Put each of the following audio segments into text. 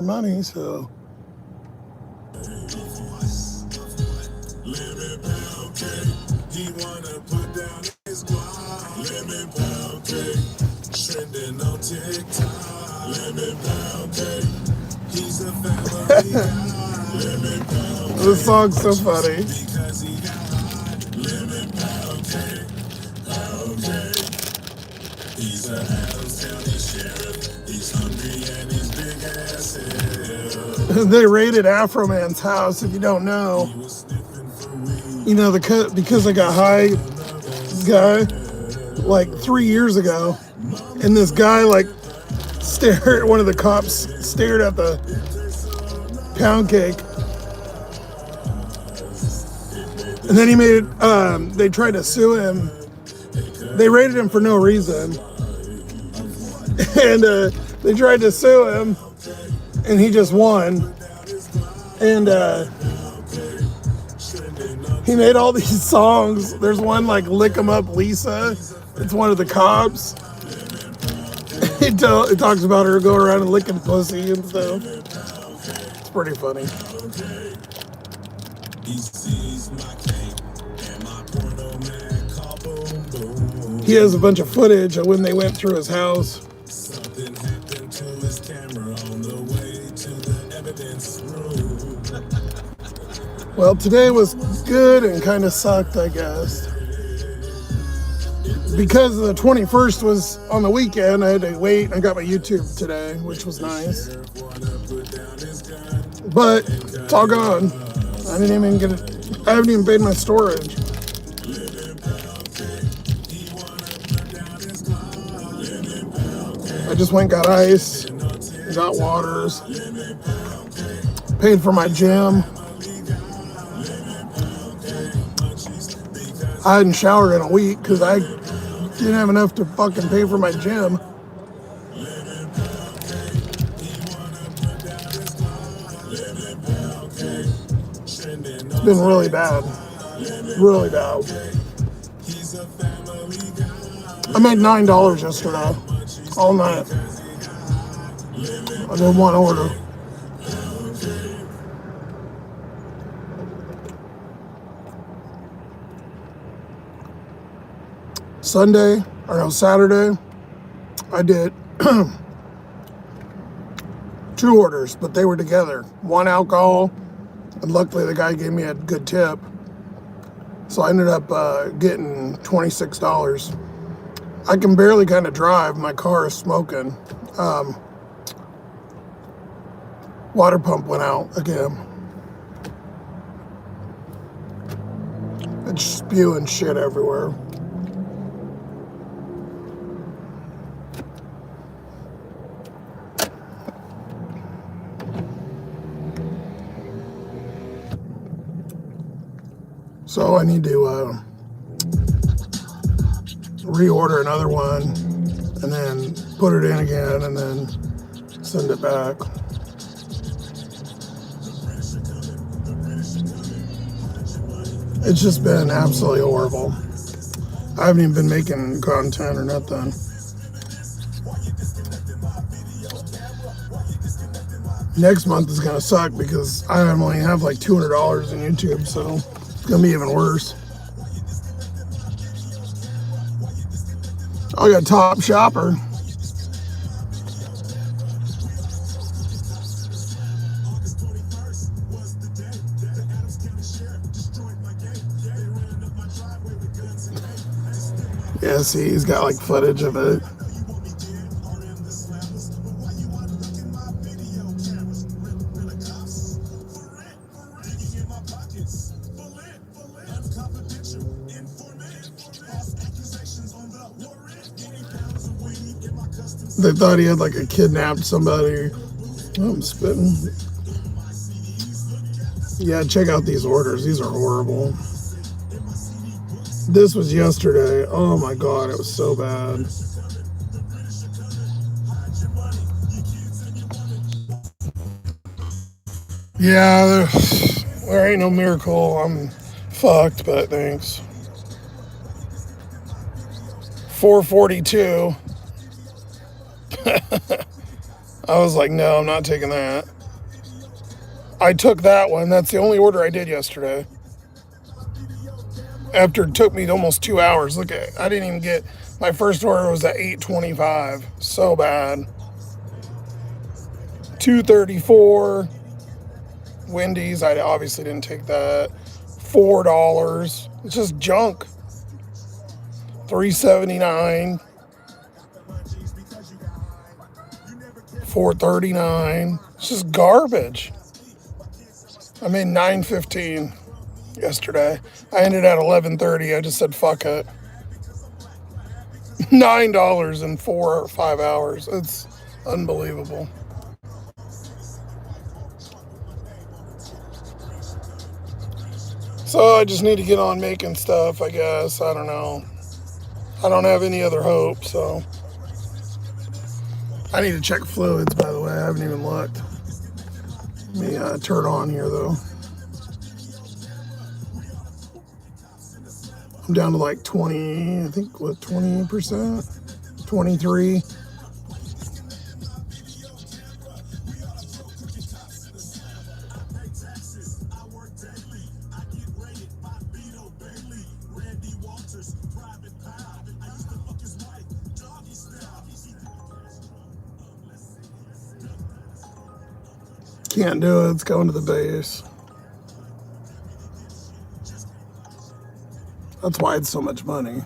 money, so. He wanna put down his guard. Lemon pound cake, trending on TikTok. Lemon pound cake, he's a family guy. Lemon pound cake. This song's so funny. Because he got lemon pound cake, pound cake. He's a Adams County sheriff. He's hungry and he's big ass hell. They raided Afro Man's house, if you don't know. You know, because I got high, this guy, like 3 years ago, and this guy, like, one of the cops stared at the pound cake. And then he made it, they tried to sue him. They raided him for no reason. And they tried to sue him, and he just won. And he made all these songs. There's one like Lick 'em Up Lisa. It's one of the cops. It talks about her going around and licking pussy and stuff. It's pretty funny. He has a bunch of footage of when they went through his house. Something happened to his camera on the way to the evidence room. Well, today was good and kind of sucked, I guess. Because the 21st was on the weekend, I had to wait. I got my YouTube today, which was nice. But it's all gone. I didn't even get it. I haven't even paid my storage. I just went and got ice, got waters, paid for my gym. I hadn't showered in a week because I didn't have enough to fucking pay for my gym. It's been really bad. Really bad. I made $9 yesterday. All night. I did one order. Saturday, I did 2 orders, but they were together. One alcohol, and luckily the guy gave me a good tip. So I ended up getting $26. I can barely kind of drive. My car is smoking. Water pump went out again. It's spewing shit everywhere. So I need to reorder another one and then put it in again and then send it back. It's just been absolutely horrible. I haven't even been making content or nothing. Next month is gonna suck because I only have like $200 in YouTube, so it's gonna be even worse. I got Top Shopper. Yeah, see, he's got like footage of it. They thought he had like a kidnapped somebody. Oh, I'm spitting. Yeah, check out these orders. These are horrible. This was yesterday. Oh my God, it was so bad. Yeah, there ain't no miracle. I'm fucked, but thanks. 442. I was like, no, I'm not taking that. I took that one. That's the only order I did yesterday. After it took me almost 2 hours. Look at, I didn't even get, my first order was at 8:25. So bad. 234. Wendy's, I obviously didn't take that. $4. It's just junk. 379. 439. It's just garbage. I made 915 yesterday. I ended at 11:30. I just said fuck it. $9 in 4 or 5 hours. It's unbelievable. So I just need to get on making stuff, I guess. I don't know. I don't have any other hope, so. I need to check fluids, by the way. I haven't even looked. Let me turn on here, though. I'm down to like 20, I think, what, 20%? 23. Can't do it. It's going to the base. That's why it's so much money.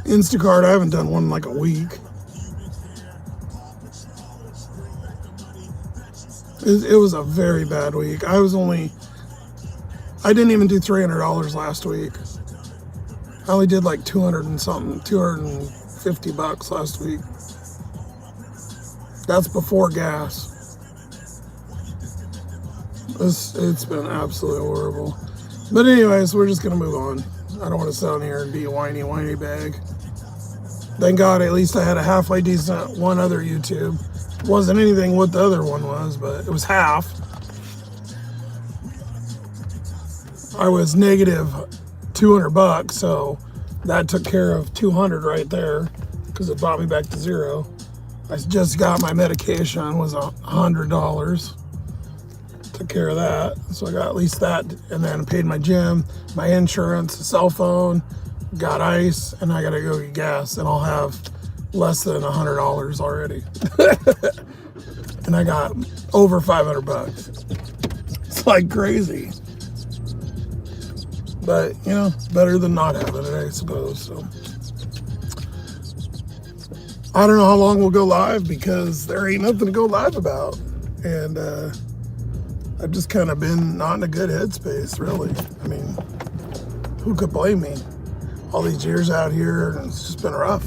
Instacart, I haven't done one in like a week. It was a very bad week. I didn't even do $300 last week. I only did like 200 and something, $250 last week. That's before gas. It's been absolutely horrible. But anyways, we're just gonna move on. I don't want to sit on here and be a whiny bag. Thank God at least I had a halfway decent one other YouTube. Wasn't anything what the other one was, but it was half. I was negative $200, so that took care of 200 right there because it brought me back to zero. I just got my medication, was $100. Took care of that, so I got at least that, and then I paid my gym, my insurance, cell phone, got ice, and I gotta go get gas, and I'll have less than $100 already. And I got over $500. It's like crazy, but you know, better than not having it, I suppose. So I don't know how long we'll go live because there ain't nothing to go live about, and I've just kind of been not in a good headspace, really. I mean, who could blame me? All these years out here, and it's just been rough.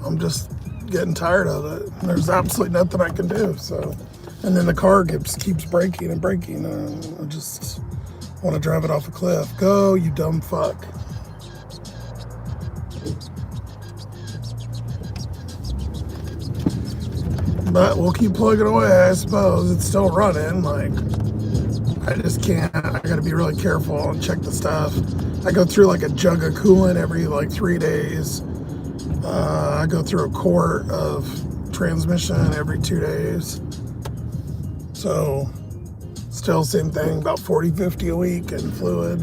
I'm just getting tired of it. There's absolutely nothing I can do. So, and then the car keeps breaking and breaking, and I just want to drive it off a cliff. Go, you dumb fuck. But we'll keep plugging away, I suppose. It's still running. Like, I just can't. I gotta be really careful and check the stuff. I go through like a jug of coolant every like 3 days. I go through a quart of transmission every 2 days. So, still same thing, about 40, 50 a week in fluid.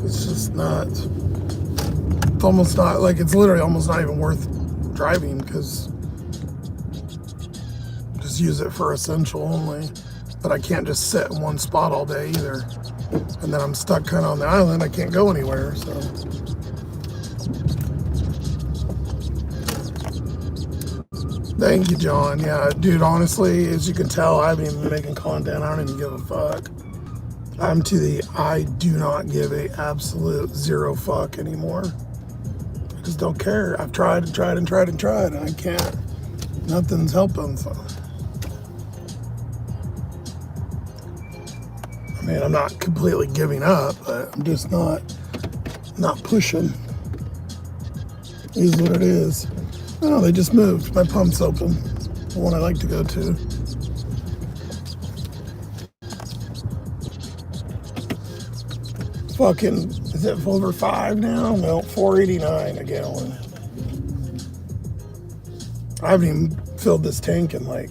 It's just not, it's almost not, like it's literally almost not even worth driving because just use it for essential only. But I can't just sit in one spot all day either. And then I'm stuck kind of on the island. I can't go anywhere, so. Thank you, John. Yeah, dude, honestly, as you can tell, I haven't even been making content. I don't even give a fuck. I'm to the I do not give a absolute zero fuck anymore. I just don't care. I've tried and tried and tried and tried, and I can't. Nothing's helping, so. I mean, I'm not completely giving up, but I'm just not pushing. It is what it is. Oh, they just moved. My pump's open. The one I like to go to. fucking, is it over 5 now? No, 4.89 a gallon. I haven't even filled this tank in like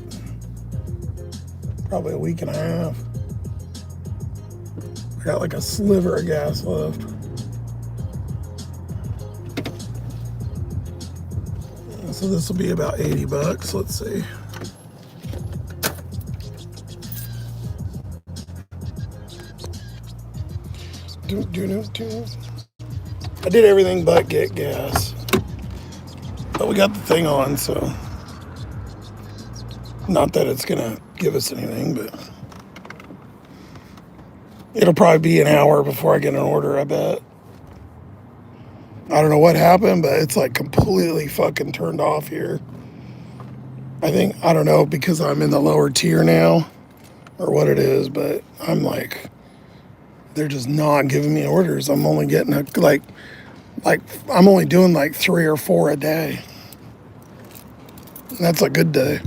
probably a week and a half. I got like a sliver of gas left. So this will be about 80 bucks. Let's see. I did everything but get gas. But we got the thing on, so not that it's gonna give us anything, but it'll probably be an hour before I get an order, I bet. I don't know what happened, but it's like completely fucking turned off here. I don't know, because I'm in the lower tier now or what it is, but I'm like, they're just not giving me orders. I'm only getting I'm only doing like 3 or 4 a day. And that's a good day.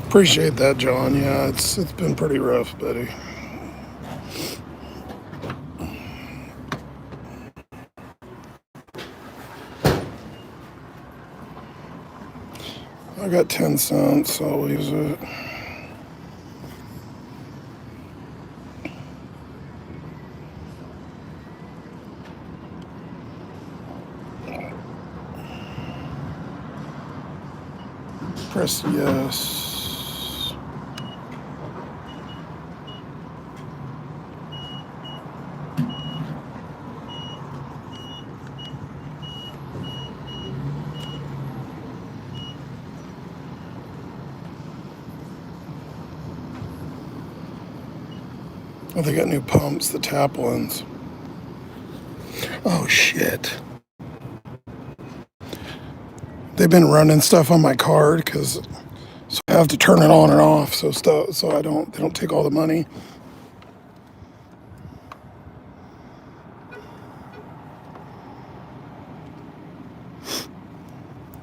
Appreciate that, John. Yeah, it's been pretty rough, buddy. I got 10 cents, so I'll use it. Press yes. Oh, they got new pumps, the tap ones. Oh, shit. They've been running stuff on my card because so I have to turn it on and off so they don't take all the money.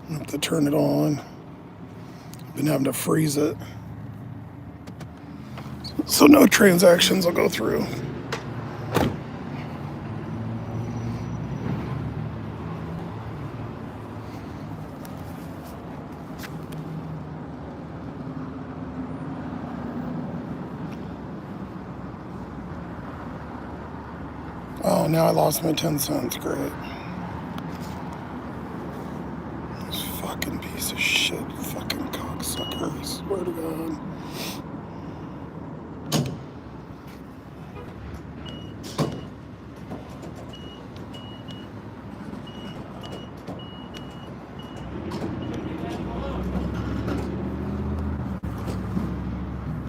I have to turn it on. I've been having to freeze it. So no transactions will go through. Oh, now I lost my 10 cents. Great. This fucking piece of shit. Fucking cocksucker. I swear to God.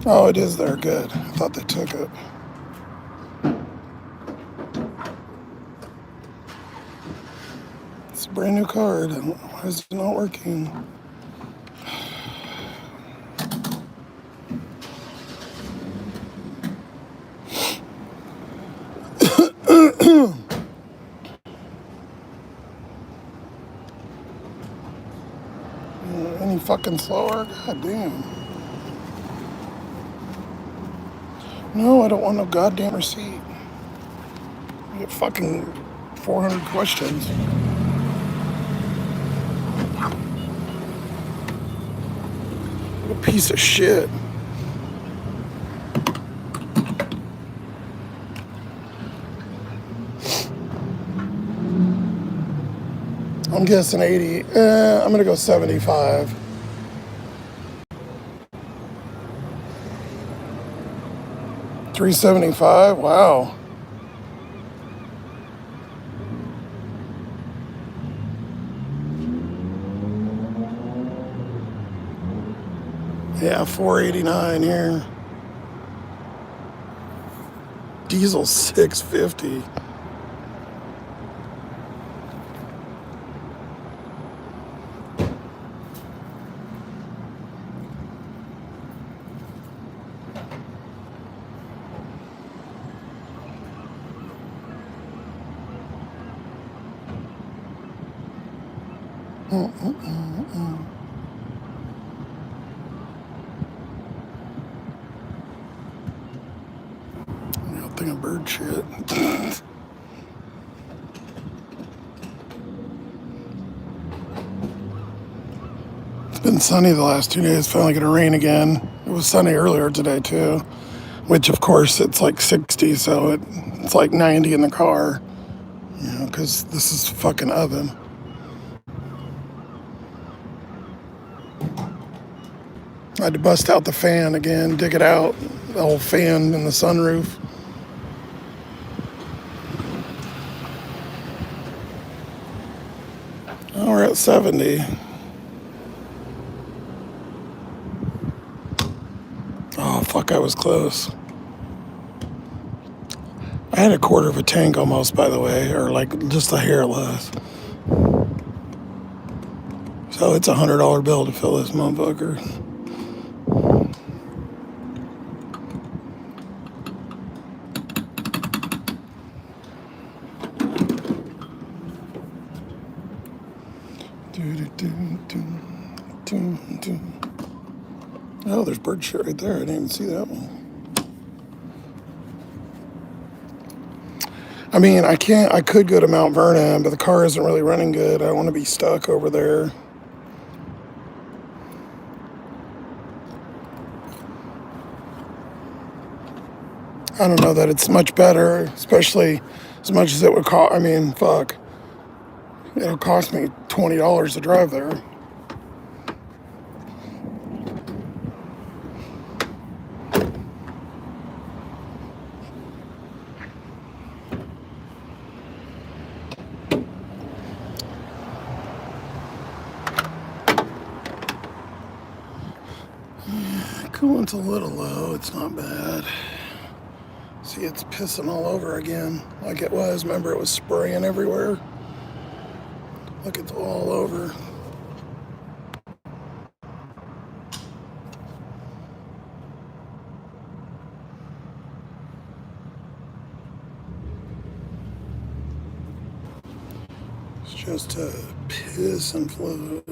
Oh, it is there. Good. I thought they took it. It's a brand new card. Why is it not working? Any fucking slower? God damn. No, I don't want no goddamn receipt. You get fucking 400 questions. What a piece of shit. I'm guessing 80. I'm gonna go 75. $3.75. Wow. Yeah, 4.89 here. Diesel 6.50. Thing of bird shit. It's been sunny the last 2 days. Finally gonna rain again. It was sunny earlier today too, which of course it's like 60, so it's like 90 in the car. You know, because this is fucking oven. I had to bust out the fan again, dig it out, the whole fan in the sunroof. Oh, we're at 70. Oh, fuck, I was close. I had a quarter of a tank almost, by the way, or like just a hair less. So it's $100 bill to fill this motherfucker. Oh, there's bird shit right there. I didn't even see that one. I mean, I could go to Mount Vernon, but the car isn't really running good. I don't want to be stuck over there. I don't know that it's much better, especially as much as it would cost. I mean, fuck. It'll cost me $20 to drive there. Coolant's a little low. It's not bad. See, it's pissing all over again like it was. Remember, it was spraying everywhere. Look, it's all over. It's just a piss and fluid.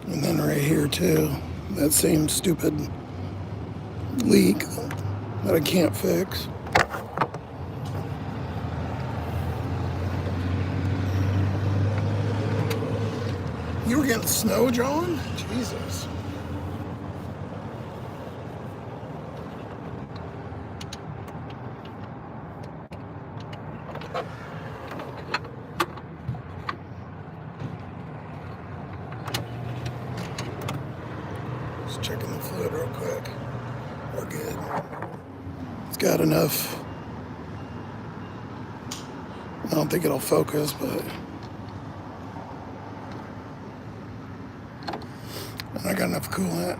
And then right here too, that same stupid leak that I can't fix. You were getting snow, John? Jesus. Just checking the fluid real quick. We're good. It's got enough. I don't think it'll focus, but I got enough coolant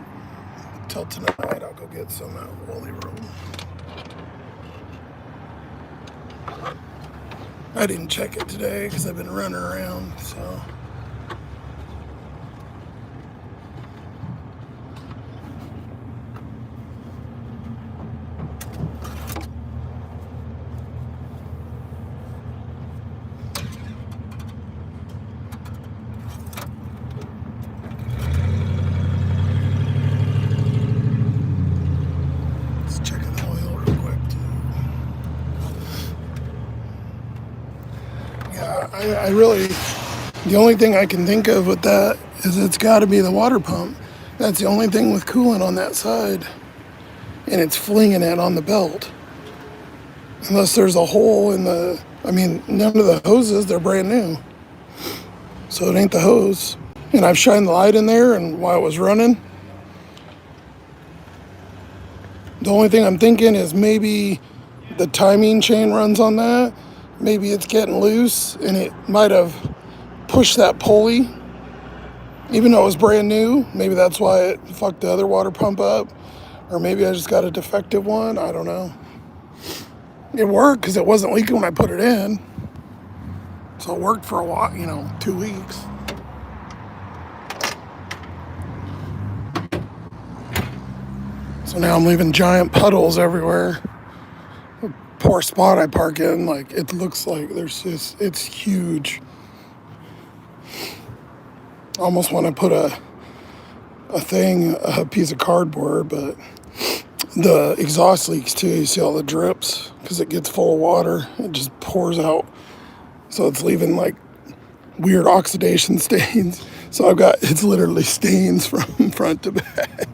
till tonight. I'll go get some out of Wally Road. I didn't check it today because I've been running around, so. I really, the only thing I can think of with that is it's got to be the water pump. That's the only thing with coolant on that side. And it's flinging it on the belt. Unless there's a hole in the, I mean, none of the hoses, they're brand new. So it ain't the hose. And I've shined the light in there, and while it was running, the only thing I'm thinking is maybe the timing chain runs on that. Maybe it's getting loose and it might have pushed that pulley. Even though it was brand new, maybe that's why it fucked the other water pump up. Or maybe I just got a defective one. I don't know. It worked because it wasn't leaking when I put it in. So it worked for a while, 2 weeks. So now I'm leaving giant puddles everywhere. Poor spot I park in, like it looks like it's huge. Almost want to put a piece of cardboard, but the exhaust leaks too. You see all the drips because it gets full of water. It just pours out. So it's leaving like weird oxidation stains. So it's literally stains from front to back.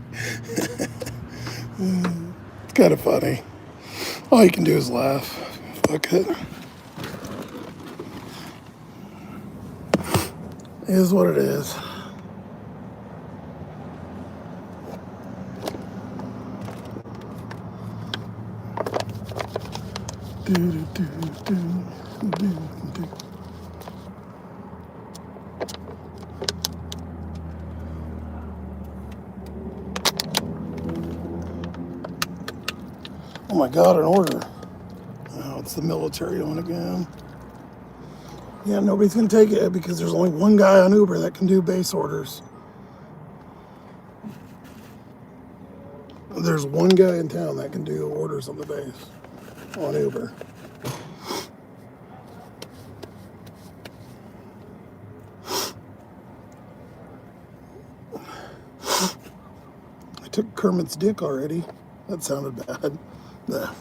It's kind of funny. All you can do is laugh. Fuck it. It is what it is. Oh my God, an order. Oh, it's the military one again. Yeah, nobody's gonna take it because there's only one guy on Uber that can do base orders. There's one guy in town that can do orders on the base on Uber. I took Kermit's dick already. That sounded bad. Nah.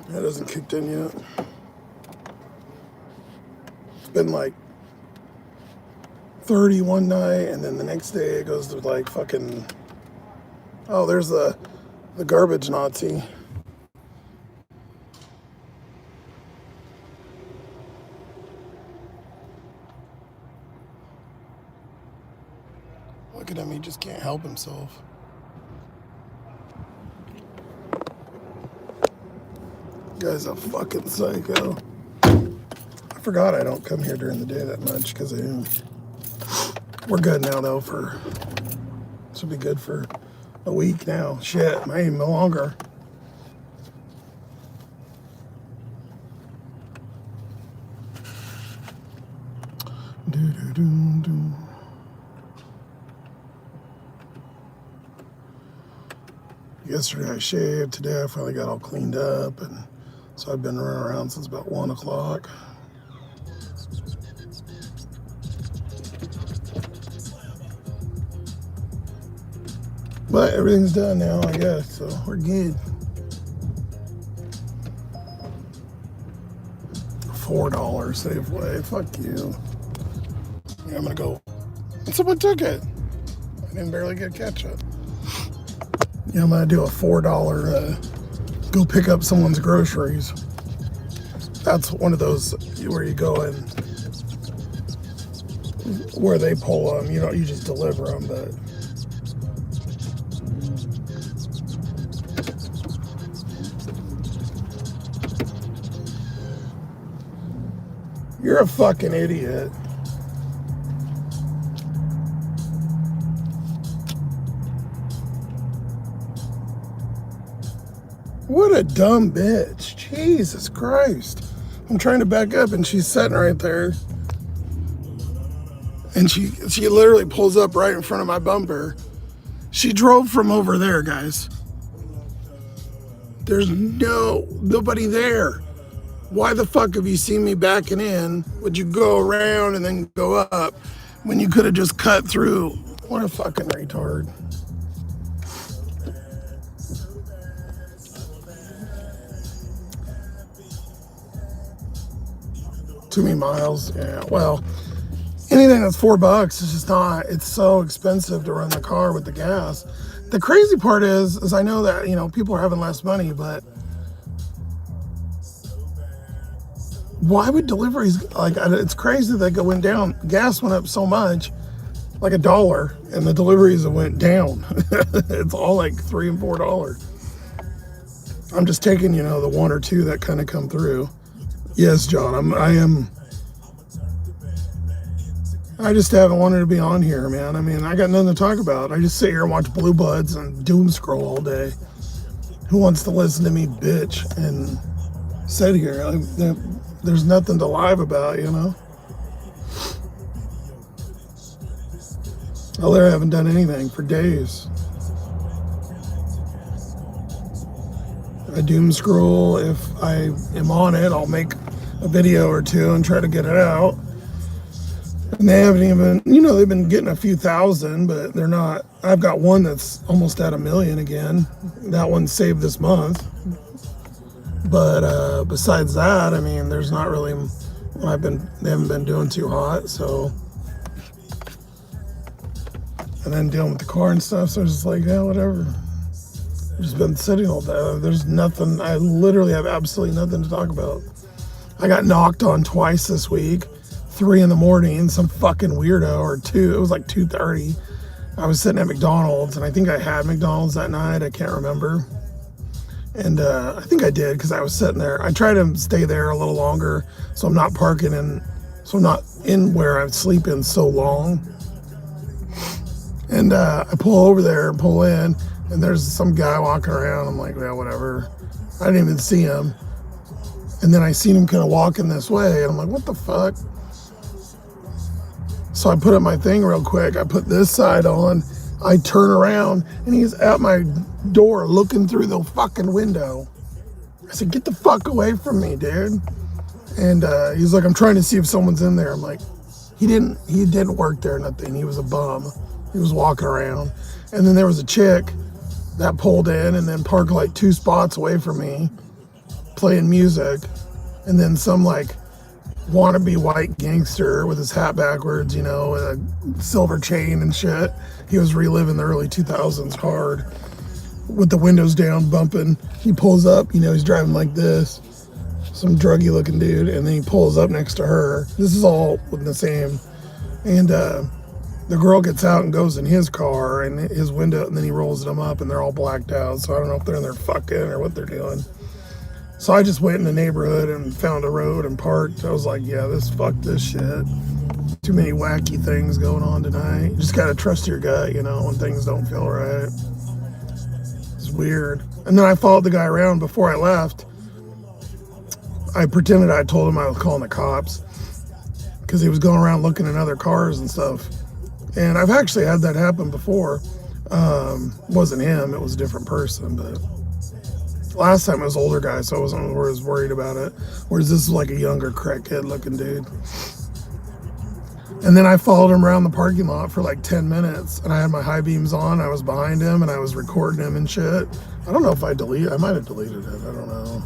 That hasn't kicked in yet. It's been like 30 one night, and then the next day it goes to like fucking, oh, there's the garbage Nazi. Look at him, he just can't help himself. Guy's a fucking psycho. I forgot I don't come here during the day that much because we're good now though this will be good for a week now. Shit, maybe no longer. Yesterday I shaved, today I finally got all cleaned up, and so I've been running around since about 1 o'clock. But everything's done now, I guess, so we're good. $4 Safeway, fuck you. Yeah, I'm gonna go. Someone took it. I didn't barely get ketchup. Yeah, I'm gonna do a $4 go pick up someone's groceries. That's one of those where you go and where they pull them. You just deliver them, but. You're a fucking idiot. What a dumb bitch. Jesus Christ. I'm trying to back up and she's sitting right there. And she literally pulls up right in front of my bumper. She drove from over there, guys. There's nobody there. Why the fuck have you seen me backing in? Would you go around and then go up when you could have just cut through? What a fucking retard. Too many miles. Yeah, well, anything that's $4 is just not, it's so expensive to run the car with the gas. The crazy part is I know that, people are having less money, but why would deliveries, it's crazy that went down. Gas went up so much, like $1, and the deliveries went down. It's all like $3 and $4. I'm just taking, the one or two that kind of come through. Yes, John, I just haven't wanted to be on here, man. I mean, I got nothing to talk about. I just sit here and watch Blue Bloods and doom scroll all day. Who wants to listen to me bitch and sit here? There's nothing to live about, I literally haven't done anything for days. I doom scroll. If I am on it, I'll make a video or two and try to get it out. And they haven't even, they've been getting a few thousand, but they're not. I've got one that's almost at 1 million again. That one saved this month. But besides that, I mean, there's not really. They haven't been doing too hot, so. And then dealing with the car and stuff, so it's just like, yeah, whatever. I've just been sitting all day. There's nothing. I literally have absolutely nothing to talk about. I got knocked on twice this week. 3 in the morning, some fucking weirdo, or 2. It was like 2:30. I was sitting at McDonald's, and I think I had McDonald's that night. I can't remember. And I think I did because I was sitting there. I try to stay there a little longer so I'm not parking so I'm not in where I sleep in so long. And I pull over there and pull in, and there's some guy walking around. I'm like, yeah, whatever. I didn't even see him. And then I seen him kind of walking this way, and I'm like, what the fuck? So I put up my thing real quick. I put this side on. I turn around, and he's at my door looking through the fucking window. I said, get the fuck away from me, dude. And he's like, I'm trying to see if someone's in there. I'm like, he didn't work there, nothing. He was a bum. He was walking around. And then there was a chick that pulled in and then parked like 2 spots away from me, playing music. And then some like wannabe white gangster with his hat backwards, and a silver chain and shit. He was reliving the early 2000s hard with the windows down, bumping. He pulls up, he's driving like this, some druggy looking dude, and then he pulls up next to her. This is all the same. And the girl gets out and goes in his car and his window, and then he rolls them up, and they're all blacked out. So I don't know if they're in there fucking or what they're doing. So I just went in the neighborhood and found a road and parked. I was like, yeah, fuck this shit. Too many wacky things going on tonight. You just gotta trust your gut, when things don't feel right. It's weird. And then I followed the guy around before I left. I pretended I told him I was calling the cops because he was going around looking at other cars and stuff. And I've actually had that happen before. Wasn't him, it was a different person, but last time it was an older guy, so I wasn't as worried about it. Whereas this is like a younger crackhead looking dude. And then I followed him around the parking lot for like 10 minutes, and I had my high beams on. I was behind him, and I was recording him and shit. I don't know if I might have deleted it. I don't know.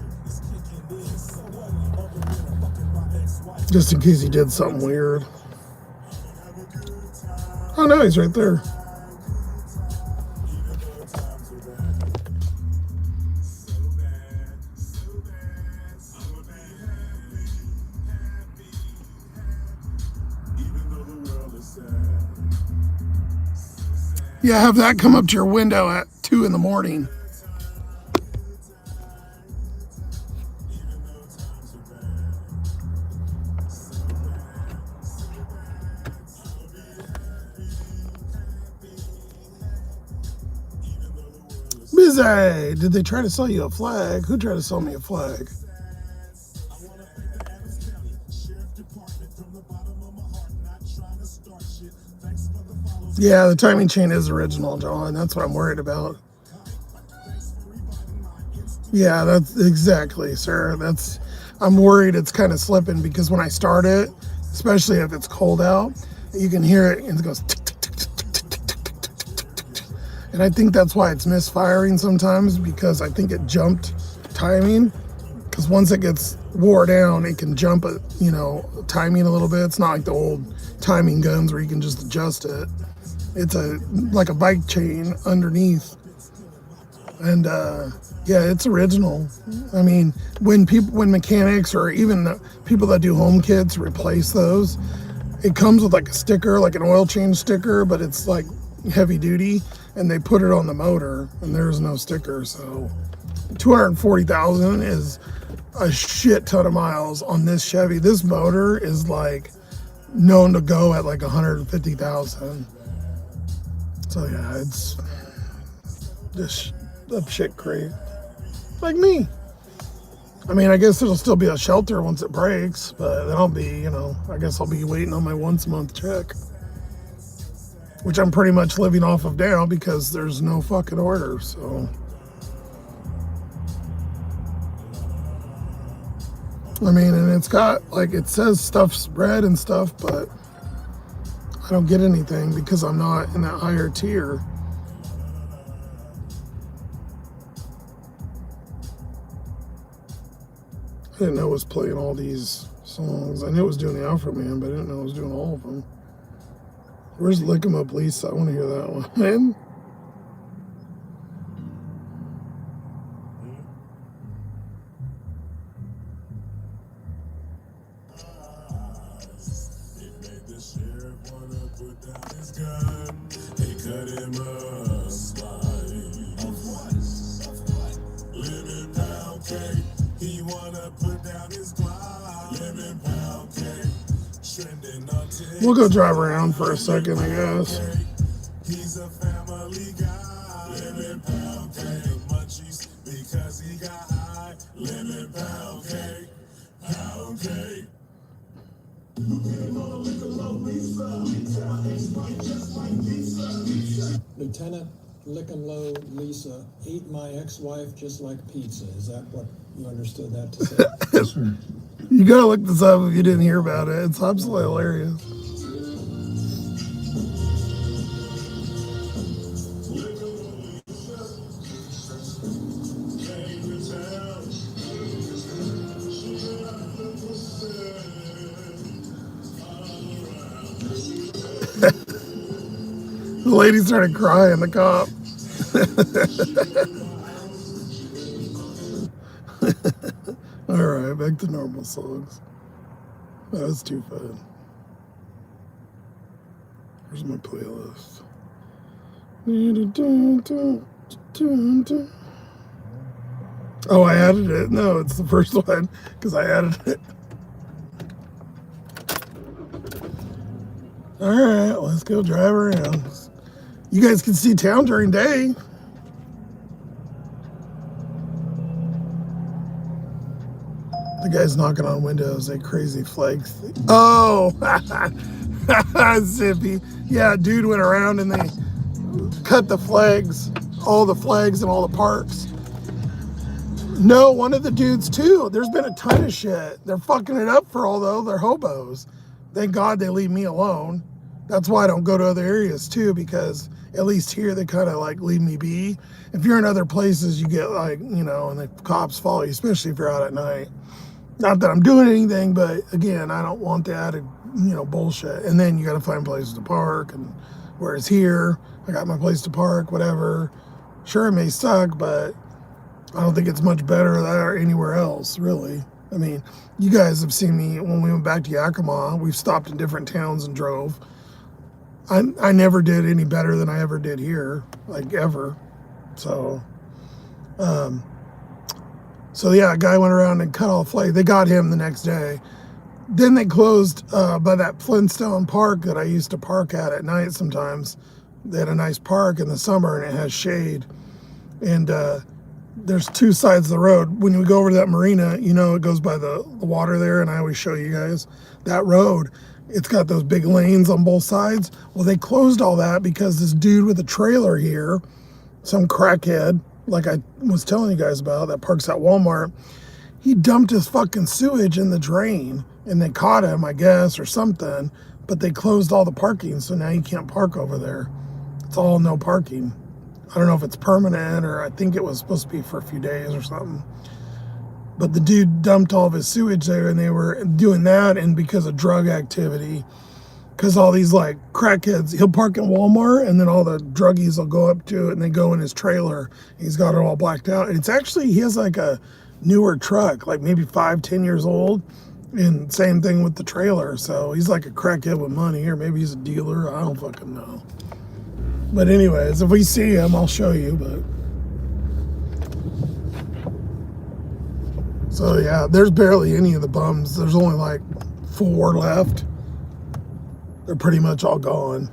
Just in case he did something weird. Oh no, he's right there. Yeah, have that come up to your window at 2 in the morning. Busy. Did they try to sell you a flag? Who tried to sell me a flag? Yeah, the timing chain is original, John. That's what I'm worried about. Yeah, that's exactly, sir. I'm worried it's kind of slipping because when I start it, especially if it's cold out, you can hear it and it goes tick, tick, tick, tick, tick, tick, tick, tick, tick, tick, tick, tick. And I think that's why it's misfiring sometimes, because I think it jumped timing. Because once it gets wore down, it can jump it, timing a little bit. It's not like the old timing guns where you can just adjust it. It's like a bike chain underneath. And yeah, it's original. I mean, when mechanics or even people that do home kits replace those, it comes with like a sticker, like an oil change sticker, but it's like heavy duty, and they put it on the motor, and there's no sticker. So 240,000 is a shit ton of miles on this Chevy. This motor is like known to go at like 150,000. So yeah, it's just a shit crate. Like me. I mean, I guess it'll still be a shelter once it breaks, but then I'll be, I guess I'll be waiting on my once a month check, which I'm pretty much living off of now because there's no fucking order, so. I mean, and it's got, like, it says stuff's red and stuff, but I don't get anything because I'm not in that higher tier. I didn't know it was playing all these songs. I knew it was doing the Alpha Man, but I didn't know it was doing all of them. Where's Lick 'em Up Lisa? I want to hear that one. We'll go drive around for a second, I guess. He's a family guy. Lemon pound cake, munchies because he got high. Lemon pound cake, pound cake. Lieutenant Lick'em-Low Lisa ate my ex-wife just like pizza. Is that what you understood that to say? You gotta look this up if you didn't hear about it. It's absolutely hilarious. The lady started crying, the cop. All right, back to normal songs. That was too fun. Where's my playlist? Oh, I added it. No, it's the first one because I added it. All right, let's go drive around. You guys can see town during day. The guy's knocking on windows, a crazy flag. Oh, Zippy. Yeah, dude went around and they cut the flags, all the flags in all the parks. No, one of the dudes too. There's been a ton of shit. They're fucking it up for all the other hobos. Thank God they leave me alone. That's why I don't go to other areas too, because at least here they kind of like leave me be. If you're in other places, you get like, you know, and the cops follow you, especially if you're out at night. Not that I'm doing anything, but again, I don't want the added, you know, bullshit. And then you got to find places to park. And whereas here, I got my place to park, whatever. Sure, it may suck, but I don't think it's much better there or anywhere else, really. I mean, you guys have seen me when we went back to Yakima. We've stopped in different towns and drove. I never did any better than I ever did here, like ever. So yeah, a guy went around and cut all flags. They got him the next day. Then they closed by that Flintstone Park that I used to park at night sometimes. They had a nice park in the summer and it has shade. And there's two sides of the road. When you go over to that marina, you know, it goes by the water there, and I always show you guys that road. It's got those big lanes on both sides. Well, they closed all that because this dude with a trailer here, some crackhead, like I was telling you guys about, that parks at Walmart, he dumped his fucking sewage in the drain, and they caught him, I guess, or something, but they closed all the parking, so now you can't park over there. It's all no parking. I don't know if it's permanent, or I think it was supposed to be for a few days or something. But the dude dumped all of his sewage there, and they were doing that, and because of drug activity, because all these like crackheads, he'll park in Walmart, and then all the druggies will go up to it, and they go in his trailer. He's got it all blacked out. And it's actually, he has like a newer truck, like maybe 5-10 years old, and same thing with the trailer. So he's like a crackhead with money, or maybe he's a dealer. I don't fucking know. But anyways, if we see him, I'll show you. But so yeah, there's barely any of the bums. There's only like 4 left. They're pretty much all gone.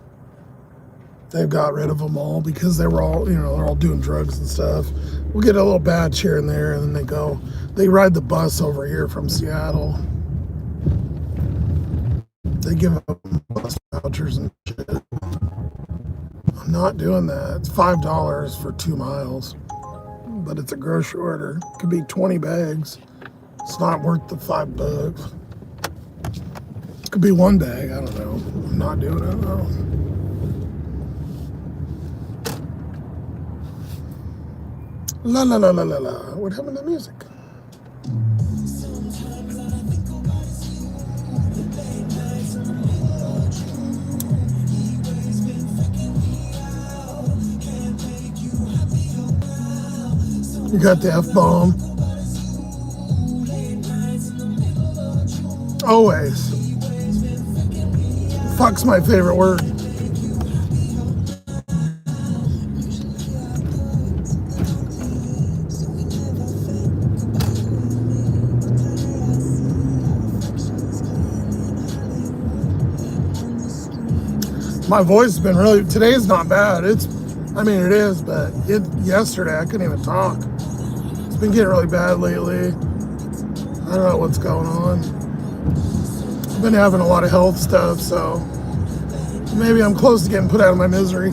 They've got rid of them all because they were all, you know, they're all doing drugs and stuff. We'll get a little batch here and there, and then they go. They ride the bus over here from Seattle. They give them bus vouchers and shit. I'm not doing that. It's $5 for 2 miles, but it's a grocery order. It could be 20 bags. It's not worth the $5. Could be one bag, I don't know. I'm not doing it though. La la la la la la. What happened to the music? You got the F-bomb. Always. Fuck's my favorite word. My voice has been really, today's not bad. It is, but yesterday I couldn't even talk. It's been getting really bad lately. I don't know what's going on. I've been having a lot of health stuff, so maybe I'm close to getting put out of my misery.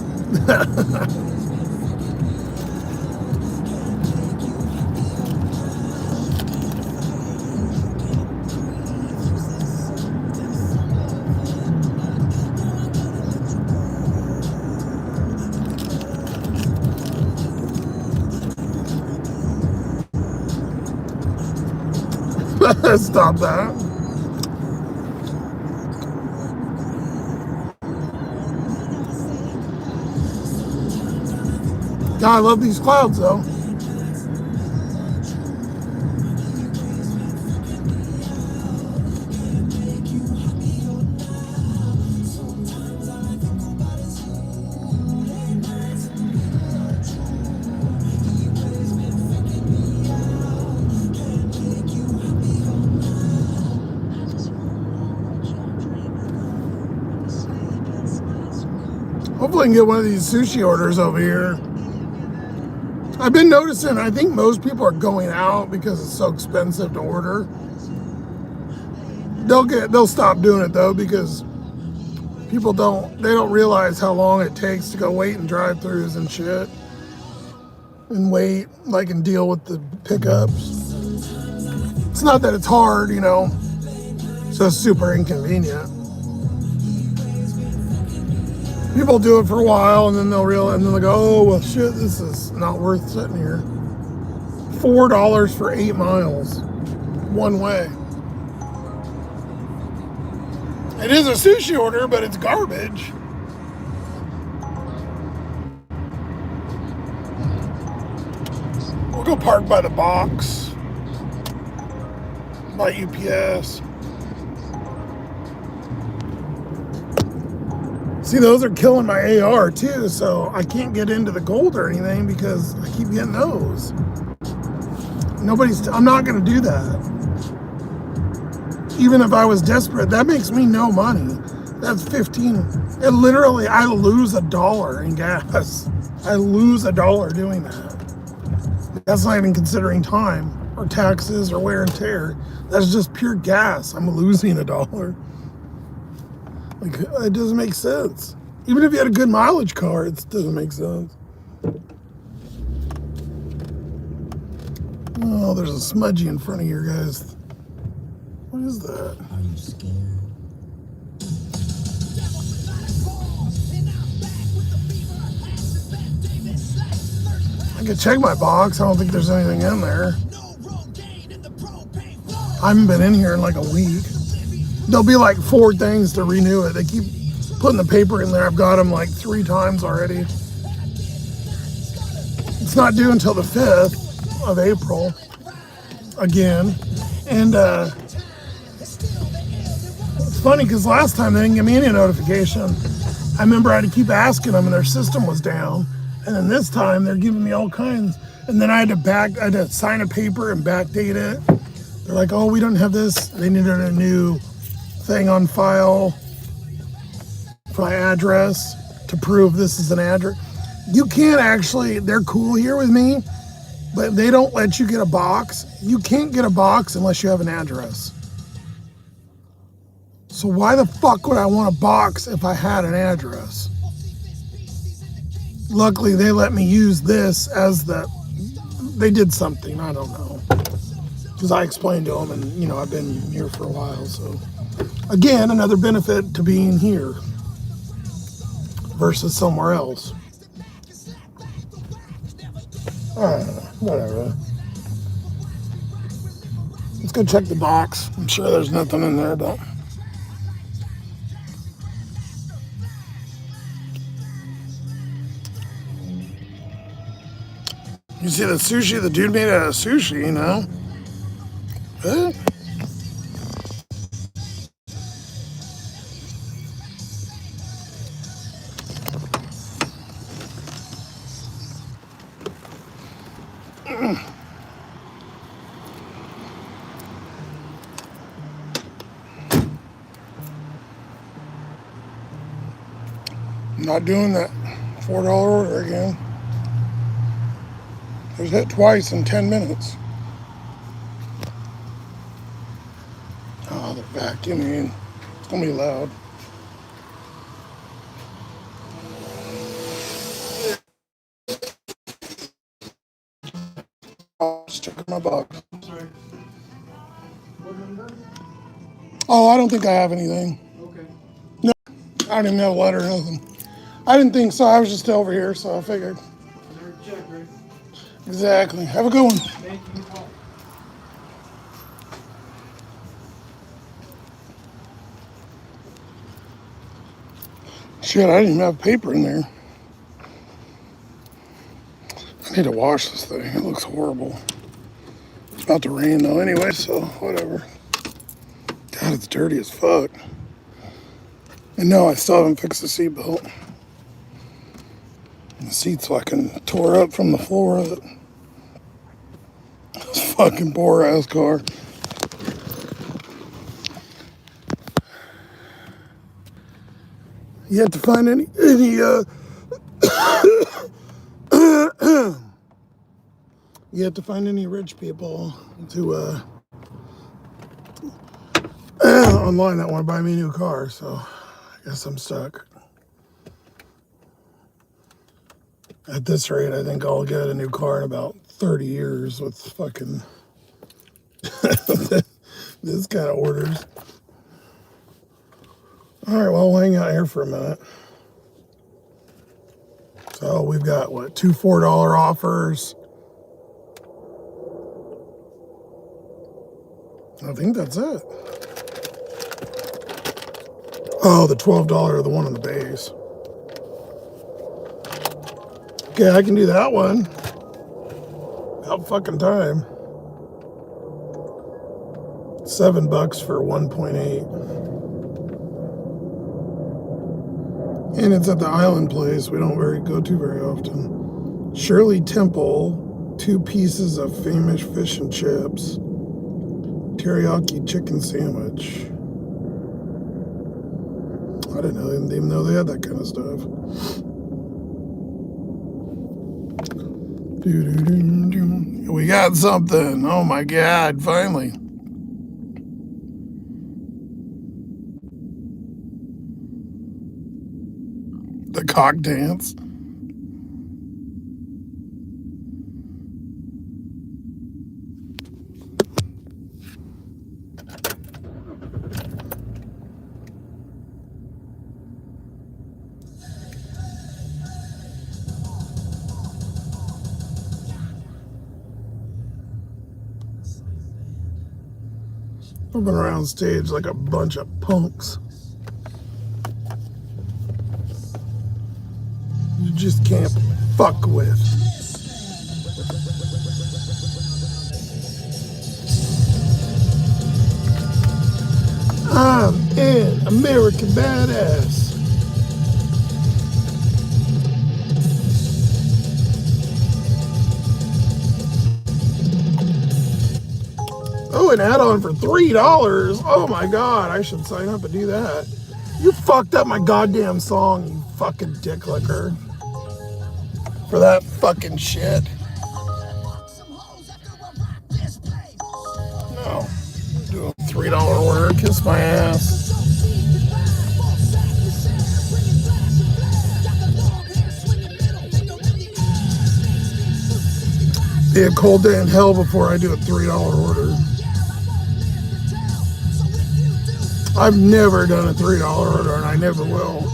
Stop that. God, I love these clouds though. Hopefully I can get one of these sushi orders over here. I've been noticing, I think most people are going out because it's so expensive to order. They'll stop doing it though because people don't realize how long it takes to go wait in drive-thrus and shit. And wait, and deal with the pickups. It's not that it's hard, it's just super inconvenient. People do it for a while and then they'll realize, and then they go, oh, well, shit, this is not worth sitting here. $4 for 8 miles, one way. It is a sushi order, but it's garbage. We'll go park by the box, by UPS. See, those are killing my AR too, so I can't get into the gold or anything because I keep getting those. I'm not gonna do that. Even if I was desperate, that makes me no money. That's 15. I lose $1 in gas. I lose $1 doing that. That's not even considering time or taxes or wear and tear. That's just pure gas. I'm losing $1. It doesn't make sense. Even if you had a good mileage car, it doesn't make sense. Oh, there's a smudgy in front of you guys. What is that? Are you scared? I could check my box. I don't think there's anything in there. I haven't been in here in like a week. There'll be like 4 things to renew it. They keep putting the paper in there. I've got them like 3 times already. It's not due until the 5th of April again. And it's funny because last time they didn't give me any notification. I remember I had to keep asking them and their system was down. And then this time they're giving me all kinds. And then I had to sign a paper and backdate it. They're like, oh, we don't have this. They needed a new thing on file for my address to prove this is an address. You can't actually, they're cool here with me, but they don't let you get a box. You can't get a box unless you have an address. So why the fuck would I want a box if I had an address? Luckily, they let me use this as they did something, I don't know. because I explained to him, and I've been here for a while. So again, another benefit to being here versus somewhere else. Whatever. Let's go check the box. I'm sure there's nothing in there, but. You see the sushi? The dude made out of sushi, What? I'm not doing that $4 order again. It was hit twice in 10 minutes. Oh, they're vacuuming. It's gonna be loud. I'll just check my box. Sorry. What number? Oh, I don't think I have anything. Okay. No, I didn't even have a letter or nothing. I didn't think so. I was just over here, so I figured. Another check, right? Exactly. Have a good one. Thank you. Shit, I didn't even have paper in there. I need to wash this thing. It looks horrible. It's about to rain though anyway, so whatever. God, it's dirty as fuck. And no, I still haven't fixed the seatbelt. The seat's fucking tore up from the floor of it. This fucking poor ass car. You have to find any you have to find any rich people to online that want to buy me a new car, so I guess I'm stuck. At this rate, I think I'll get a new car in about 30 years with fucking this kind of orders. All right, well, we'll hang out here for a minute. So we've got, what, 2 $4 offers. I think that's it. Oh, the $12 are the one on the base. Okay, I can do that one. About fucking time. $7 for 1.8. And it's at the Island Place. We don't go to very often. Shirley Temple, 2 pieces of famous fish and chips. Teriyaki chicken sandwich. I didn't even know they had that kind of stuff. We got something. Oh my God, finally. The cock dance. Moving around stage like a bunch of punks. You just can't fuck with. I'm an American badass. Oh, an add-on for $3. Oh my God, I should sign up and do that. You fucked up my goddamn song, you fucking dick licker. For that fucking shit. No. Do a $3 order, kiss my ass. Be a cold day in hell before I do a $3 order. I've never done a $3 order, and I never will.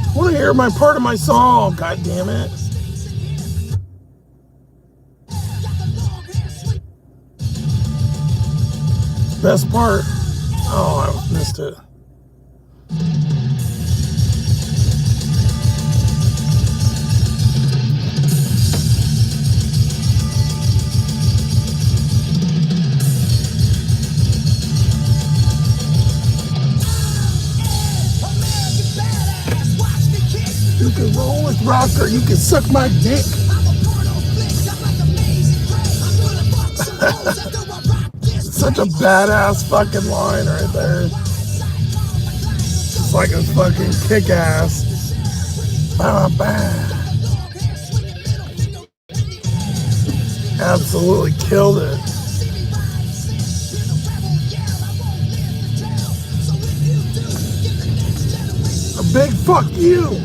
I want to hear my part of my song. God damn it. Best part. Oh, I missed it. You can roll with rocker, you can suck my dick. Such a badass fucking line right there. It's like a fucking kick ass. Bam, bam. Absolutely killed it. A big fuck you.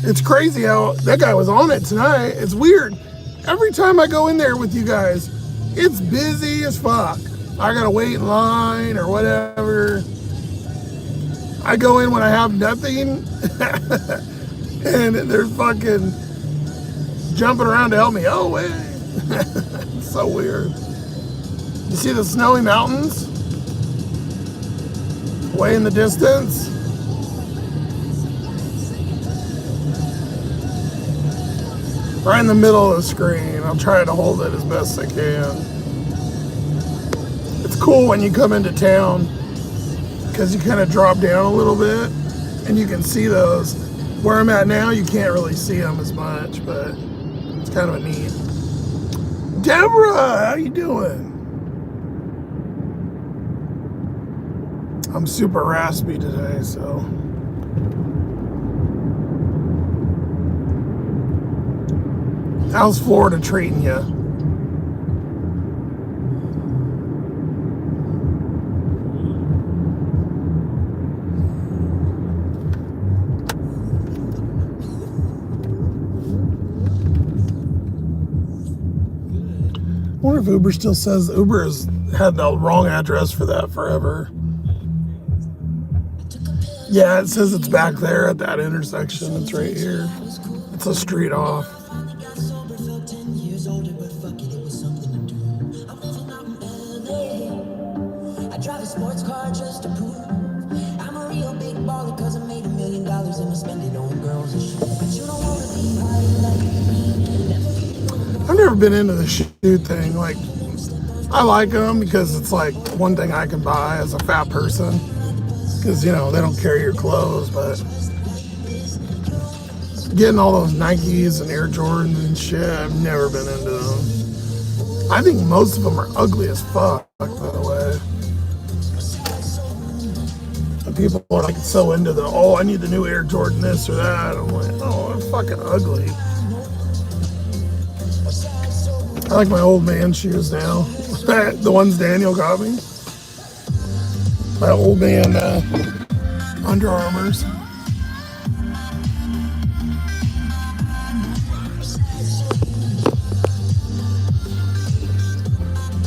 It's crazy how that guy was on it tonight. It's weird. Every time I go in there with you guys, it's busy as fuck. I gotta wait in line or whatever. I go in when I have nothing, and they're fucking jumping around to help me. Oh, wait. It's so weird. You see the snowy mountains? Way in the distance? Right in the middle of the screen. I'll try to hold it as best I can. It's cool when you come into town because you kind of drop down a little bit and you can see those. Where I'm at now, you can't really see them as much, but it's kind of a neat. Deborah, how you doing? I'm super raspy today, so. How's Florida treating you? I wonder if Uber still says Uber has had the wrong address for that forever. Yeah, it says it's back there at that intersection. It's right here. It's a street off. Drive a sports car just to prove I'm a real big baller cause I made $1 million and I spend it on girls and shit. But you don't wanna be like me. I've never been into the shoe thing. Like, I like them because it's like one thing I can buy as a fat person. Because, you know, they don't carry your clothes, but getting all those Nikes and Air Jordans and shit, I've never been into them. I think most of them are ugly as fuck, by the way. People are like so into the, oh, I need the new Air Jordan this or that. I'm like, oh, they're fucking ugly. I like my old man shoes now. The ones Daniel got me. My old man Under Armours.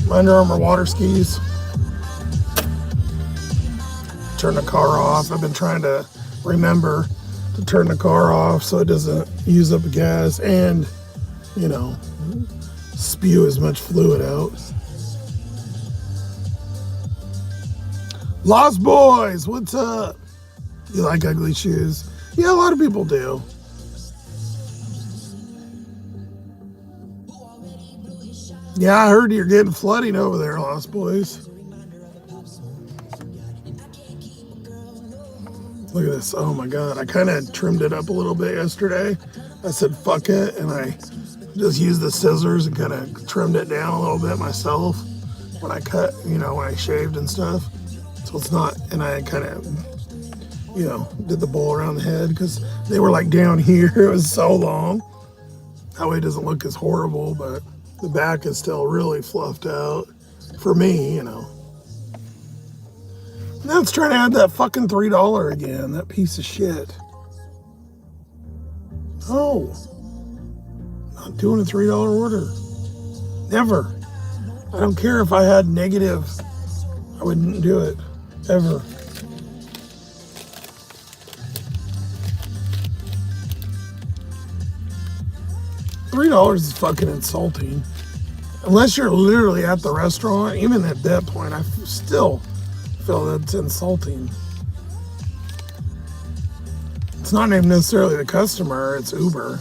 My Under Armour water skis. Turn the car off. I've been trying to remember to turn the car off so it doesn't use up gas and, you know, spew as much fluid out. Lost Boys, what's up? You like ugly shoes? Yeah, a lot of people do. Yeah, I heard you're getting flooding over there, Lost Boys. Look at this. Oh my God. I kind of trimmed it up a little bit yesterday. I said, fuck it. And I just used the scissors and kind of trimmed it down a little bit myself when I cut, you know, when I shaved and stuff. So it's not, and I kind of, you know, did the bowl around the head because they were like down here. It was so long. That way it doesn't look as horrible, but the back is still really fluffed out for me, you know. And Now it's trying to add that fucking $3 again. That piece of shit. No. Not doing a $3 order. Never. I don't care if I had negative. I wouldn't do it. Ever. $3 is fucking insulting. Unless you're literally at the restaurant, even at that point, I still feel that's insulting. It's not even necessarily the customer, it's Uber.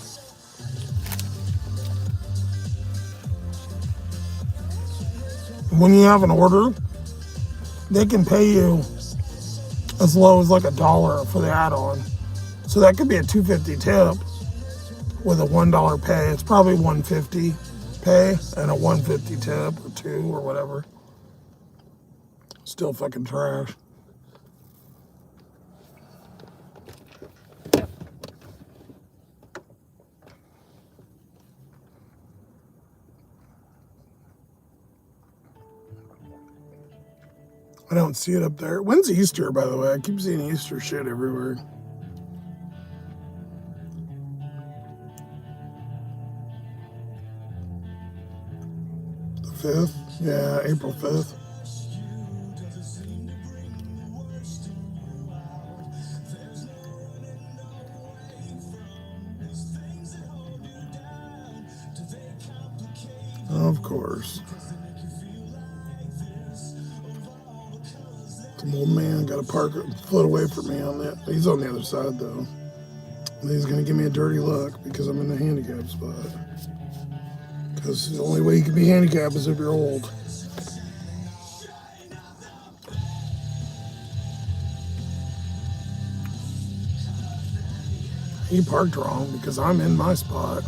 When you have an order, they can pay you as low as like $1 for the add-on. So that could be a $2.50 tip with a $1 pay. It's probably $1.50 pay and a $1.50 tip or $2 or whatever. Still fucking trash. I don't see it up there. When's Easter, by the way? I keep seeing Easter shit everywhere. The 5th? Yeah, April 5th. Of course. Some old man got to park a foot away from me on that. He's on the other side though. And he's gonna give me a dirty look because I'm in the handicap spot. Because the only way you can be handicapped is if you're old. He parked wrong because I'm in my spot.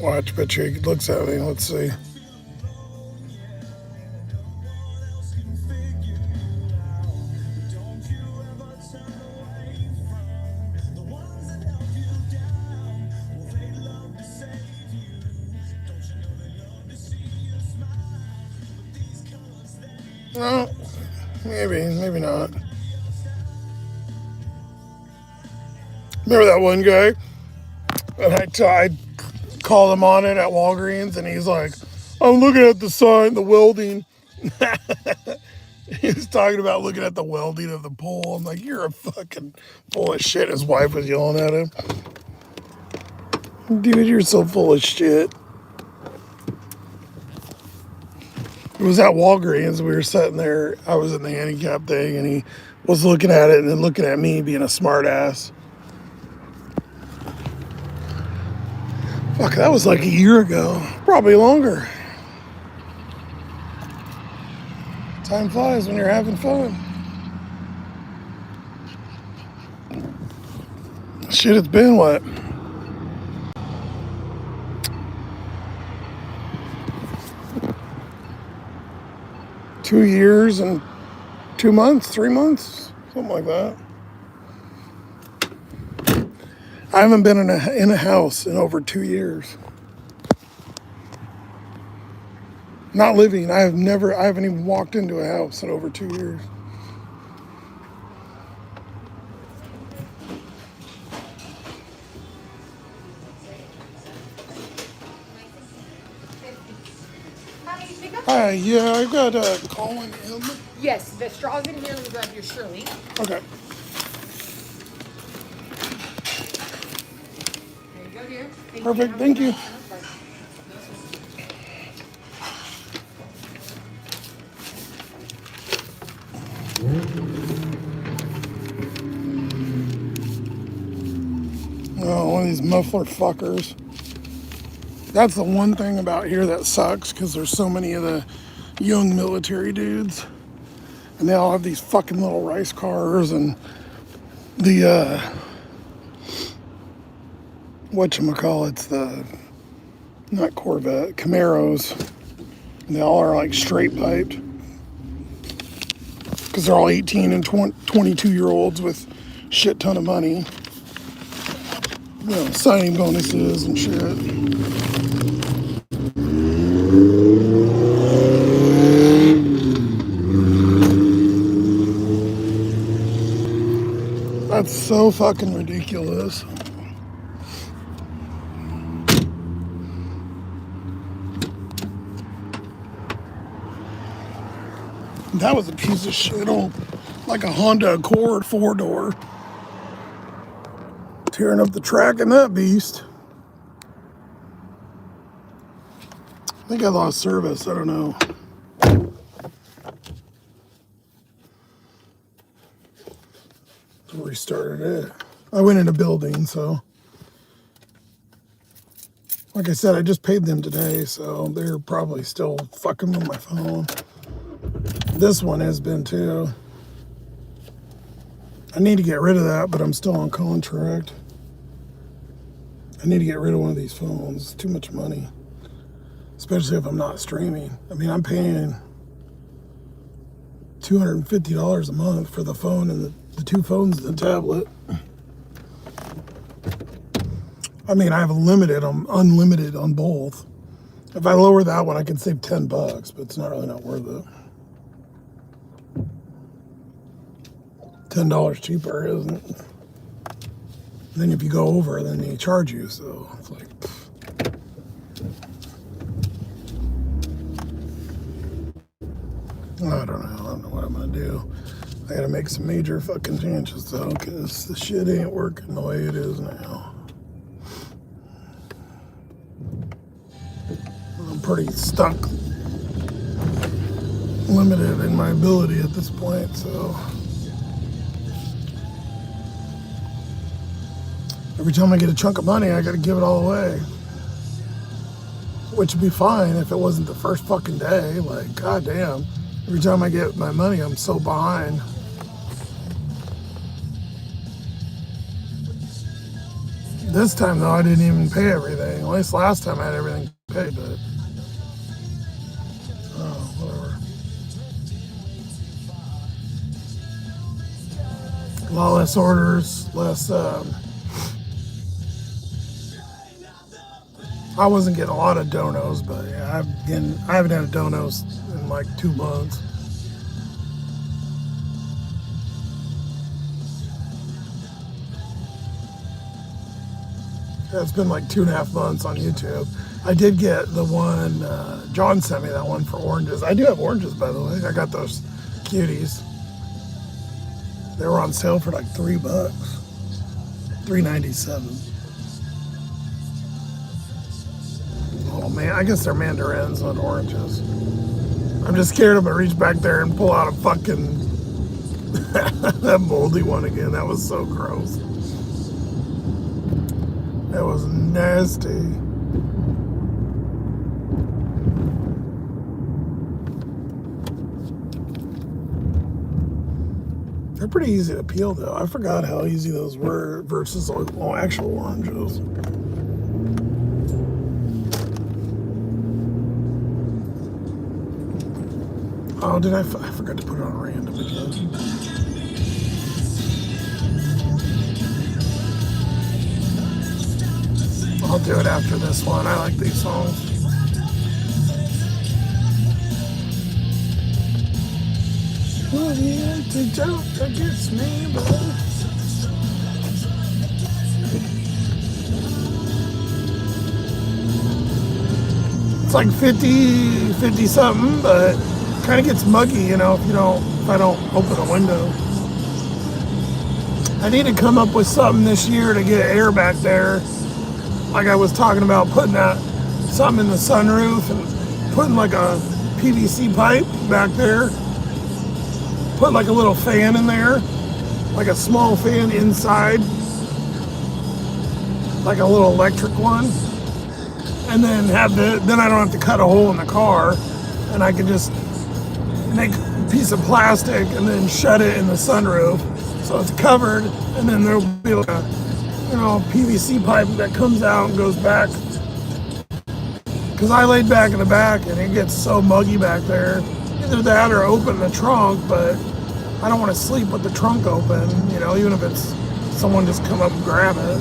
Watch, bet you he looks at me. Let's see. Well, maybe not. Remember that one guy? And I called him on it at Walgreens, and he's like, I'm looking at the sign, the welding. He was talking about looking at the welding of the pole. I'm like, you're a fucking full of shit. His wife was yelling at him. Dude, you're so full of shit. It was at Walgreens. We were sitting there. I was in the handicap thing, and he was looking at it and then looking at me being a smart ass. Fuck, that was like a year ago. Probably longer. Time flies when you're having fun. Shit, it's been what? Two years and 2 months, 3 months, something like that. I haven't been in a house in over 2 years. Not living. I haven't even walked into a house in over 2 years. Hi, yeah, I got a Colin M. Yes, the straw's in here. Let me grab your Shirley. Okay. There you go, dear. Perfect, thank you. Oh, one of these muffler fuckers. That's the one thing about here that sucks, because there's so many of the young military dudes. And they all have these fucking little rice cars and the, whatchamacallits, the, not Corvette, Camaros. And they all are like straight piped. Because they're all 18 and 22-year-olds with shit ton of money. signing bonuses and shit. That's so fucking ridiculous. That was a piece of shit on like a Honda Accord 4-door. Tearing up the track in that beast. I think I lost service, I don't know. Restarted it. I went in a building, so like I said, I just paid them today, so they're probably still fucking with my phone. This one has been too. I need to get rid of that, but I'm still on contract. I need to get rid of one of these phones. It's too much money, especially if I'm not streaming. I mean, I'm paying $250 a month for the phone and the two phones and the tablet. I mean, I have unlimited on both. If I lower that one, I can save $10, but it's not really not worth it. $10 cheaper, isn't it? And then if you go over, then they charge you. So it's like, I don't know what I'm gonna do. I gotta make some major fucking changes though, because the shit ain't working the way it is now. I'm pretty stuck, limited in my ability at this point, so. Every time I get a chunk of money, I gotta give it all away. Which would be fine if it wasn't the first fucking day. Like, goddamn. Every time I get my money, I'm so behind. This time, though, I didn't even pay everything. At least last time I had everything paid, but... oh, whatever. A lot less orders, less... I wasn't getting a lot of donos, but yeah, I haven't had a donos in like 2 months. Yeah, it's been like 2.5 months on YouTube. I did get the one, John sent me that one for oranges. I do have oranges, by the way. I got those cuties. They were on sale for like $3, $3.97. Oh man, I guess they're mandarins, not oranges. I'm just scared I'm gonna reach back there and pull out a fucking that moldy one again. That was so gross. That was nasty. They're pretty easy to peel though. I forgot how easy those were versus actual oranges. Oh, I forgot to put it on random again. I'll do it after this one. I like these songs. Well, yeah, the joke that gets me, but... it's like 50 something, but kind of gets muggy, you know, if I don't open a window. I need to come up with something this year to get air back there. Like I was talking about putting something in the sunroof and putting like a PVC pipe back there. Put like a little fan in there, like a small fan inside, like a little electric one. And then then I don't have to cut a hole in the car, and I can just make a piece of plastic and then shut it in the sunroof so it's covered, and then there'll be like a PVC pipe that comes out and goes back, because I laid back in the back and it gets so muggy back there. Either that or open the trunk, but I don't want to sleep with the trunk open, even if it's someone just come up and grab it.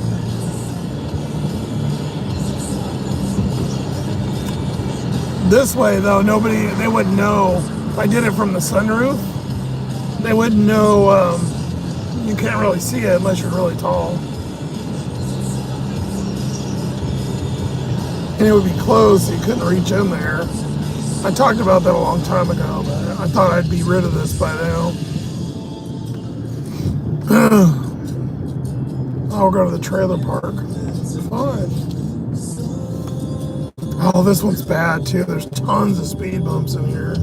This way though, they wouldn't know. If I did it from the sunroof, they wouldn't know. You can't really see it unless you're really tall. And it would be closed, so you couldn't reach in there. I talked about that a long time ago, but I thought I'd be rid of this by now. I'll go to the trailer park. Fun. Oh, this one's bad too. There's tons of speed bumps in here.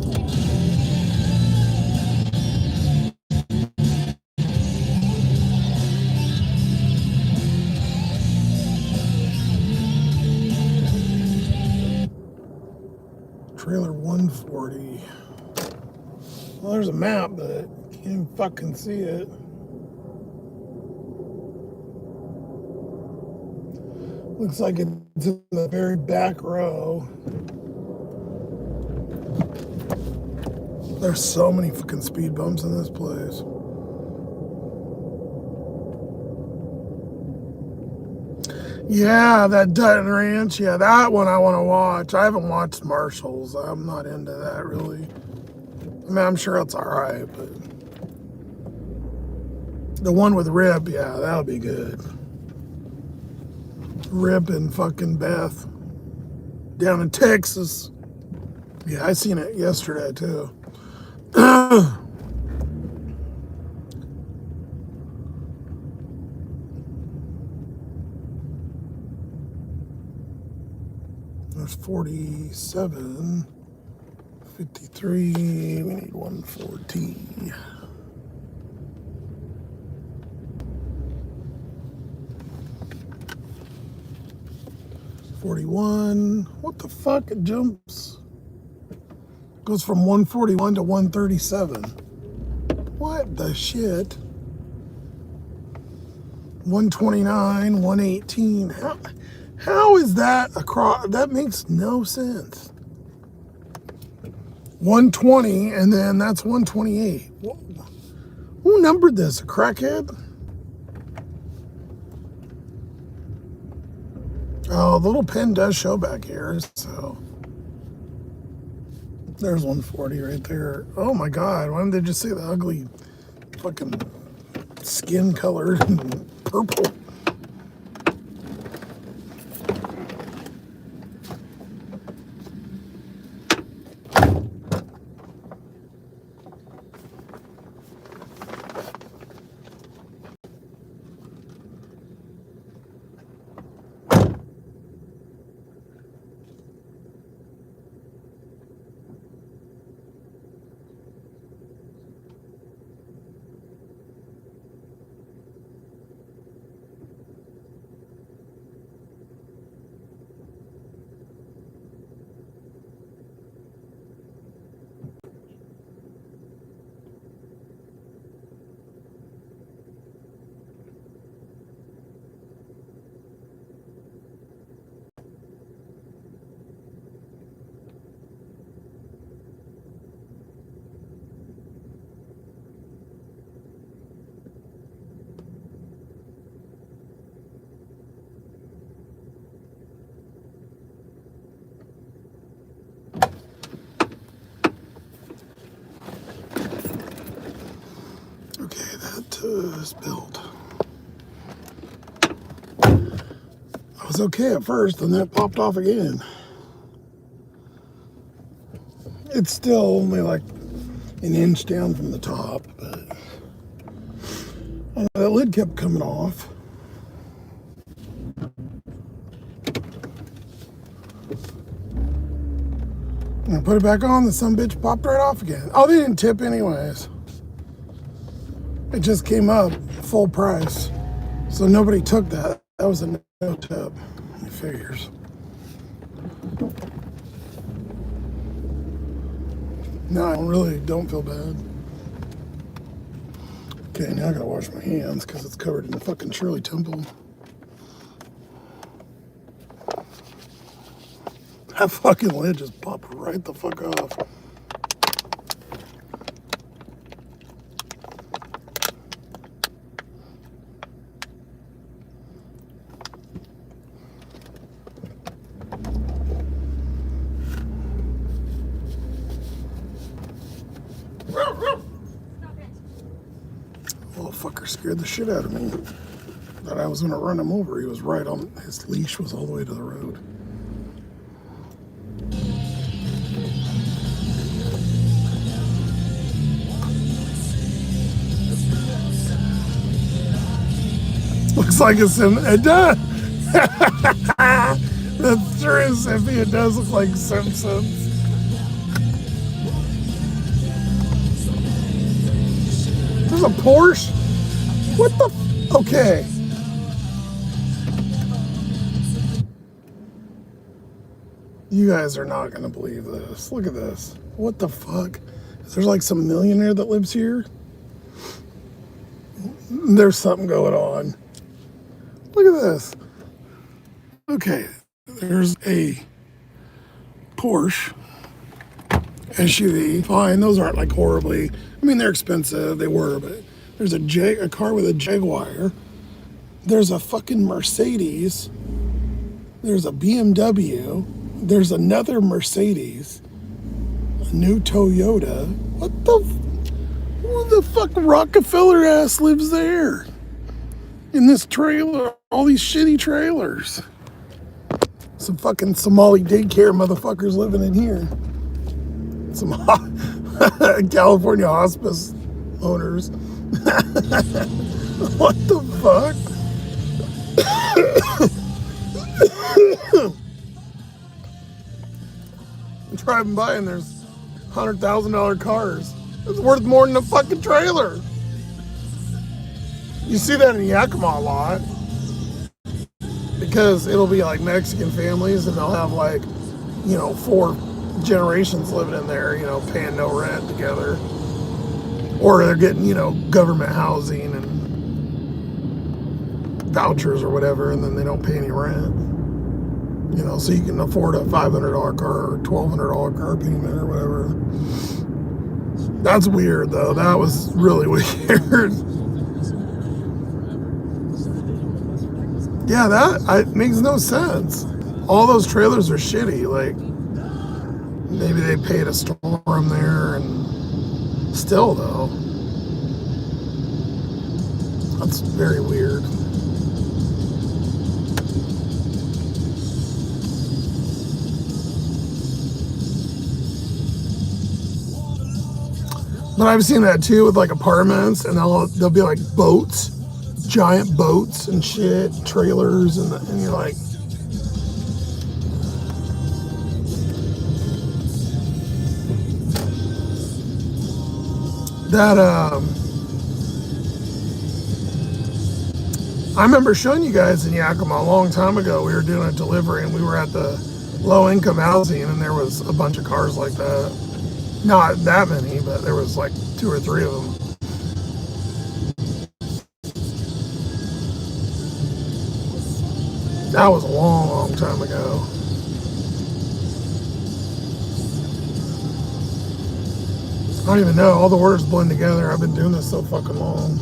Trailer 140. Well, there's a map, but you can't even fucking see it. Looks like it's in the very back row. There's so many fucking speed bumps in this place. Yeah, that Dutton Ranch. Yeah, that one I want to watch. I haven't watched Marshall's. I'm not into that really. I mean, I'm sure it's all right, but the one with Rip, yeah, that'll be good. Rip and fucking Beth down in Texas. Yeah, I seen it yesterday too. There's 47, 53, we need 140. $41. What the fuck? It jumps. Goes from 141 to 137. What the shit? 129, 118. How is that across? That makes no sense. 120, and then that's 128. Who numbered this? A crackhead? Oh, the little pen does show back here, so. There's 140 right there. Oh my God, why didn't they just say the ugly fucking skin colored and purple? Okay, that is built. I was okay at first, and that popped off again. It's still only like an inch down from the top, but that lid kept coming off. And I put it back on, the sumbitch popped right off again. Oh, they didn't tip anyways. It just came up full price. So nobody took that. That was a no tip. It figures. No, I really don't feel bad. Okay, now I gotta wash my hands because it's covered in the fucking Shirley Temple. That fucking lid just popped right the fuck off. little fucker scared the shit out of me. Thought I was gonna run him over. He was right on, his leash was all the way to the road. Looks like it's in, it does. That's true, Sippy. It does look like Simpsons. There's a Porsche? What the okay. You guys are not gonna believe this. Look at this. What the fuck? Is there like some millionaire that lives here? There's something going on. Look at this. Okay, there's a Porsche SUV. Fine, those aren't like horribly, I mean, they're expensive, they were, but there's a car with a Jaguar. There's a fucking Mercedes. There's a BMW. There's another Mercedes. A new Toyota. What the, who the fuck Rockefeller ass lives there? In this trailer, all these shitty trailers. Some fucking Somali daycare motherfuckers living in here. Some California hospice owners. What the fuck? I'm driving by and there's $100,000 cars. It's worth more than a fucking trailer. You see that in Yakima a lot. Because it'll be like Mexican families and they'll have like, you know, 4 generations living in there, you know, paying no rent together. Or they're getting, you know, government housing and vouchers or whatever, and then they don't pay any rent. You know, so you can afford a $500 car or $1,200 car payment or whatever. That's weird though. That was really weird. Yeah, that makes no sense. All those trailers are shitty. Like, maybe they paid a storm there, and still though, that's very weird. But I've seen that too with like apartments, and they'll be like boats. Giant boats and shit, trailers, and you're like, that. I remember showing you guys in Yakima a long time ago. We were doing a delivery and we were at the low income housing, and there was a bunch of cars like that. Not that many, but there was like 2 or 3 of them. That was a long, long time ago. I don't even know. All the orders blend together. I've been doing this so fucking long.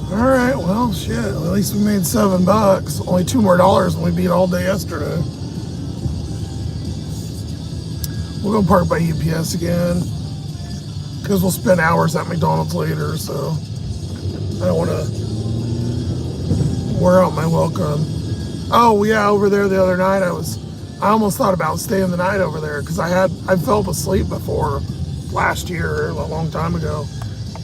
All right, well, shit. At least we made $7. Only $2 more than we beat all day yesterday. We'll go park by UPS again because we'll spend hours at McDonald's later. So I don't want to wear out my welcome. Oh yeah, over there the other night I almost thought about staying the night over there because I fell asleep before last year, a long time ago.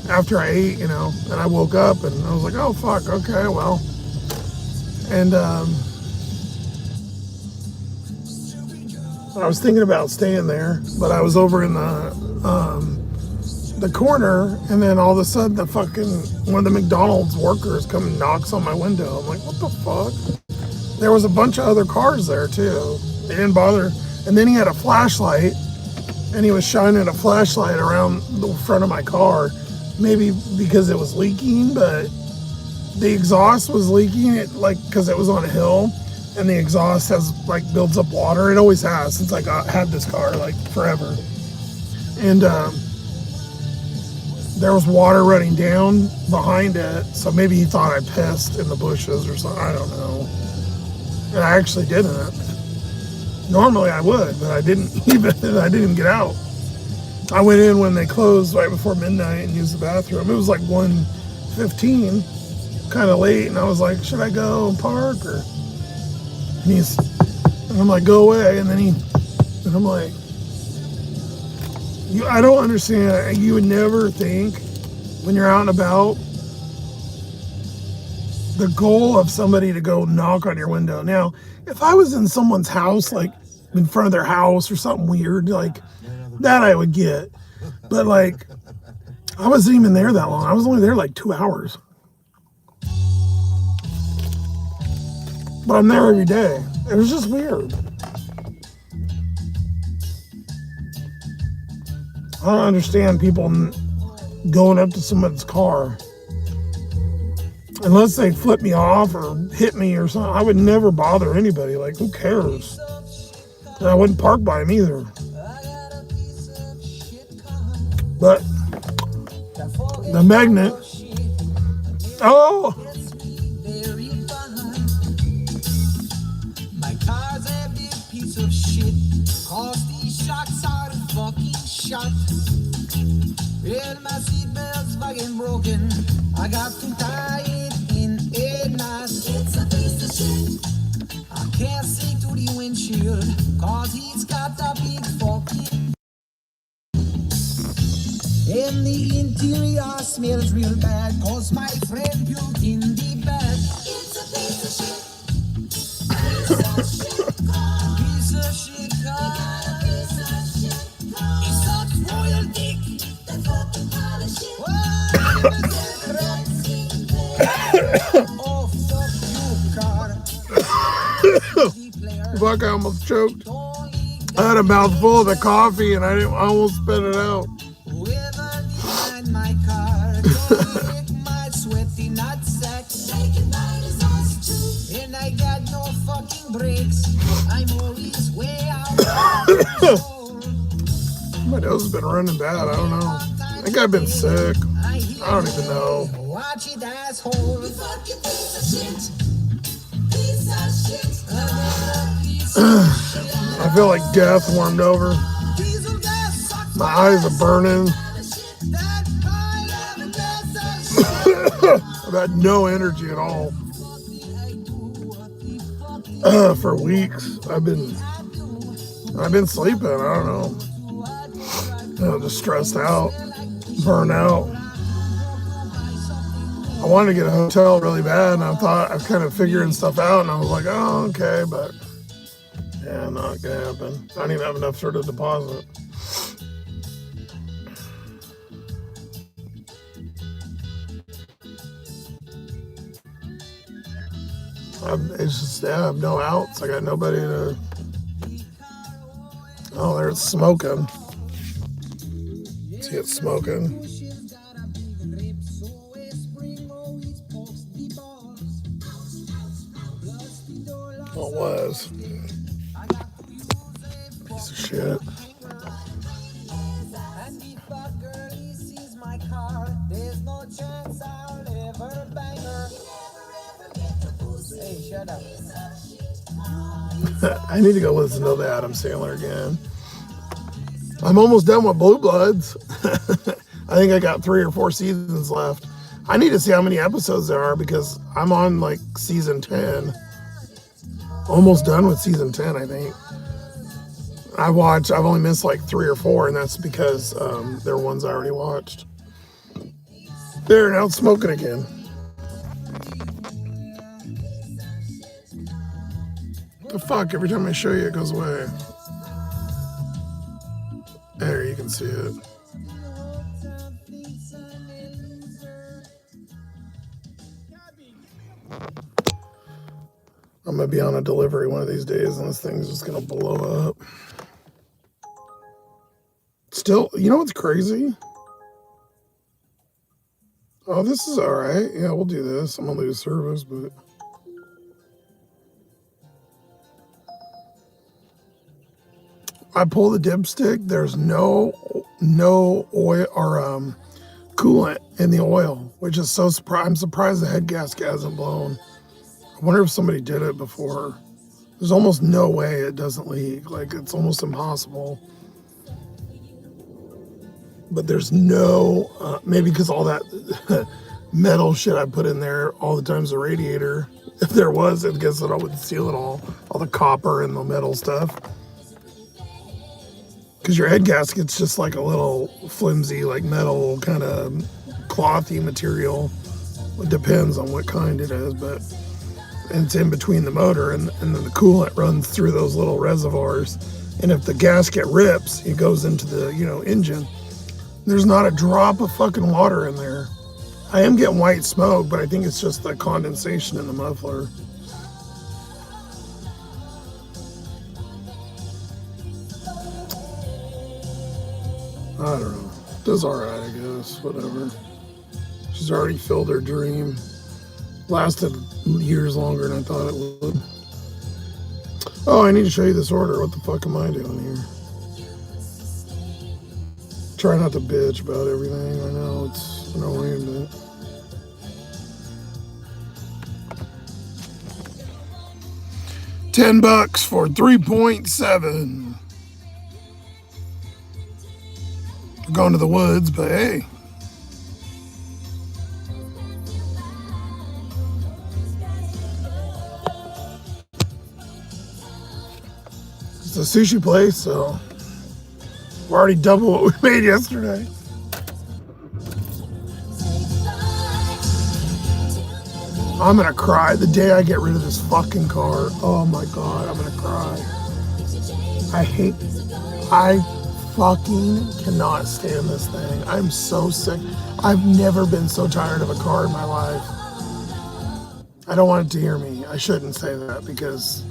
After I ate, you know, and I woke up and I was like, oh fuck, okay, well. And I was thinking about staying there, but I was over in the corner, and then all of a sudden one of the McDonald's workers come and knocks on my window. I'm like, what the fuck? There was a bunch of other cars there too. They didn't bother. And then he had a flashlight, and he was shining a flashlight around the front of my car. Maybe because it was leaking, but the exhaust was leaking, because it was on a hill, and the exhaust builds up water. It always has since I had this car, forever. And there was water running down behind it, so maybe he thought I pissed in the bushes or something. I don't know. And I actually didn't. Normally I would, but I didn't even get out. I went in when they closed right before midnight and used the bathroom. It was like 1:15, kind of late, and I was like, should I go and park or? And I'm like, go away, and I'm like, I don't understand. You would never think when you're out and about the goal of somebody to go knock on your window. Now, if I was in someone's house, like in front of their house or something weird, like that I would get. But like, I wasn't even there that long. I was only there like 2 hours. But I'm there every day. It was just weird. I don't understand people going up to someone's car. Unless they flip me off or hit me or something, I would never bother anybody. Like, who cares? And I wouldn't park by them either. But the magnet. Oh! My car's a big piece of shit. Cause these shocks are fucking shot. Well, my seatbelt's fucking broken. I got to tie it in a knot. It's a piece of shit. I can't see to the windshield. Cause he's got a big fucking. And the interior smells real bad. Cause my friend puked in the back. It's a piece of shit. Piece of shit car. Piece of shit car. It's such royal dick. The fucking pile of shit. Oh, fuck you, car. Fuck, I almost choked. I had a mouthful of the coffee and I almost spit it out. Whoever designed my car, don't make my sweaty nutsack. And I got no fucking brakes. I'm always way out. My nose has been running bad. I don't know. I think I've been sick. I don't even know. Watch it, asshole. You fucking piece of shit. Piece of shit. I feel like death warmed over. My eyes are burning. I've had no energy at all. For weeks. I've been sleeping. I don't know. Just stressed out, burnt out. I wanted to get a hotel really bad, and I thought I was kind of figuring stuff out, and I was like, oh, okay, but yeah, not gonna happen. I don't even have enough sort of deposit. It's just, I have no outs. I got nobody to. Oh, there's smoking. See it smoking. Oh, it was. Piece of shit. Hey, shut up. I need to go listen to the Adam Sandler again. I'm almost done with Blue Bloods. I think I got 3 or 4 seasons left. I need to see how many episodes there are because I'm on like season 10. Almost done with season 10, I think. I've only missed like 3 or 4, and that's because they're ones I already watched. There, now it's smoking again. The fuck, every time I show you, it goes away. There, you can see it. I'm gonna be on a delivery one of these days, and this thing's just gonna blow up. Still, you know what's crazy? Oh, this is all right. Yeah, we'll do this. I'm gonna lose service, but I pull the dipstick. There's no oil or coolant in the oil, which is so surprised. I'm surprised the head gasket hasn't blown. I wonder if somebody did it before. There's almost no way it doesn't leak. Like, it's almost impossible. But there's no, maybe because all that metal shit I put in there all the times the radiator. If there was, I guess it would seal it all the copper and the metal stuff. Because your head gasket's just like a little flimsy, like metal kind of clothy material. It depends on what kind it is, but it's in between the motor and then the coolant runs through those little reservoirs. And if the gasket rips, it goes into the, engine. There's not a drop of fucking water in there. I am getting white smoke, but I think it's just the condensation in the muffler. I don't know. Does alright, I guess. Whatever. She's already filled her dream. Lasted years longer than I thought it would. Oh, I need to show you this order. What the fuck am I doing here? Try not to bitch about everything. I know it's annoying, but $10 for 3.7. We're going to the woods, but hey. It's a sushi place, so we're already double what we made yesterday. I'm gonna cry the day I get rid of this fucking car. Oh my God, I'm gonna cry. I fucking cannot stand this thing. I'm so sick. I've never been so tired of a car in my life. I don't want it to hear me. I shouldn't say that because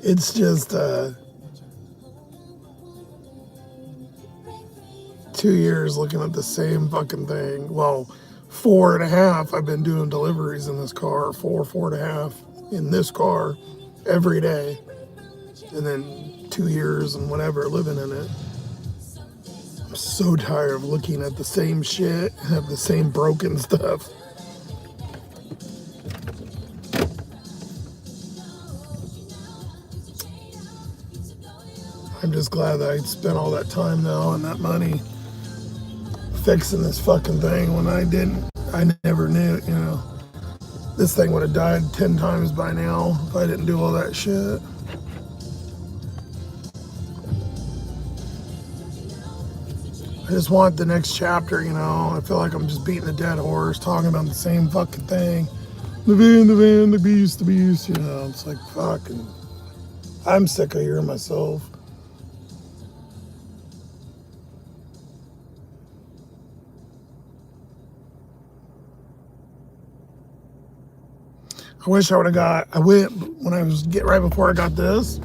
it's just 2 years looking at the same fucking thing. Well, 4.5 I've been doing deliveries in this car. 4.5 in this car every day, and then 2 years and whatever living in it. I'm so tired of looking at the same shit, have the same broken stuff. I'm just glad that I spent all that time though and that money fixing this fucking thing when I didn't. I never knew, this thing would have died 10 times by now if I didn't do all that shit. I just want the next chapter, I feel like I'm just beating a dead horse, talking about the same fucking thing. The van, the beast, It's like fucking, I'm sick of hearing myself. I wish I would have when I was right before I got this,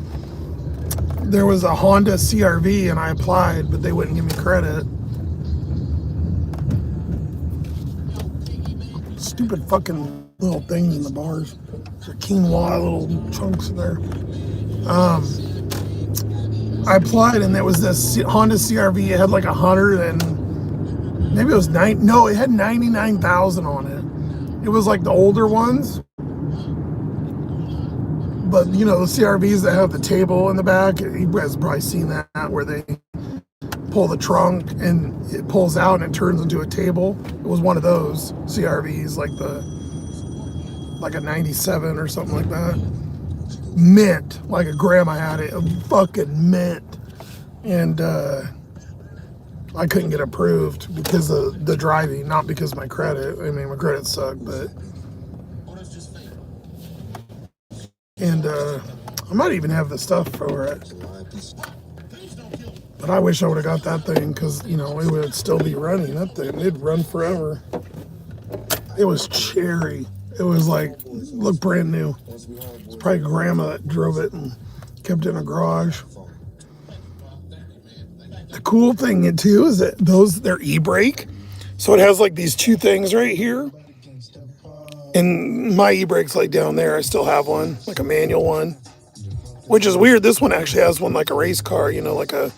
there was a Honda CRV and I applied, but they wouldn't give me credit. Stupid fucking little things in the bars. There's quinoa, little chunks in there. I applied and there was this Honda CRV. It had like 100 and maybe it was it had 99,000 on it. It was like the older ones. But, the CRVs that have the table in the back, you guys have probably seen that, where they pull the trunk and it pulls out and it turns into a table. It was one of those CRVs, like a 97 or something like that. Mint, like a grandma had it, fucking mint. And I couldn't get approved because of the driving, not because of my credit. I mean, my credit sucked, but... And I might even have the stuff for it. But I wish I would have got that thing because, it would still be running. That thing, it'd run forever. It was cherry. It was looked brand new. It's probably grandma that drove it and kept it in a garage. The cool thing too is that they're e-brake. So it has these two things right here. And my e-brake's down there. I still have one, like a manual one. which is weird. This one actually has one like a race car, you know, like a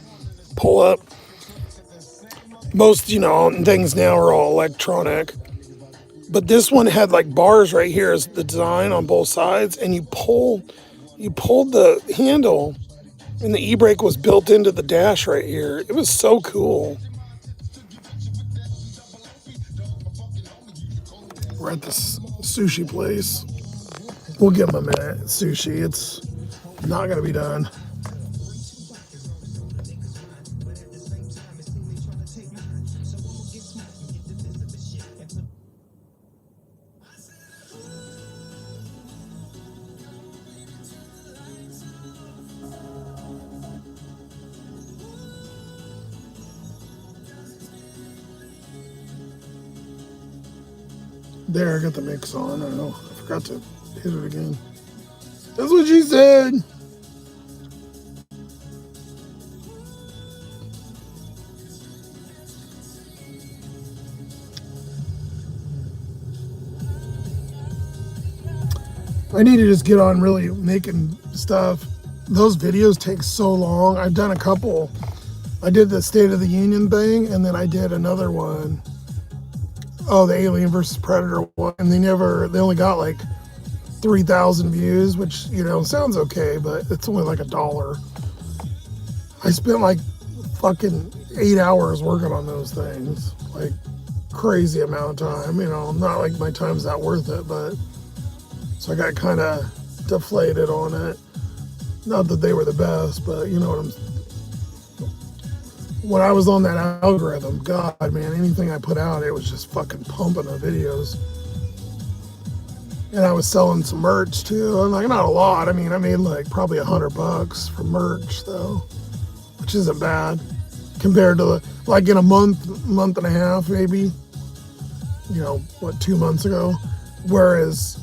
pull up. Most, you know, things now are all electronic. But this one had like bars right here as the design on both sides, and you pulled the handle, and the e-brake was built into the dash right here. It was so cool. We're at this sushi place. We'll give them a minute. Sushi, it's not gonna be done. There, I got the mix on. I don't know. I forgot to hit it again. That's what she said. I need to just get on really making stuff. Those videos take so long. I've done a couple. I did the State of the Union thing, and then I did another one. Oh, the Alien versus Predator one. And they only got like 3,000 views, which, you know, sounds okay, but it's only like $1. I spent like fucking 8 hours working on those things. Like crazy amount of time, you know, not like my time's not worth it, but so I got kind of deflated on it. Not that they were the best, but you know what I'm. When I was on that algorithm, God, man, anything I put out, it was just fucking pumping the videos. And I was selling some merch too. And like, not a lot. I mean, I made like probably $100 from merch though, which isn't bad compared to like in a month and a half, maybe, you know, 2 months ago. Whereas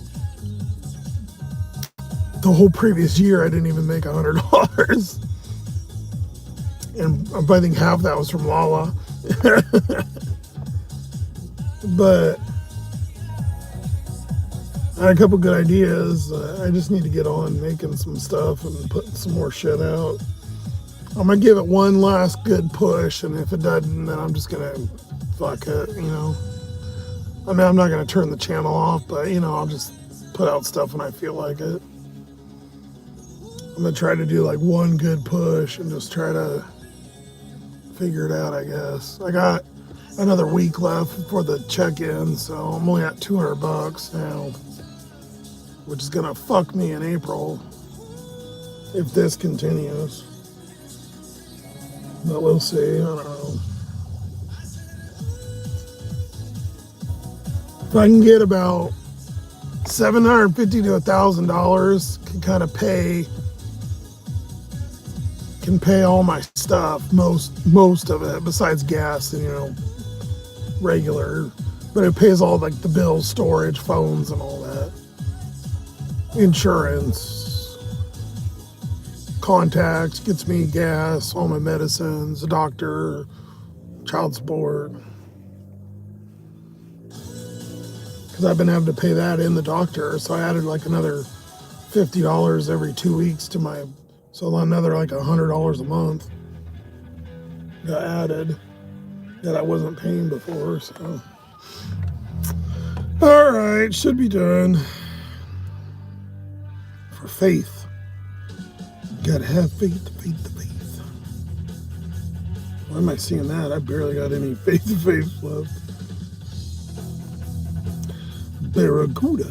the whole previous year, I didn't even make $100. And I think half that was from Lala. But I had a couple good ideas. I just need to get on making some stuff and putting some more shit out. I'm going to give it one last good push, and if it doesn't, then I'm just going to fuck it, you know. I mean, I'm not going to turn the channel off, but, you know, I'll just put out stuff when I feel like it. I'm going to try to do like one good push and just try to figure it out, I guess. I got another week left for the check-in, so I'm only at $200 now, which is gonna fuck me in April if this continues. But we'll see. I don't know. If I can get about $750 to $1,000, can pay all my stuff, most of it, besides gas and, you know, regular, but it pays all like the bills, storage, phones, and all that, insurance, contacts, gets me gas, all my medicines, a doctor, child support, because I've been having to pay that in the doctor, so I added like another $50 every 2 weeks to my. So another like $100 a month got added that I wasn't paying before. So, all right, should be done. For faith, gotta have faith. Why am I seeing that? I barely got any faith left. Barracuda.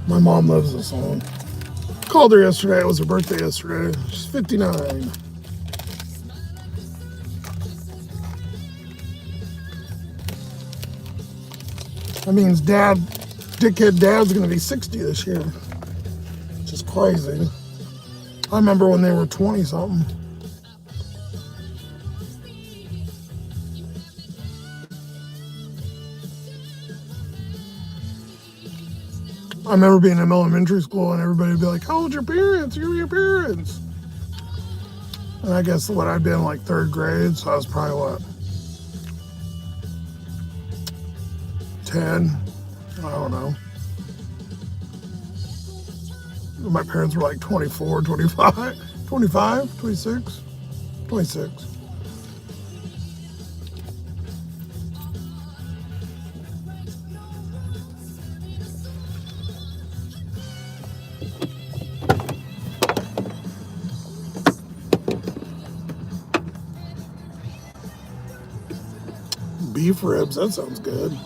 My mom loves this song. Called her yesterday. It was her birthday yesterday. She's 59. That means dickhead dad's gonna be 60 this year. Which is crazy. I remember when they were 20 something. I remember being in elementary school and everybody would be like, how old are your parents? Who are your parents? And I guess what I'd been like 3rd grade, so I was probably what? 10. I don't know. My parents were like 24, 25, 25, 26, 26. Beef ribs, that sounds good.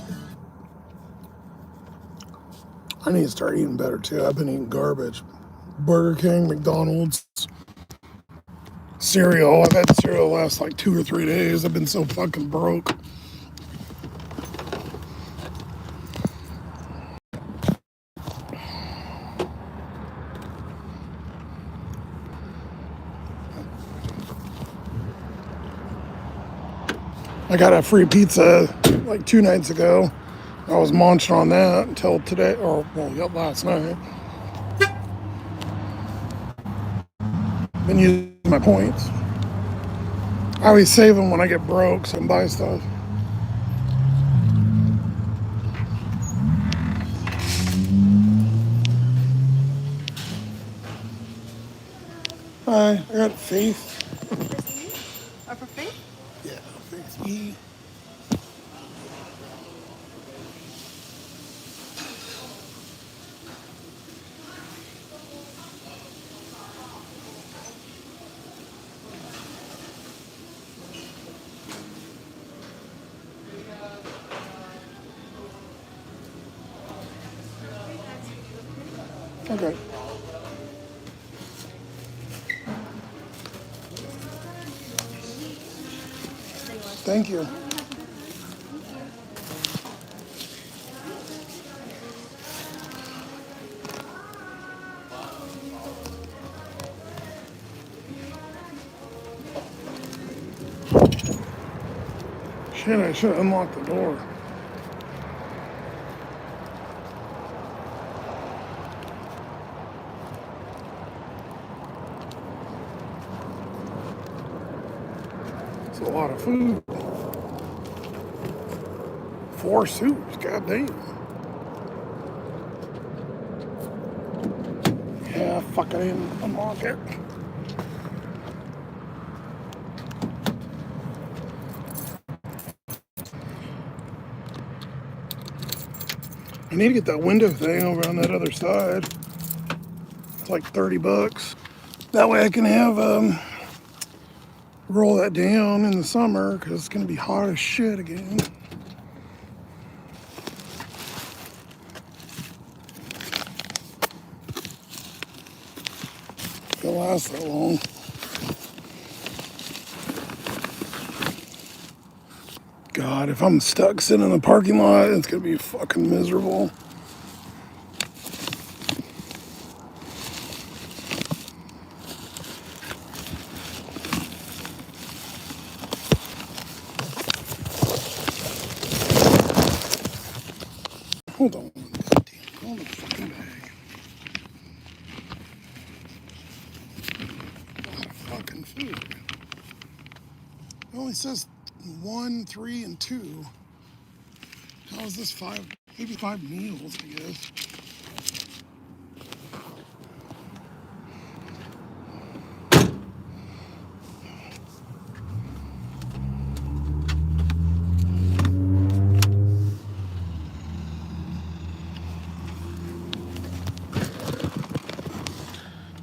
I need to start eating better too. I've been eating garbage. Burger King, McDonald's, cereal. I've had cereal last like 2 or 3 days. I've been so fucking broke. I got a free pizza like 2 nights ago. I was munching on that until today, or well, yep, last night. Been using my points. I always save them when I get broke so I can buy stuff. Hi, I got Faith. Or for free? Yeah, Faith E. Okay. Thank you. Shit, I should have unlocked the door. It's a lot of food. 4 soups, goddamn. Yeah, fuck, I didn't unlock it. I need to get that window thing over on that other side. It's like $30. That way I can have roll that down in the summer because it's gonna be hot as shit again. It'll last that long. God, if I'm stuck sitting in the parking lot, it's gonna be fucking miserable. Hold on. Goddamn, hold the fucking bag. A lot of fucking food. It only says 1, 3, and 2. How is this 5? Maybe 5 meals, I guess.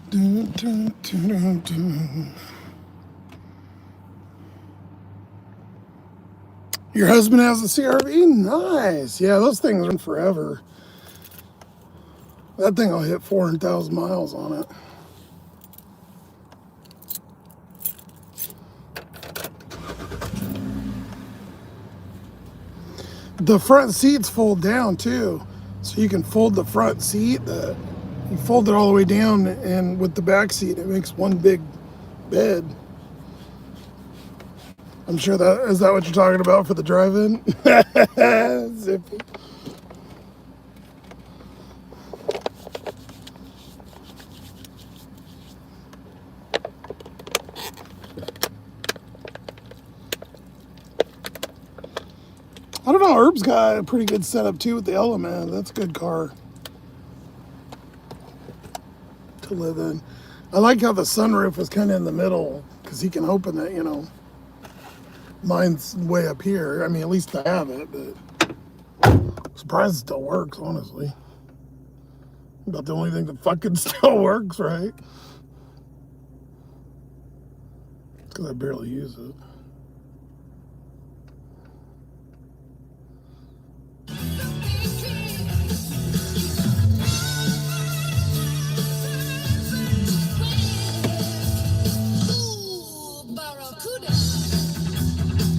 Dun, dun, dun, dun, dun. Your husband has a CRV? Nice. Yeah, those things run forever. That thing will hit 400,000 miles on it. The front seats fold down too. So you can fold the front seat. You fold it all the way down, and with the back seat, it makes one big bed. I'm sure is that what you're talking about for the drive-in? Zippy. I don't know. Herb's got a pretty good setup too with the Element. That's a good car to live in. I like how the sunroof was kind of in the middle because he can open it, you know. Mine's way up here. I mean, at least I have it, but I'm surprised it still works, honestly. About the only thing that fucking still works, right? Because I barely use it.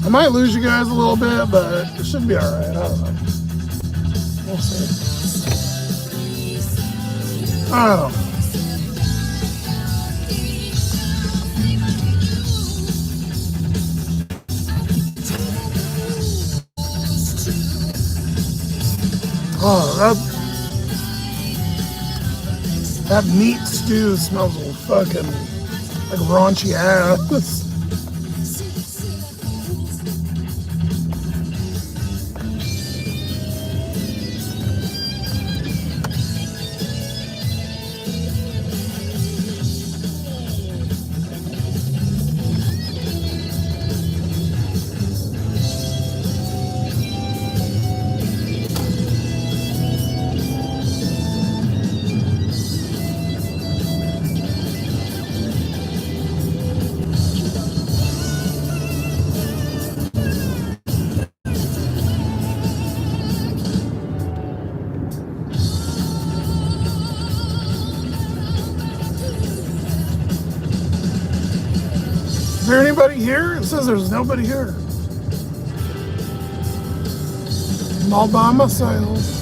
I might lose you guys a little bit, but it should be alright. I don't know. We'll see. I don't know. Oh, that meat stew smells fucking like raunchy ass. Is there anybody here? It says there's nobody here. I'm all by myself.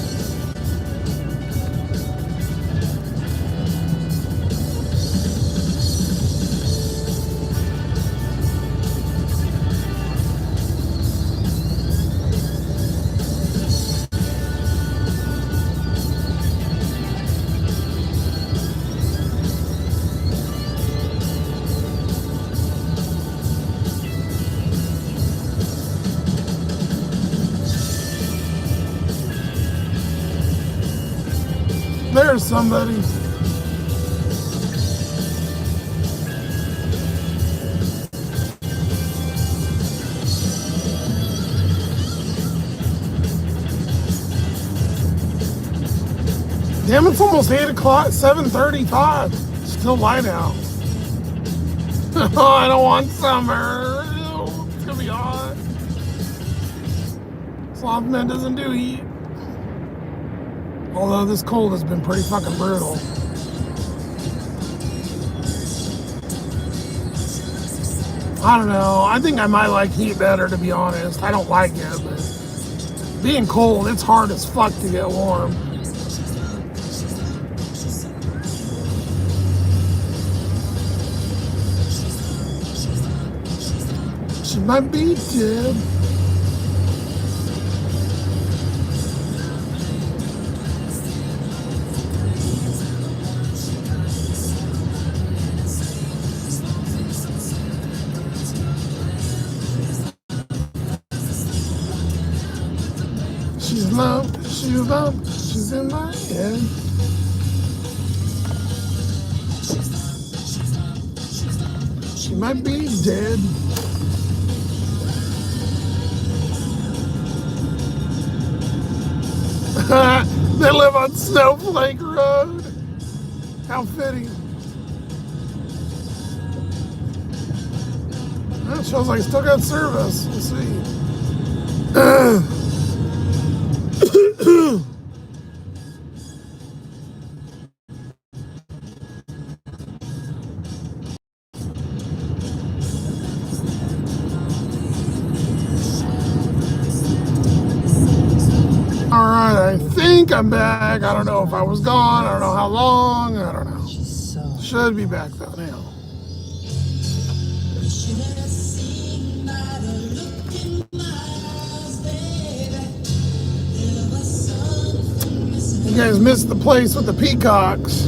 There's somebody. Damn, it's almost 8 o'clock, 7:35. Still light out. Oh, I don't want summer. Ew, it's gonna be hot. Sloth-Man doesn't do heat. Although this cold has been pretty fucking brutal. I don't know. I think I might like heat better, to be honest. I don't like it, but being cold, it's hard as fuck to get warm. She might be dead. She's in my head. She might be dead. They live on Snowflake Road. How fitting. That shows like still got service. We'll see. Alright, I think I'm back. I don't know if I was gone. I don't know how long. I don't know. Should be back though now. You guys missed the place with the peacocks.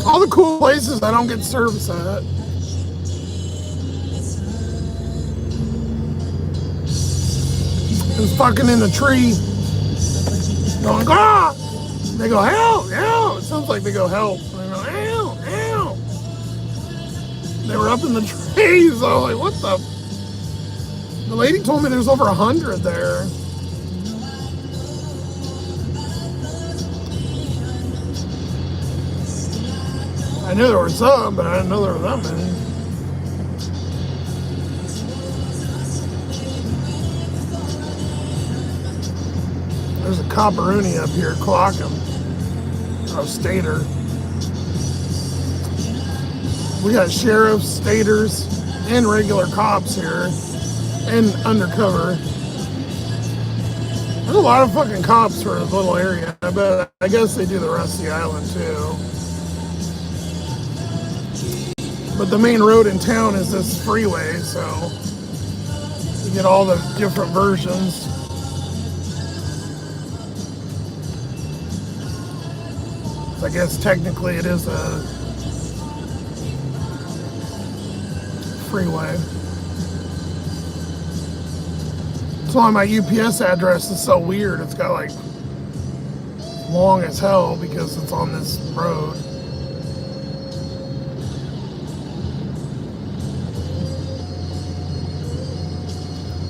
All the cool places I don't get service at. fucking in the tree, going, ah! They go, help, help. It sounds like they go, help. And they go, help, help. They were up in the trees. I was like, what the? The lady told me there's over 100 there. I knew there were some, but I didn't know there were that many. There's a copperoonie up here clocking. Oh, stater. We got sheriffs, staters, and regular cops here, and undercover. There's a lot of fucking cops for a little area. I guess they do the rest of the island too. But the main road in town is this freeway, so you get all the different versions. I guess technically it is a freeway. That's why my UPS address is so weird. It's got like long as hell because it's on this road.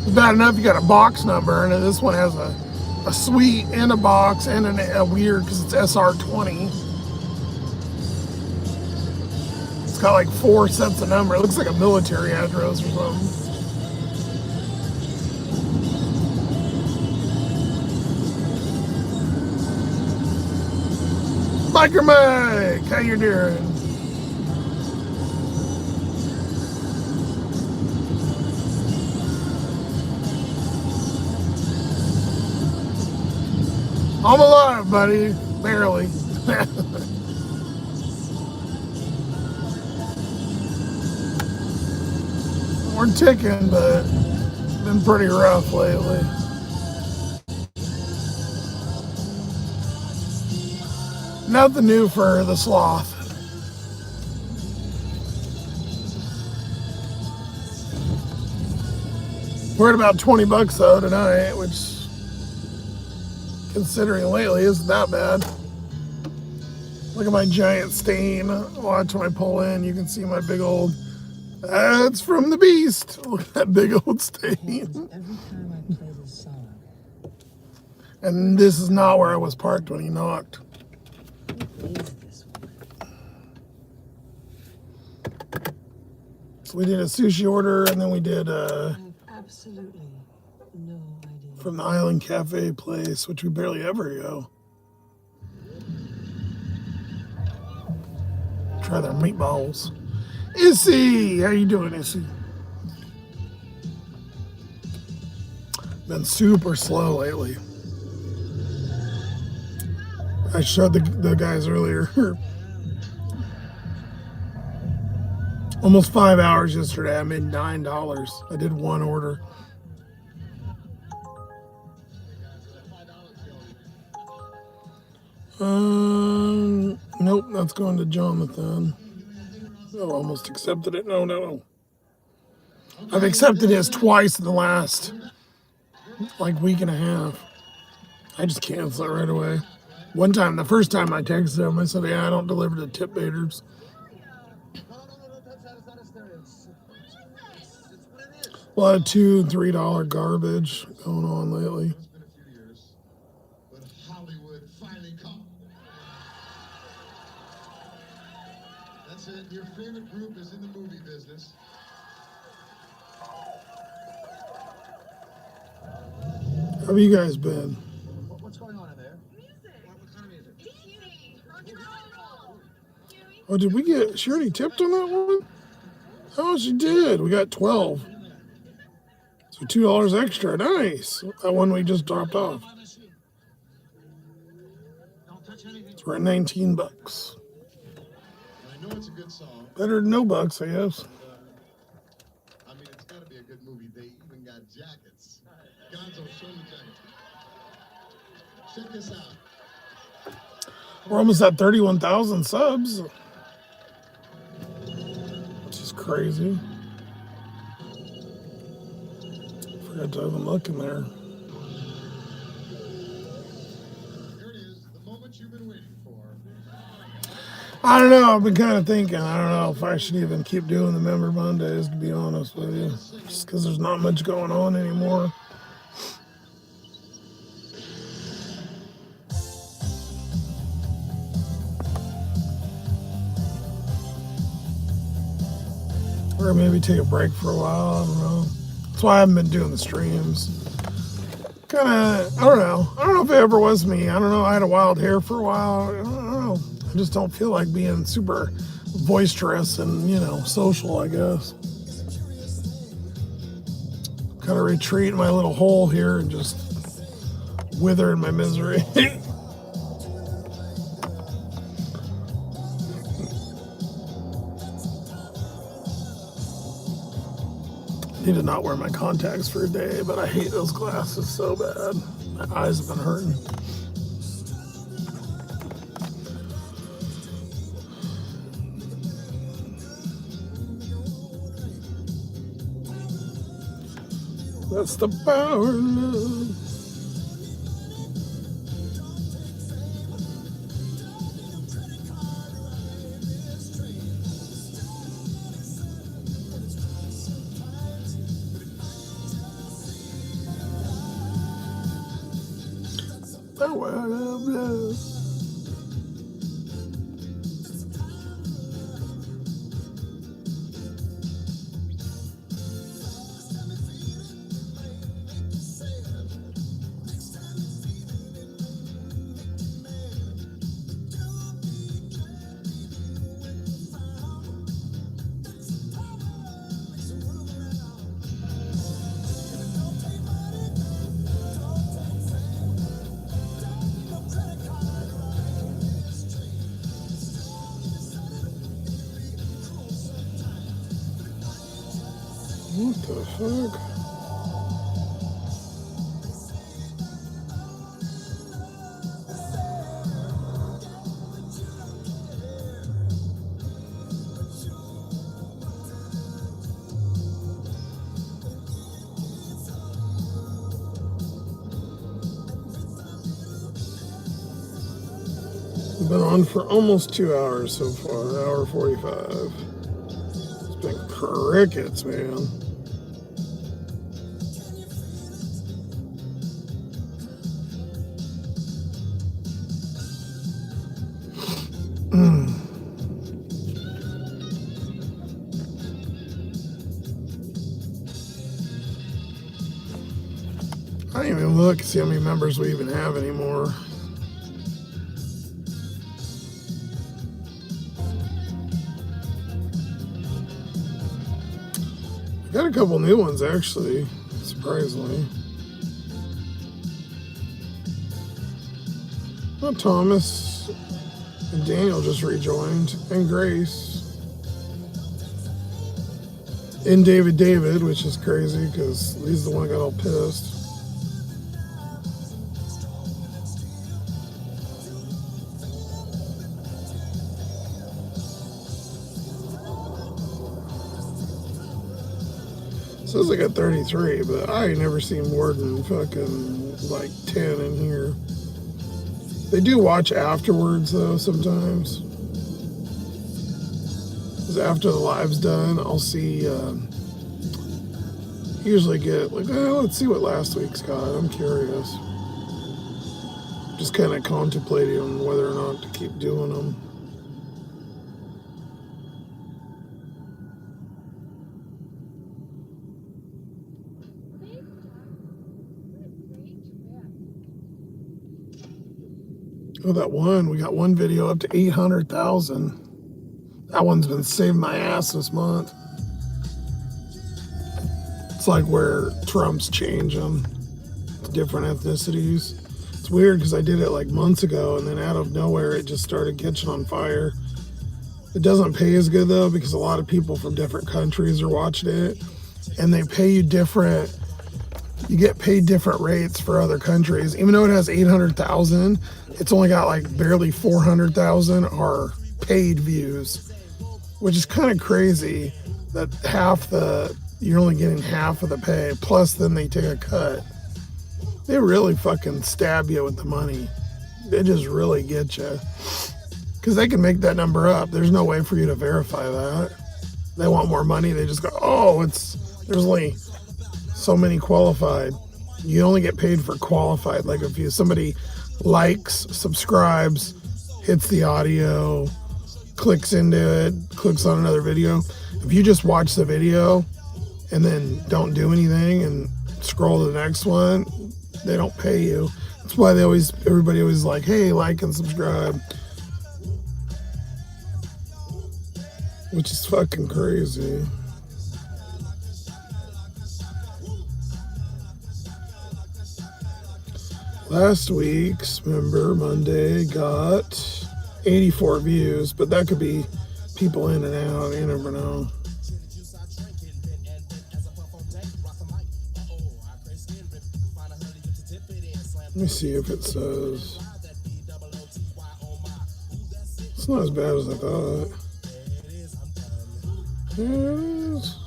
It's bad enough you got a box number, and this one has a suite and a box and a weird because it's SR20. It's got like 4 sets of numbers. It looks like a military address or something. Biker Mike, how you doing? I'm alive, buddy. Barely. We're ticking, but it's been pretty rough lately. Nothing new for the sloth. We're at about $20 though tonight, which, considering lately, isn't that bad. Look at my giant stain. Watch when I pull in, you can see my big old. That's from the beast. Look at that big old stain. Every time I play this song. And this is not where I was parked when he knocked. Who is this woman? So we did a sushi order, and then we did I have absolutely no idea. from the Island Cafe place, which we barely ever go. Try their meatballs. Issy, how you doing, Issy? Been super slow lately. I showed the guys earlier. Almost 5 hours yesterday. I made $9. I did one order. Nope, that's going to Jonathan. Oh, almost accepted it. No. I've accepted his twice in the last like week and a half. I just cancel it right away. One time, the first time I texted him, I said, yeah, I don't deliver to tip baiters. A lot of $2 and $3 garbage going on lately. That's it. Your favorite group is in the movie business. How have you guys been? What's going on in there? What kind of music? Oh, did we get, she already tipped on that one? Oh, she did. We got 12. So $2 extra. Nice. That one we just dropped off. So we're at $19. I know it's a good song. Better than no bucks, I guess. I mean, it's got to be a good movie. They even got jackets. Gonzo, show me jacket. Check this out. We're almost at 31,000 subs. Which is crazy. Forgot to even look in there. I don't know. I've been kind of thinking. I don't know if I should even keep doing the member Mondays, to be honest with you. Just because there's not much going on anymore. Or maybe take a break for a while. I don't know. That's why I haven't been doing the streams. Kind of, I don't know. I don't know if it ever was me. I don't know. I had a wild hair for a while. I don't know. I just don't feel like being super boisterous and, social, I guess. Kind of retreat in my little hole here and just wither in my misery. Need to not wear my contacts for a day, but I hate those glasses so bad. My eyes have been hurting. That's the power of love. Power of love. What the fuck? We've been on for almost 2 hours so far, hour 45. It's been crickets, man. I didn't even look to see how many members we even have anymore. Got a couple new ones actually, surprisingly. Well, Thomas and Daniel just rejoined, and Grace. And David, which is crazy because he's the one that got all pissed. Says I got 33, but I ain't never seen more than fucking like 10 in here. They do watch afterwards though sometimes. Because after the live's done, I'll see, usually get like, let's see what last week's got. I'm curious. Just kind of contemplating on whether or not to keep doing them. Oh, that one, we got one video up to 800,000. That one's been saving my ass this month. It's like where Trump's changing to different ethnicities. It's weird because I did it like months ago and then out of nowhere it just started catching on fire. It doesn't pay as good though because a lot of people from different countries are watching it and they pay you different. You get paid different rates for other countries. Even though it has 800,000, it's only got like barely 400,000 are paid views, which is kind of crazy that you're only getting half of the pay, plus then they take a cut. They really fucking stab you with the money. They just really get you. Because they can make that number up. There's no way for you to verify that. They want more money. They just go, oh, there's only so many qualified. You only get paid for qualified. Like if somebody likes, subscribes, hits the audio, clicks into it, clicks on another video. If you just watch the video and then don't do anything and scroll to the next one, they don't pay you. That's why everybody always like, hey, like and subscribe. Which is fucking crazy. Last week's, remember, Monday got 84 views, but that could be people in and out. You never know. Let me see if it says. It's not as bad as I thought. There it is.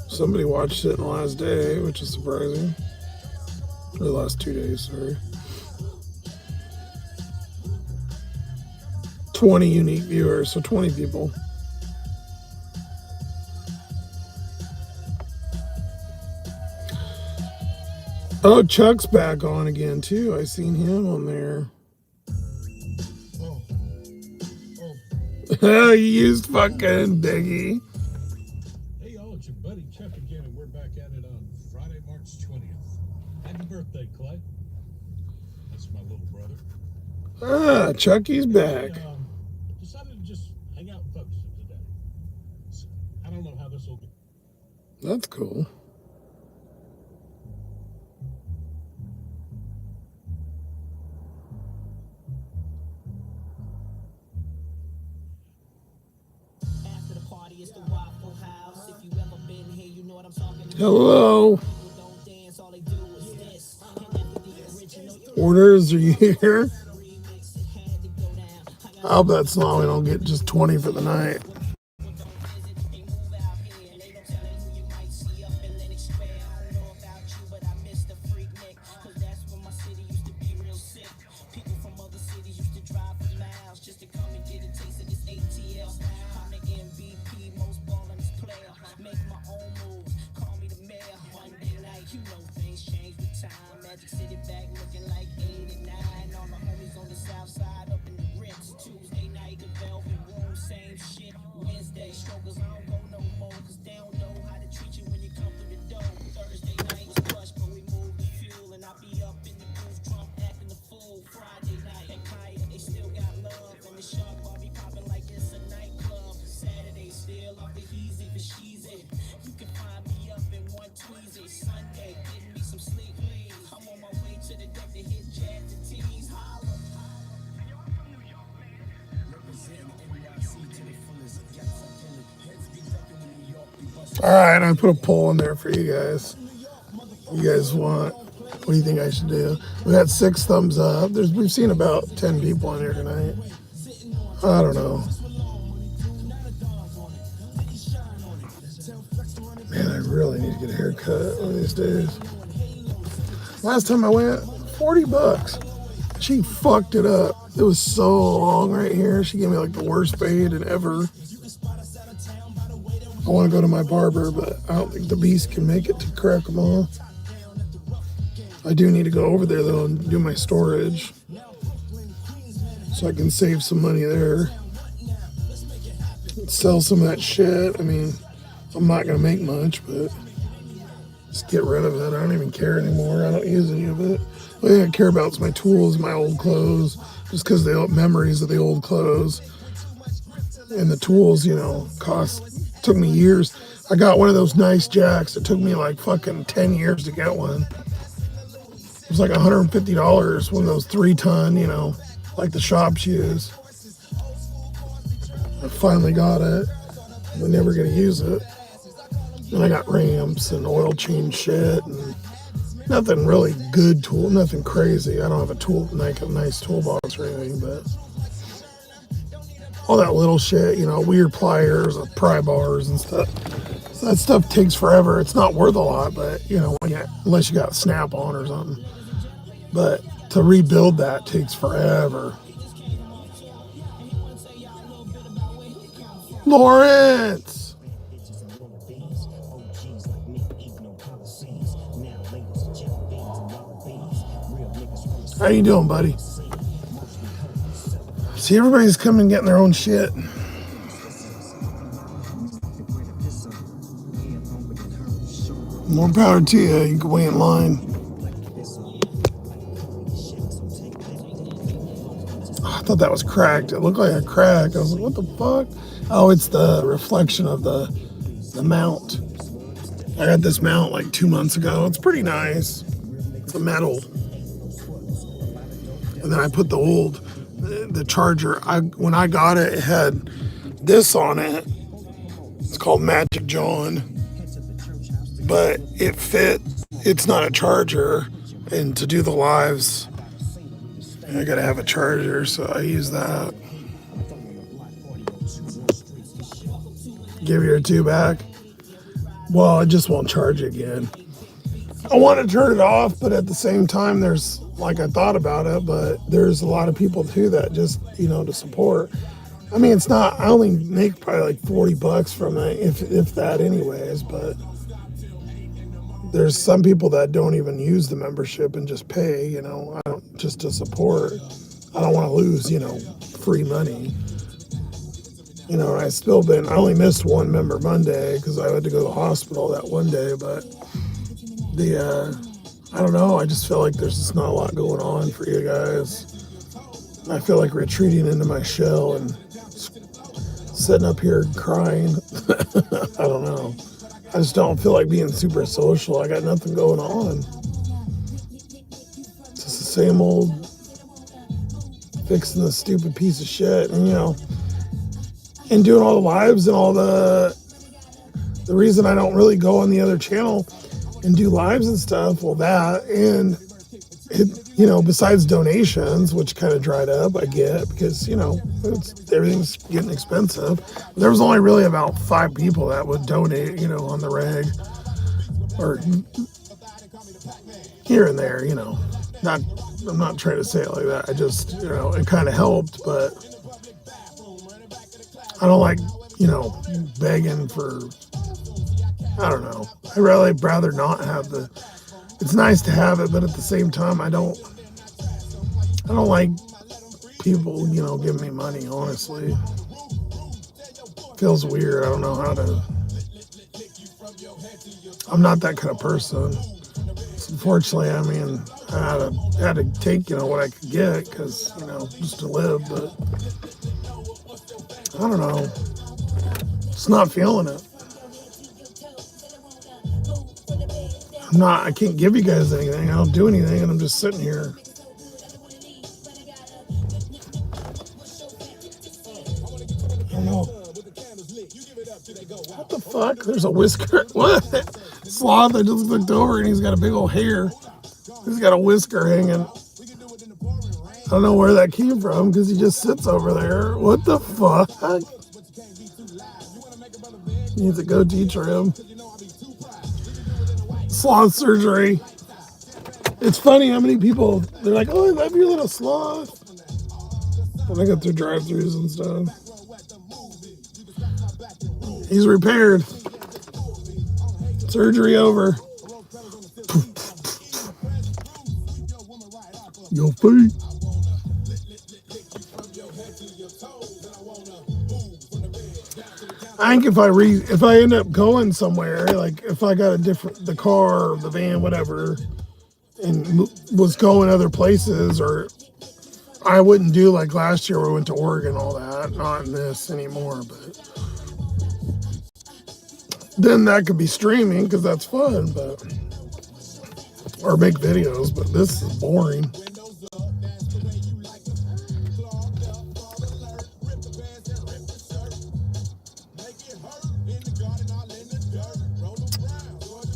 Somebody watched it in the last day, which is surprising. Or the last 2 days, sorry. 20 unique viewers, so 20 people. Oh, Chuck's back on again, too. I seen him on there. You used fucking Biggie. Hey, y'all, it's your buddy Chuck again, and we're back at it on Friday, March 20th. Happy birthday, Clay. That's my little brother. Ah, Chucky's back. Decided to just hang out and focus it today. So, I don't know how this will go. That's cool. Hello. Orders, are you here? I hope that's not we don't get just 20 for the night. All right, I put a poll in there for you guys. You guys want? What do you think I should do? We had 6 thumbs up. We've seen about 10 people in here tonight. I don't know. Man, I really need to get a haircut one of these days. Last time I went, $40. She fucked it up. It was so long right here. She gave me like the worst fade and ever. I want to go to my barber, but I don't think the beast can make it to crack them off. I do need to go over there though and do my storage so I can save some money there. Sell some of that shit. I mean, I'm not going to make much, but just get rid of it. I don't even care anymore. I don't use any of it. The only thing I care about is my tools, my old clothes, just because the memories of the old clothes. And the tools, you know, took me years. I got one of those nice jacks. It took me like fucking 10 years to get one. It was like $150, one of those 3-ton, you know, like the shops use. I finally got it. I'm never going to use it. And I got ramps and oil change shit and nothing really good tool, nothing crazy. I don't have a nice toolbox or anything, but all that little shit, you know, weird pliers, pry bars and stuff. So that stuff takes forever. It's not worth a lot, but you know, unless you got Snap-on or something. But to rebuild that takes forever. Lawrence! How you doing, buddy? See, everybody's coming and getting their own shit. More power to you. You can wait in line. Oh, I thought that was cracked. It looked like a crack. I was like, what the fuck? Oh, it's the reflection of the mount. I got this mount like 2 months ago. It's pretty nice. It's a metal. And then I put the charger. When I got it, it had this on it. It's called Magic John. But it fit. It's not a charger. And to do the lives, I gotta have a charger, so I use that. Give your 2 back. Well, I just won't charge it again. I want to turn it off, but at the same time, there's, like, I thought about it, but there's a lot of people too that just, to support. I mean, it's not, I only make probably like $40 from it, if that anyways, but there's some people that don't even use the membership and just pay, just to support. I don't want to lose, free money. I only missed one member Monday because I had to go to the hospital that one day, but I don't know, I just feel like there's just not a lot going on for you guys. I feel like retreating into my shell and sitting up here crying. I don't know. I just don't feel like being super social. I got nothing going on. It's just the same old fixing the stupid piece of shit, and doing all the lives and all the reason I don't really go on the other channel and do lives and stuff, well, that, and besides donations, which kind of dried up, I get, because everything's getting expensive. There was only really about 5 people that would donate, on the reg, or here and there, I'm not trying to say it like that. I just, it kind of helped, but I don't like, begging for, I don't know. I'd really rather not have it's nice to have it, but at the same time, I don't like people, giving me money, honestly. Feels weird. I don't know how to, I'm not that kind of person. So unfortunately, I mean, I had to take, what I could get, because, just to live, but I don't know. Just not feeling it. I can't give you guys anything. I don't do anything, and I'm just sitting here. I don't know. What the fuck? There's a whisker. What? Sloth, I just looked over and he's got a big old hair. He's got a whisker hanging. I don't know where that came from because he just sits over there. What the fuck? Needs a goatee trim. Sloth surgery. It's funny how many people, they're like, oh, I love your little sloth. When I go through drive-thrus and stuff. He's repaired. Surgery over. Your feet. I think if I end up going somewhere, like if I got the car or the van, whatever, and was going other places, or I wouldn't do like last year where we went to Oregon, all that, not in this anymore, but then that could be streaming because that's fun, but, or make videos, but this is boring.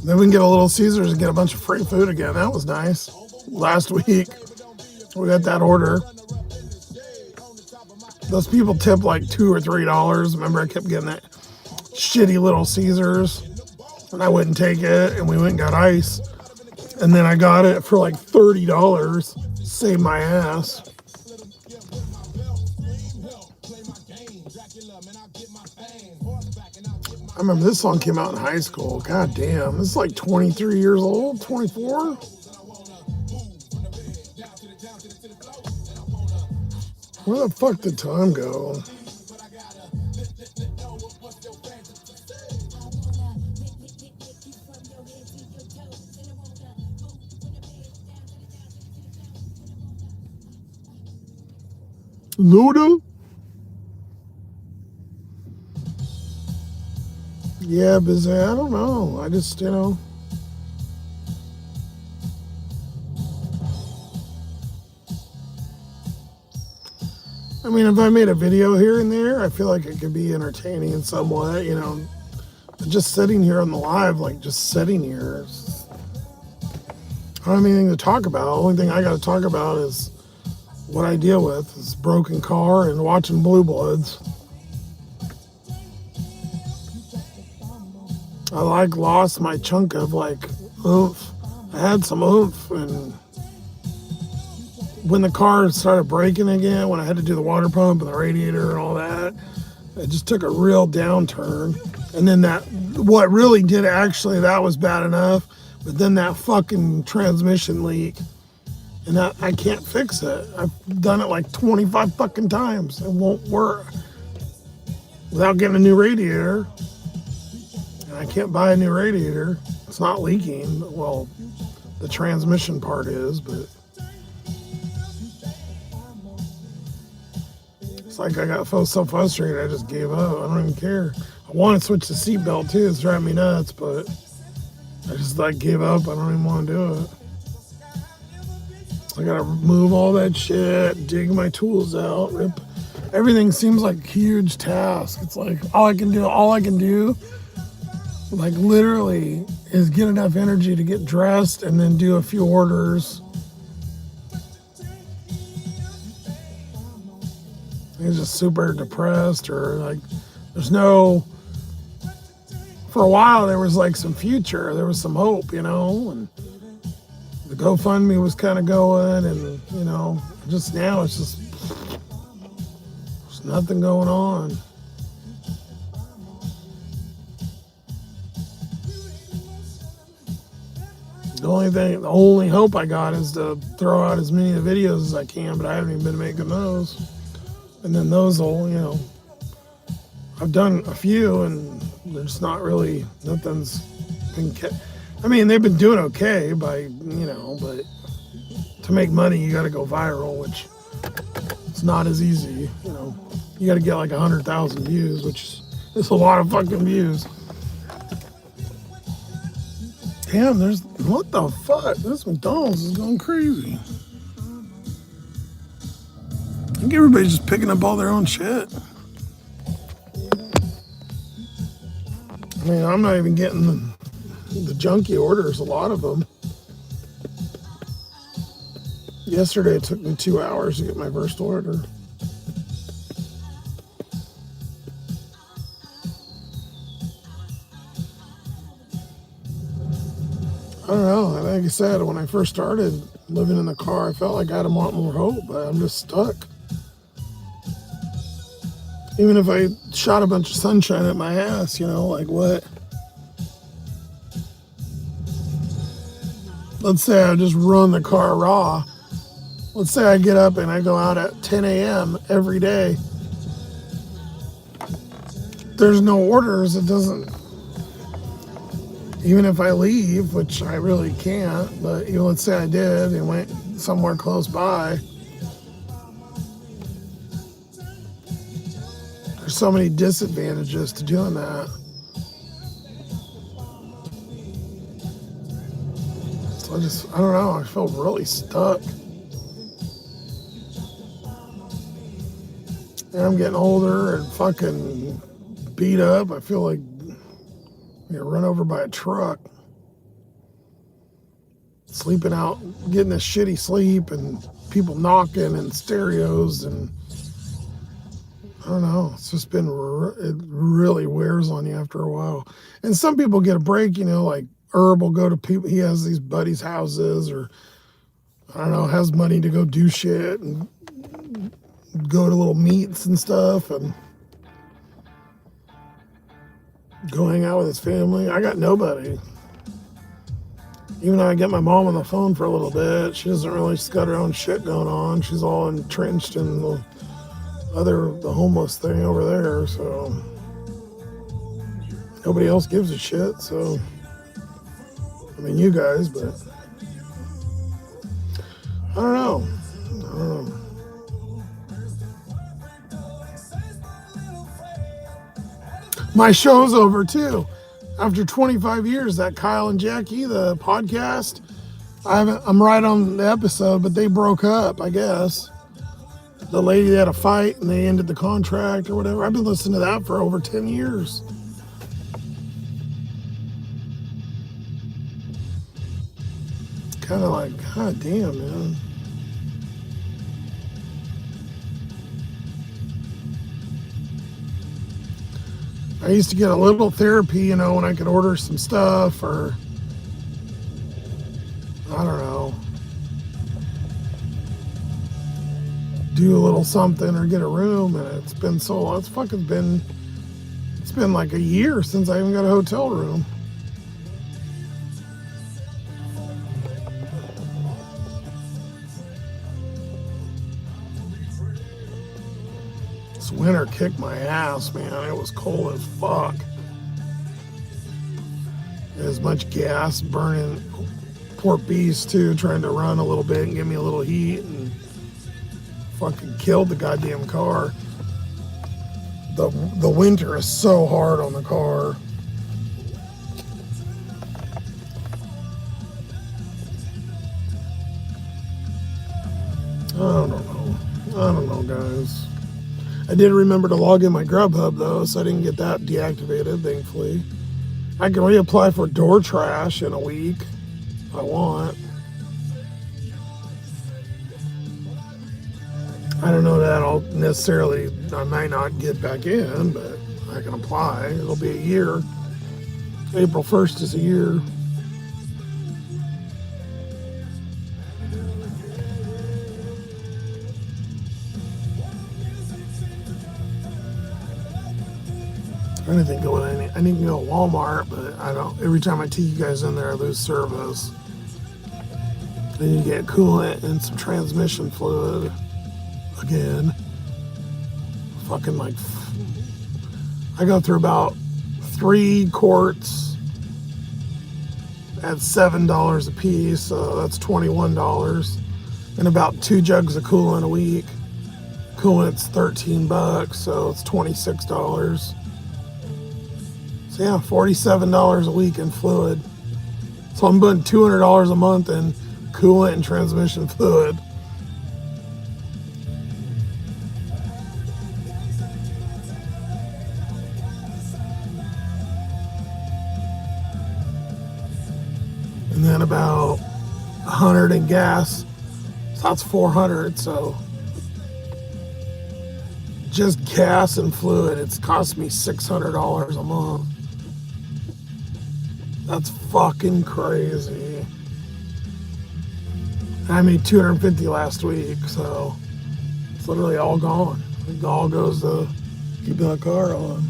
Then we can get a Little Caesars and get a bunch of free food again. That was nice. Last week, we got that order. Those people tip like $2 or $3. Remember, I kept getting that shitty Little Caesars, and I wouldn't take it, and we went and got ice. And then I got it for like $30. Saved my ass. I remember this song came out in high school. God damn, this is like 23 years old, 24. Where the fuck did time go? Luda? Yeah, busy. I don't know. I just, I mean, if I made a video here and there, I feel like it could be entertaining in some way, But just sitting here on the live, like just sitting here, I don't have anything to talk about. The only thing I got to talk about is what I deal with is broken car and watching Blue Bloods. I lost my chunk of oomph. I had some oomph, and when the car started breaking again, when I had to do the water pump and the radiator and all that, it just took a real downturn. And then what really did actually, that was bad enough, but then that fucking transmission leak, and I can't fix it. I've done it like 25 fucking times. It won't work without getting a new radiator. And I can't buy a new radiator. It's not leaking. Well, the transmission part is, but it's like I got so frustrated I just gave up. I don't even care. I want to switch the seatbelt too. It's driving me nuts, but I just gave up. I don't even want to do it. I gotta move all that shit, dig my tools out, rip. Everything seems like a huge task. It's like all I can do, like literally, is get enough energy to get dressed and then do a few orders. He's just super depressed, or there's no. For a while, there was some future, there was some hope, and the GoFundMe was kind of going, and just now it's just there's nothing going on. The only hope I got is to throw out as many of the videos as I can, but I haven't even been making those. And then those will, I've done a few, and there's not really, nothing's been I mean, they've been doing okay but to make money, you got to go viral, which it's not as easy, You got to get 100,000 views, which is a lot of fucking views. Damn, what the fuck? This McDonald's is going crazy. I think everybody's just picking up all their own shit. I mean, I'm not even getting the junky orders, a lot of them. Yesterday, it took me 2 hours to get my first order. I don't know. Like I said, when I first started living in the car, I felt like I had a lot more hope, but I'm just stuck. Even if I shot a bunch of sunshine at my ass, what? Let's say I just run the car raw. Let's say I get up and I go out at 10 a.m. every day. There's no orders. It doesn't. Even if I leave, which I really can't, but let's say I did and went somewhere close by. There's so many disadvantages to doing that. So I don't know, I feel really stuck. And I'm getting older and fucking beat up. I feel like I'm run over by a truck. Sleeping out, getting a shitty sleep, and people knocking and stereos, and I don't know. It's just been, it really wears on you after a while. And some people get a break, like Herb will go to people, he has these buddies' houses, or I don't know, has money to go do shit and go to little meets and stuff and go hang out with his family. I got nobody. Even though I get my mom on the phone for a little bit, she doesn't really, she's got her own shit going on. She's all entrenched in the homeless thing over there, so nobody else gives a shit, so I mean you guys, but I don't know. My show's over too. After 25 years, that Kyle and Jackie, the podcast, I'm right on the episode, but they broke up, I guess. The lady had a fight and they ended the contract or whatever. I've been listening to that for over 10 years. Kind of like, god damn, man. I used to get a little therapy, you know, when I could order some stuff or, I don't know, do a little something or get a room, and it's been so long. It's been like a year since I even got a hotel room. This winter kicked my ass, man. It was cold as fuck. As much gas burning. Poor beast too, trying to run a little bit and give me a little heat, and fucking killed the goddamn car. The winter is so hard on the car. I don't know, guys. I did remember to log in my Grubhub though, so I didn't get that deactivated, thankfully. I can reapply for door trash in a week if I want. I don't know that I'll necessarily, I might not get back in, but I can apply. It'll be a year. April 1st is a year. I didn't think I need to go to Walmart, but I don't. Every time I take you guys in there, I lose service. Then you get coolant and some transmission fluid. Again. Fucking like, I go through about 3 quarts at $7 a piece, so that's $21. And about 2 jugs of coolant a week. Coolant's $13, so it's $26. So yeah, $47 a week in fluid. So I'm putting $200 a month in coolant and transmission fluid. And then about 100 in gas. So that's 400. So just gas and fluid, it's cost me $600 a month. That's fucking crazy. I made $250 last week, so it's literally all gone. It all goes to keeping the car on.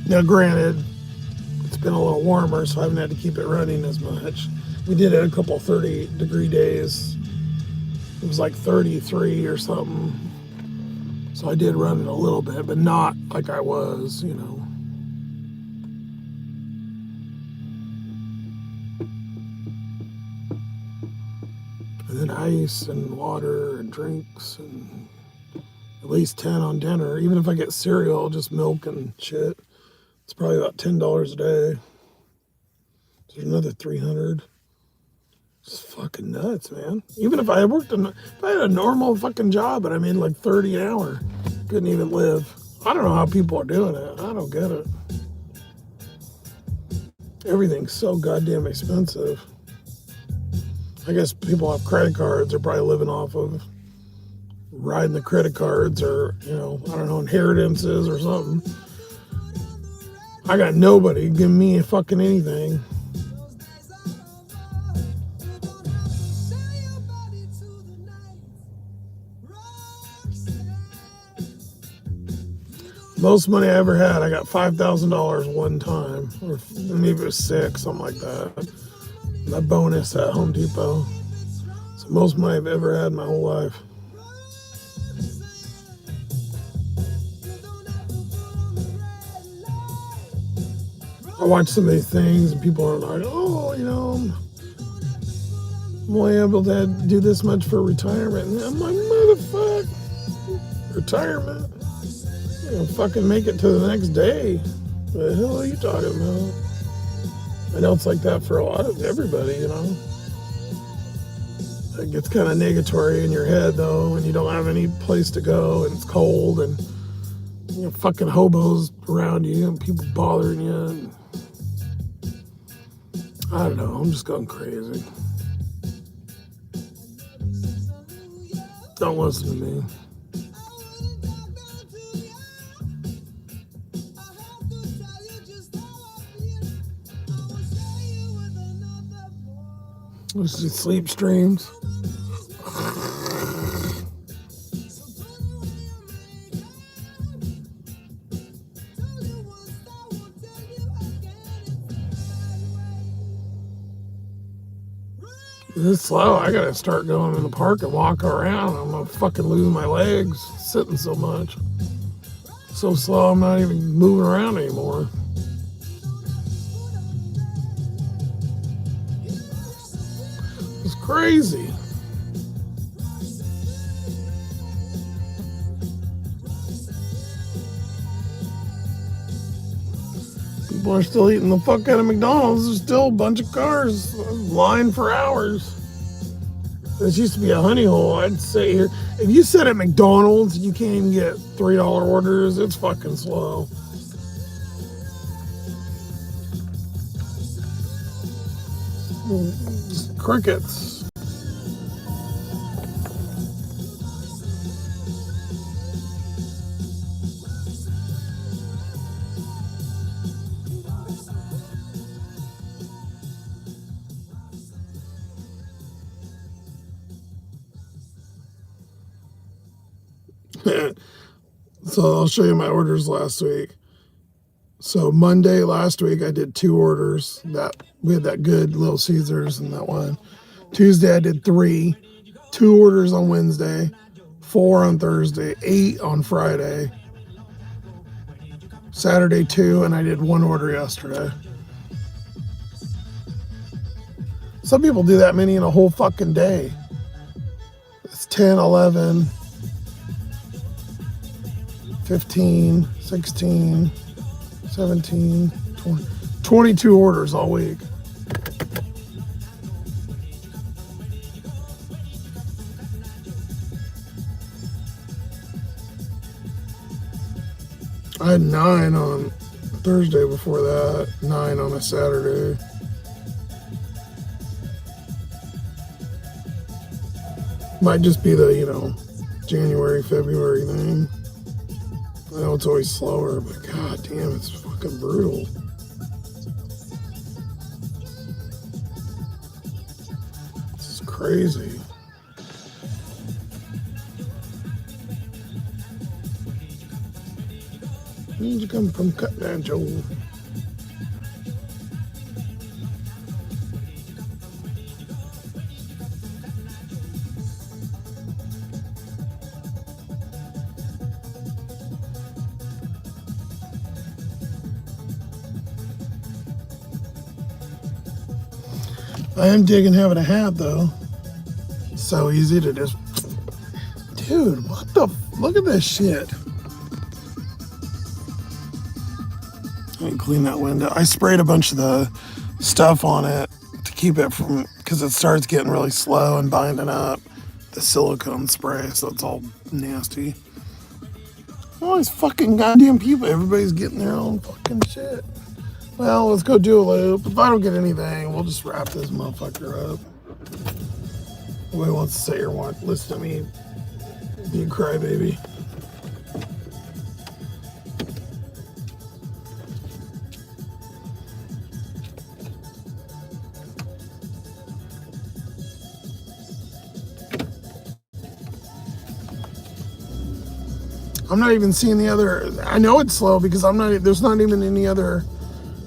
Now, granted, it's been a little warmer, so I haven't had to keep it running as much. We did it a couple 30-degree days. It was like 33 or something. So I did run it a little bit, but not like I was, you know. And then ice and water and drinks and at least 10 on dinner. Even if I get cereal, just milk and shit, it's probably about $10 a day. So there's another 300. It's fucking nuts, man. Even if I had a normal fucking job and I made like 30 an hour, couldn't even live. I don't know how people are doing it. I don't get it. Everything's so goddamn expensive. I guess people have credit cards are probably living off of riding the credit cards or, you know, I don't know, inheritances or something. I got nobody giving me fucking anything. Most money I ever had, I got $5,000 one time, or maybe it was six, something like that. That bonus at Home Depot. It's the most money I've ever had in my whole life. I watch so many things and people are like, oh, you know, I'm only able to do this much for retirement. And I'm like, motherfucker, retirement? You know, fucking make it to the next day. What the hell are you talking about? I know it's like that for a lot of everybody, you know. It gets kind of negatory in your head, though, when you don't have any place to go and it's cold and, you know, fucking hobos around you and people bothering you. And I don't know. I'm just going crazy. Don't listen to me. Let's just sleep streams. This is slow. I gotta start going in the park and walk around. I'm gonna fucking lose my legs sitting so much. So slow, I'm not even moving around anymore. It's crazy. People are still eating the fuck out of McDonald's. There's still a bunch of cars lined for hours. This used to be a honey hole. I'd say here, if you sit at McDonald's, you can't even get $3 orders. It's fucking slow. Just crickets. So I'll show you my orders last week. So Monday last week I did 2 orders. That we had that good Little Caesars and that one. Tuesday I did 3. 2 orders on Wednesday, 4 on Thursday, 8 on Friday. Saturday 2, and I did 1 order yesterday. Some people do that many in a whole fucking day. It's 10, 11, 15, 16, 17, 20, 22 orders all week. I had 9 on Thursday before that, 9 on a Saturday. Might just be the, you know, January, February thing. I know it's always slower, but god damn, it's fucking brutal. This is crazy. Where did you come from, Cutman Joe? I am digging having a hat though. So easy to just, dude, what the, look at this shit. Let me clean that window. I sprayed a bunch of the stuff on it to keep it from, because it starts getting really slow and binding up, the silicone spray, so it's all nasty. All these fucking goddamn people, everybody's getting their own fucking shit. Well, let's go do a loop. If I don't get anything, we'll just wrap this motherfucker up. Nobody wants to sit here and listen to me be a crybaby. I'm not even seeing the other. I know it's slow because I'm not. There's not even any other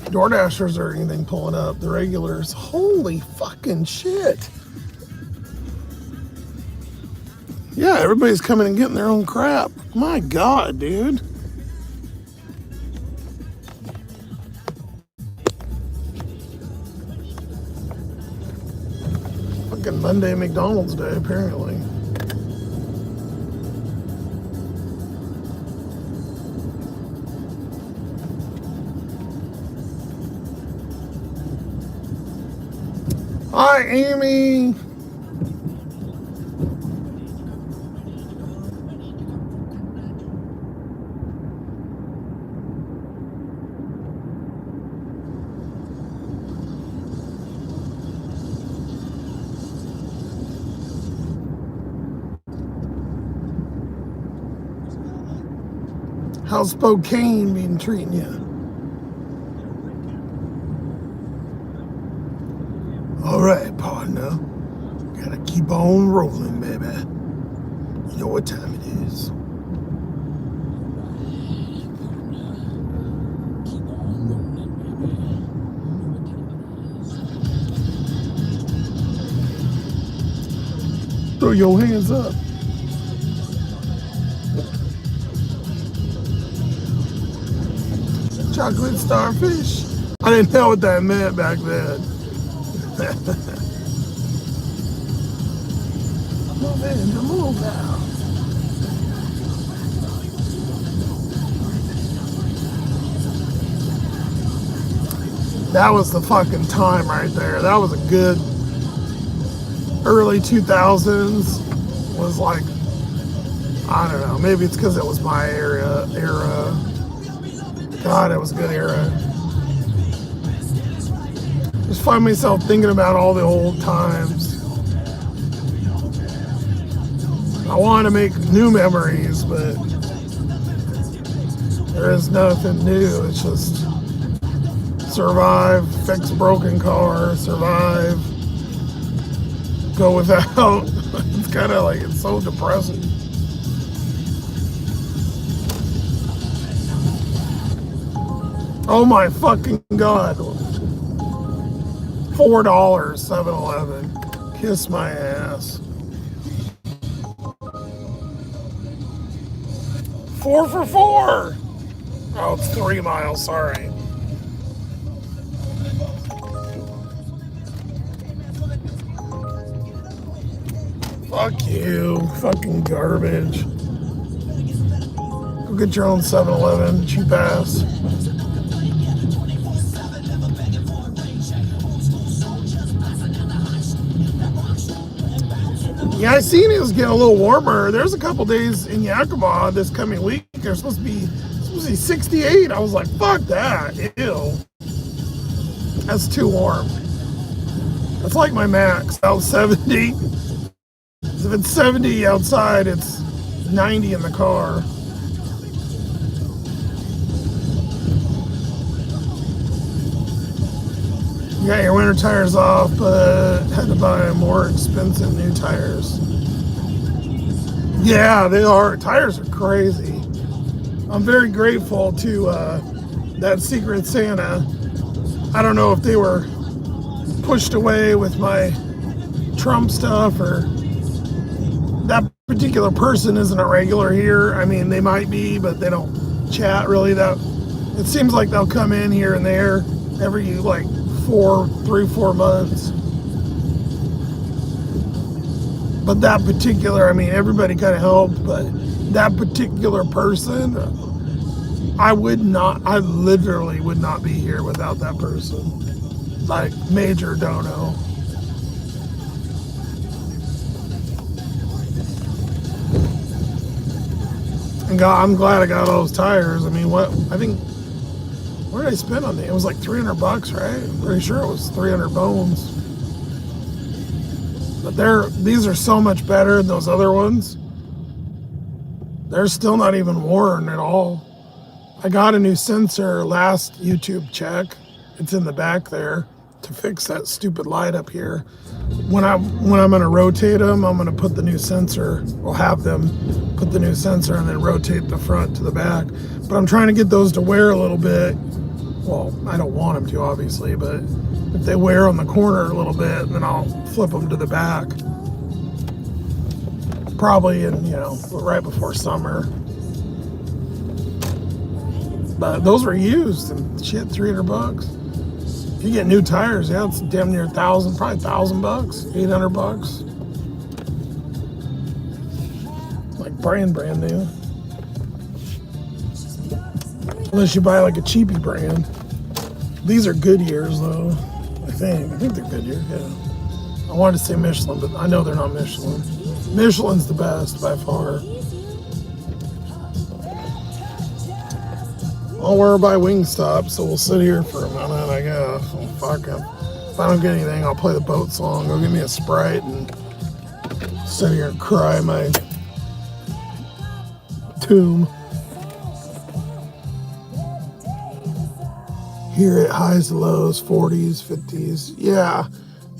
DoorDashers or anything pulling up. The regulars. Holy fucking shit. Yeah, everybody's coming and getting their own crap. My God, dude. Fucking Monday McDonald's Day, apparently. Hi, Amy. How's Spokane been treating you? All right, partner. Gotta keep on rolling, baby. You know what time it is. Throw your hands up. Chocolate starfish. I didn't know what that meant back then. Move in, move now. That was the fucking time right there. That was a good early 2000s. Was like, I don't know, maybe it's because it was my era. God, it was a good era. Just find myself thinking about all the old times. I want to make new memories, but there is nothing new. It's just survive, fix broken car, survive, go without. It's kind of like, it's so depressing. Oh my fucking God. $4, 7-Eleven. Kiss my ass. 4 for $4. Oh, it's 3 miles, sorry. Fuck you, fucking garbage. Go get your own 7-Eleven, cheap ass. Yeah, I seen it was getting a little warmer. There's a couple days in Yakima this coming week. There's supposed to be 68. I was like, fuck that. Ew. That's too warm. That's like my max. Out 70. If it's 70 outside, it's 90 in the car. You got your winter tires off, but had to buy more expensive new tires. Yeah, they are. Tires are crazy. I'm very grateful to that Secret Santa. I don't know if they were pushed away with my Trump stuff or that particular person isn't a regular here. I mean, they might be, but they don't chat really. That it seems like they'll come in here and there every like 3-4 months. But that particular, I mean, everybody kind of helped, but that particular person, I literally would not be here without that person. Like, major dono. And I'm glad I got all those tires. I mean, where did I spend on it? It was like $300, right? I'm pretty sure it was 300 bones. But these are so much better than those other ones. They're still not even worn at all. I got a new sensor last YouTube check. It's in the back there. to fix that stupid light up here. When I'm gonna rotate them, I'm gonna put the new sensor. We'll have them put the new sensor and then rotate the front to the back. But I'm trying to get those to wear a little bit. Well, I don't want them to, obviously, but if they wear on the corner a little bit, then I'll flip them to the back. Probably right before summer. But those were used and shit, $300. If you get new tires, yeah, it's damn near $1,000, probably $1,000, $800. Like brand new. Unless you buy like a cheapy brand. These are Goodyears though, I think. I think they're Goodyear, yeah. I wanted to say Michelin, but I know they're not Michelin. Michelin's the best by far. Well, we're by Wingstop, so we'll sit here for a minute, I guess. Well, fuck it. If I don't get anything, I'll play the boat song. Go give me a Sprite and sit here and cry my tomb. Here at highs and lows, 40s, 50s. Yeah,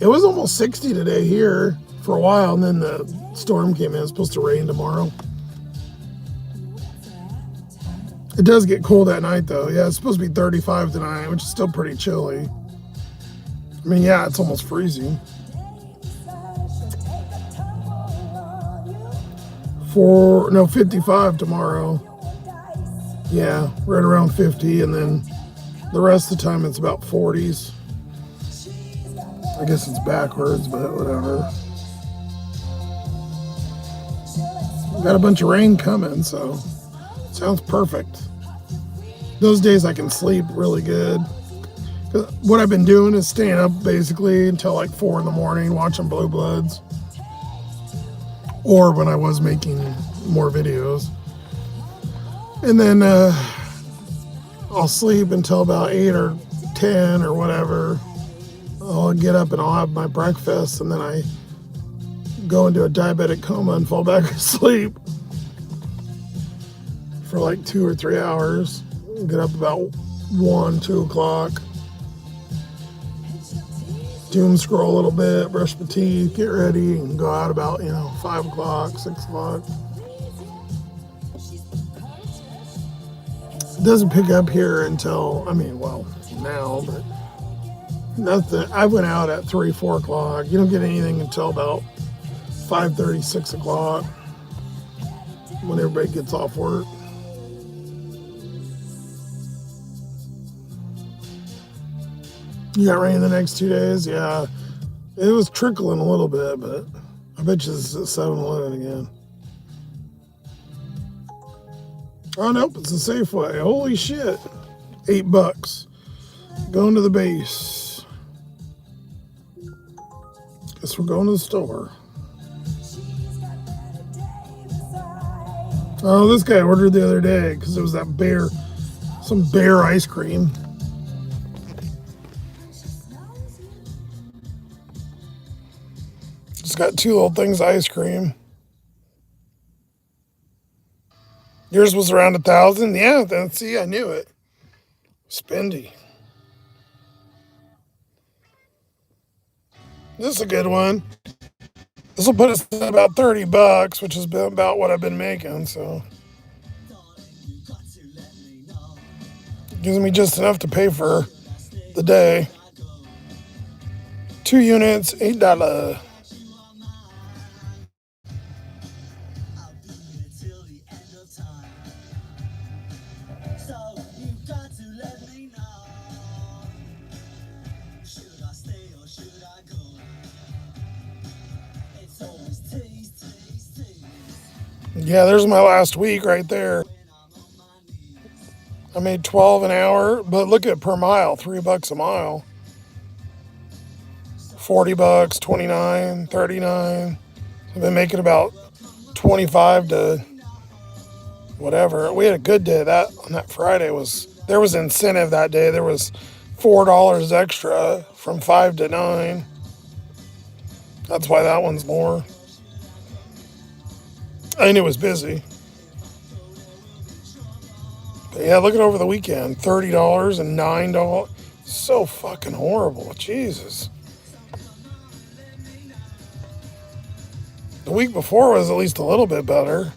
it was almost 60 today here for a while, and then the storm came in. It's supposed to rain tomorrow. It does get cold at night, though. Yeah, it's supposed to be 35 tonight, which is still pretty chilly. I mean, yeah, it's almost freezing. 55 tomorrow. Yeah, right around 50, and then the rest of the time it's about 40s. I guess it's backwards, but whatever. Got a bunch of rain coming, so sounds perfect. Those days I can sleep really good. What I've been doing is staying up basically until like 4 in the morning watching Blue Bloods. Or when I was making more videos. And then I'll sleep until about 8 or 10 or whatever. I'll get up and I'll have my breakfast, and then I go into a diabetic coma and fall back asleep for like 2 or 3 hours. Get up about 1, 2 o'clock. Doom scroll a little bit, brush my teeth, get ready, and go out about 5 o'clock, 6 o'clock. It doesn't pick up here until, now, but nothing. I went out at 3, 4 o'clock. You don't get anything until about 5:30, 6 o'clock when everybody gets off work. You got rain the next 2 days? Yeah. It was trickling a little bit, but I bet you it's at 7-Eleven again. Oh, nope, it's a Safeway. Holy shit. $8. Going to the base. Guess we're going to the store. Oh, this guy ordered the other day because it was some bear ice cream. Just got 2 little things of ice cream. Yours was around 1,000? Yeah, then see, I knew it. Spendy. This is a good one. This will put us at about $30, which is about what I've been making, so. Gives me just enough to pay for the day. 2 units, $8. Yeah, there's my last week right there. I made 12 an hour, but look at per mile, $3 a mile. 40 bucks, 29, 39. I've been making about 25 to whatever. We had a good day. That on that Friday there was incentive that day. There was $4 extra from 5 to 9. That's why that one's more. And it was busy. But yeah, look at over the weekend. $30 and $9. So fucking horrible. Jesus. The week before was at least a little bit better.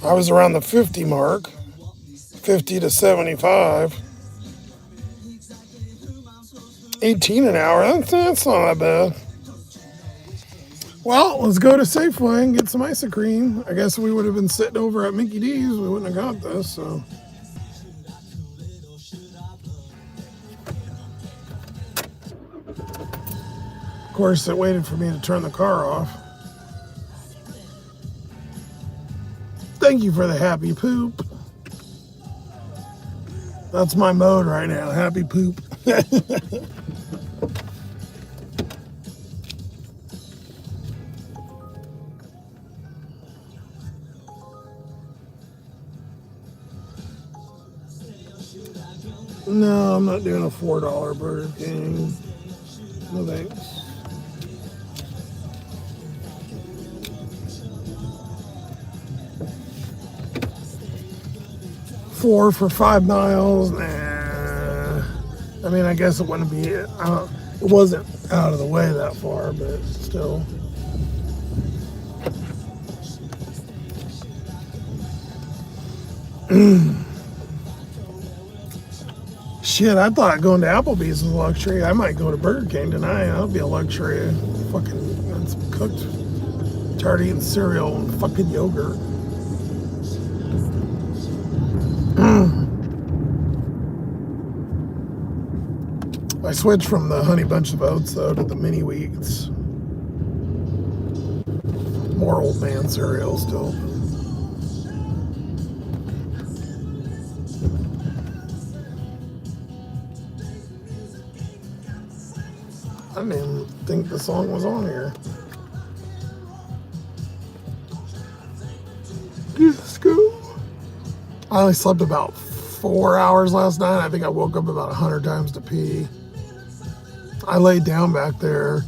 I was around the 50 mark, 50 to 75. 18 an hour, that's not that bad. Well, let's go to Safeway and get some ice cream. I guess we would have been sitting over at Mickey D's. We wouldn't have got this, so. Of course, it waited for me to turn the car off. Thank you for the happy poop. That's my mode right now, happy poop. No, I'm not doing a $4 Burger King. No thanks. Four for 5 miles. Nah. I mean, I guess it wouldn't be. It wasn't out of the way that far, but still. Shit, I thought going to Applebee's was a luxury. I might go to Burger King tonight. That'll be a luxury. Fucking, that's cooked. Tired of eating cereal and fucking yogurt. I switched from the Honey Bunch of Oats, though, to the Mini Wheats. More old man cereal still. I didn't even think the song was on here. Disco. I only slept about 4 hours last night. I think I woke up about 100 times to pee. I laid down back there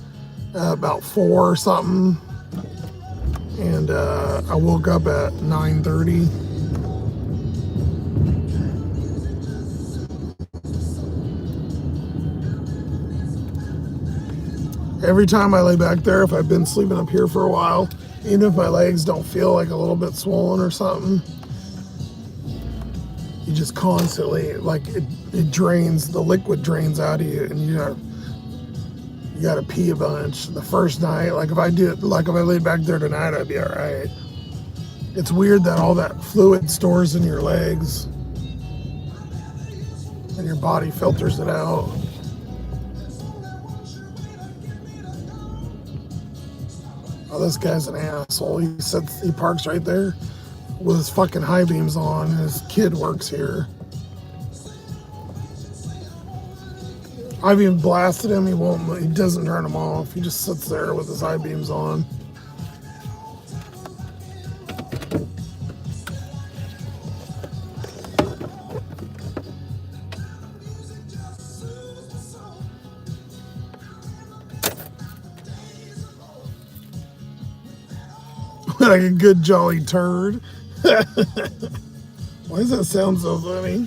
about 4 or something, and I woke up at 9:30. Every time I lay back there, if I've been sleeping up here for a while, even if my legs don't feel like a little bit swollen or something, you just constantly, like, it drains, the liquid drains out of you, and you gotta pee a bunch. The first night, like if I laid back there tonight, I'd be all right. It's weird that all that fluid stores in your legs and your body filters it out. Oh, this guy's an asshole. He parks right there with his fucking high beams on. His kid works here. I've even blasted him. He doesn't turn them off. He just sits there with his high beams on. Like a good jolly turd. Why does that sound so funny?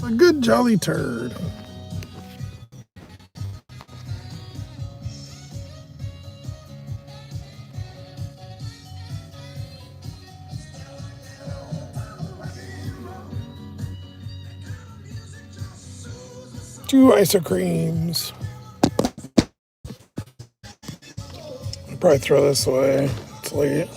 A good jolly turd. Two ice creams. I'll probably throw this away. It's late.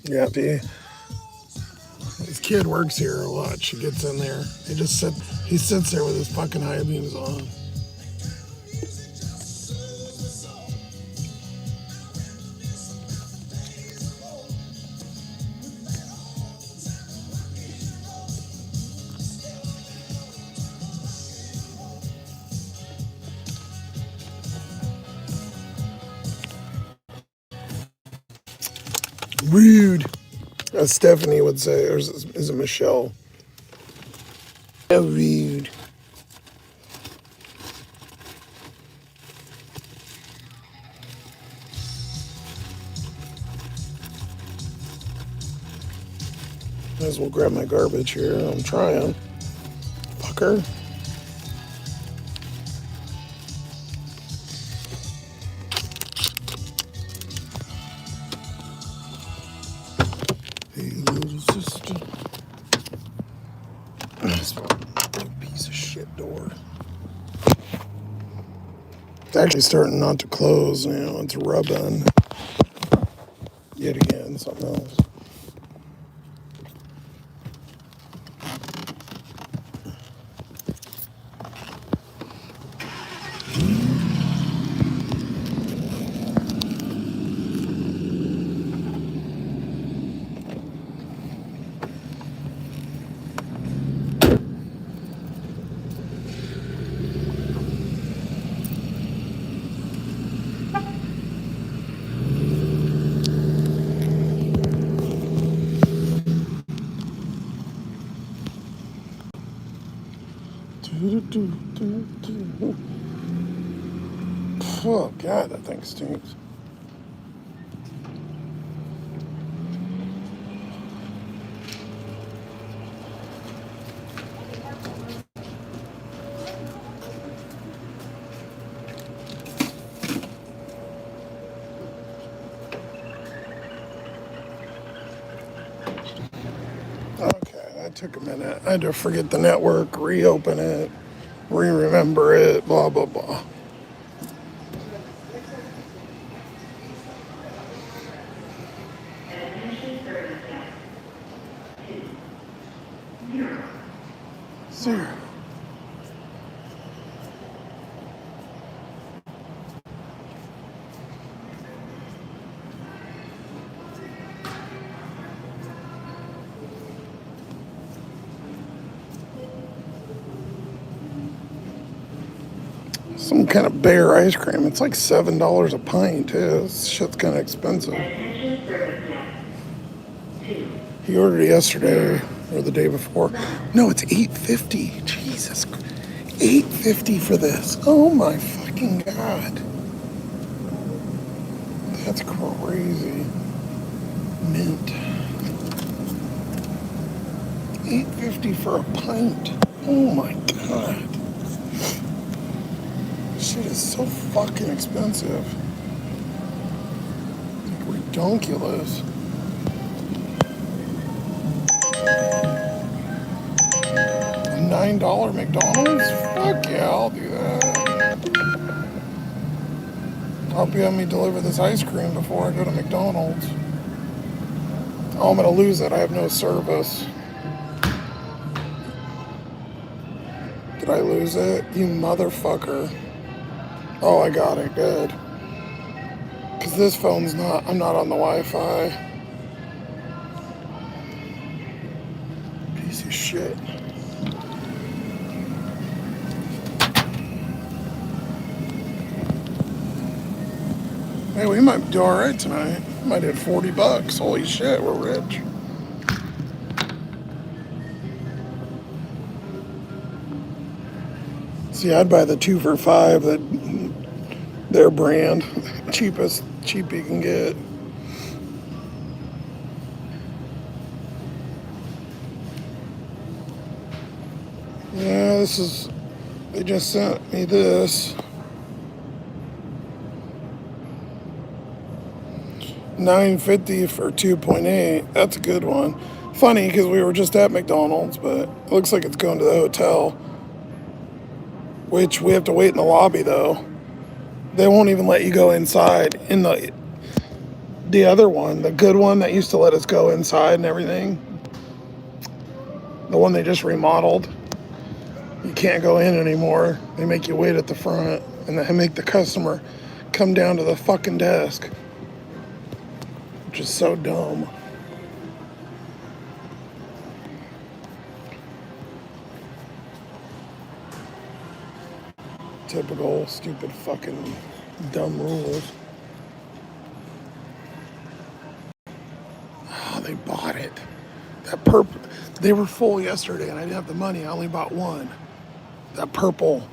Yeah, his kid works here a lot. She gets in there. He sits there with his fucking high beams on. Rude, as Stephanie would say, or is it Michelle? So rude. Might as well grab my garbage here. I'm trying. Fucker. Hey, little sister. This piece of shit door. It's actually starting not to close now. It's rubbing. Yet again, something else. Oh, God, that thing stinks. Okay, that took a minute. I had to forget the network, reopen it, re-remember it, blah, blah, blah. Zero. Some kind of bear ice cream. It's like $7 a pint, too. This shit's kind of expensive. He ordered it yesterday or the day before. No, it's $8.50. Jesus, $8.50 for this. Oh my fucking God. That's crazy. Mint. $8.50 for a pint. Oh my God. Shit is so fucking expensive. Ridiculous. $9 McDonald's? Fuck yeah, I'll do that. I'll be on me deliver this ice cream before I go to McDonald's. Oh, I'm gonna lose it. I have no service. Did I lose it? You motherfucker. Oh, I got it. Good. Because this phone's not, I'm not on the Wi-Fi. Piece of shit. Hey, we might do all right tonight. Might hit $40. Holy shit, we're rich. See, I'd buy the 2 for $5, their brand, cheap you can get. Yeah, they just sent me this. $9.50 for 2.8. That's a good one. Funny because we were just at McDonald's, but it looks like it's going to the hotel, which we have to wait in the lobby though. They won't even let you go inside. In the other one, the good one that used to let us go inside and everything, the one they just remodeled, you can't go in anymore. They make you wait at the front, and they make the customer come down to the fucking desk, which is so dumb. Typical stupid fucking dumb rules. Oh, they bought it. That purple, they were full yesterday and I didn't have the money. I only bought one. That purple,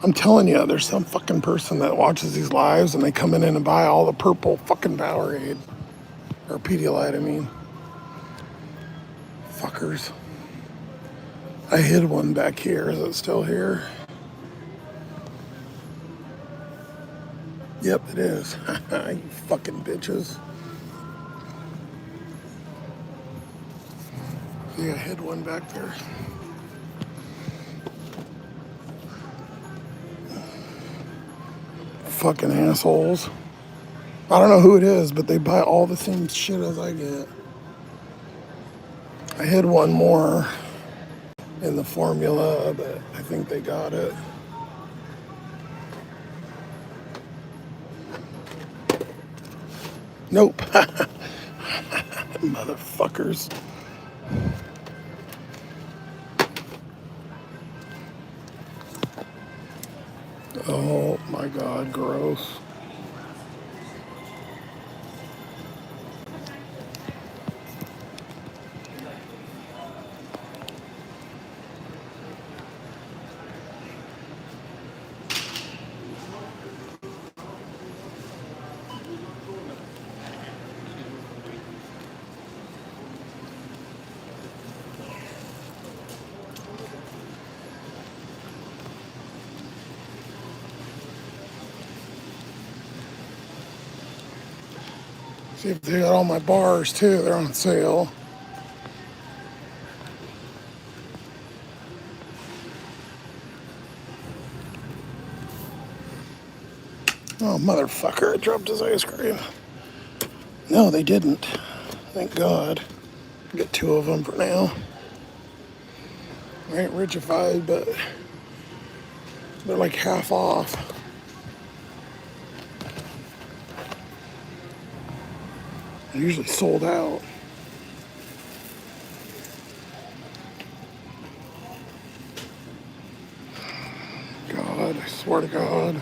I'm telling you, there's some fucking person that watches these lives and they come in and buy all the purple fucking Powerade. Or Pedialyte, I mean. Fuckers. I hid one back here. Is it still here? Yep, it is. You fucking bitches. Yeah, I hid one back there. Fucking assholes. I don't know who it is, but they buy all the same shit as I get. I hid one more in the formula, but I think they got it. Nope. Motherfuckers. Oh my god, gross. See if they got all my bars too, they're on sale. Oh, motherfucker, it dropped his ice cream. No, they didn't. Thank God. Get two of them for now. I ain't richified, but they're like half off. They're usually sold out. God, I swear to God.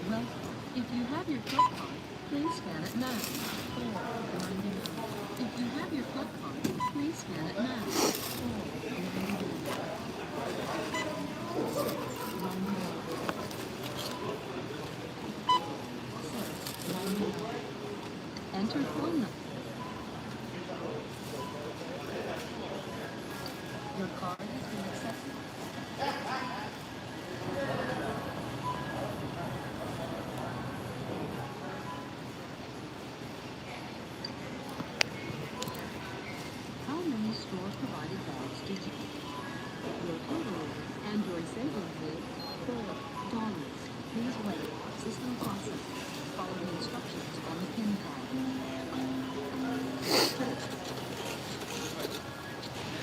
Well, if you have your club card, please scan it now. Or if you have your club card, please scan it now. Enter phone number. Your card has been accepted. How many store-provided bags did you get? Your total order and your savings rate, $4. Please wait. System process. Follow the instructions on the PIN card.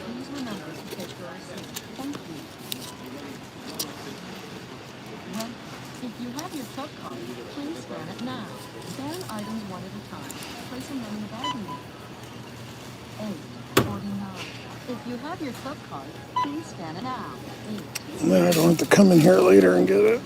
Please remember to take your receipt. Thank you. Well, if you have your club card, please scan it now. Scan items one at a time, placing them in the bagging area. 849. If you have your club card, please scan it now. 8. And then I don't have to come in here later and get it.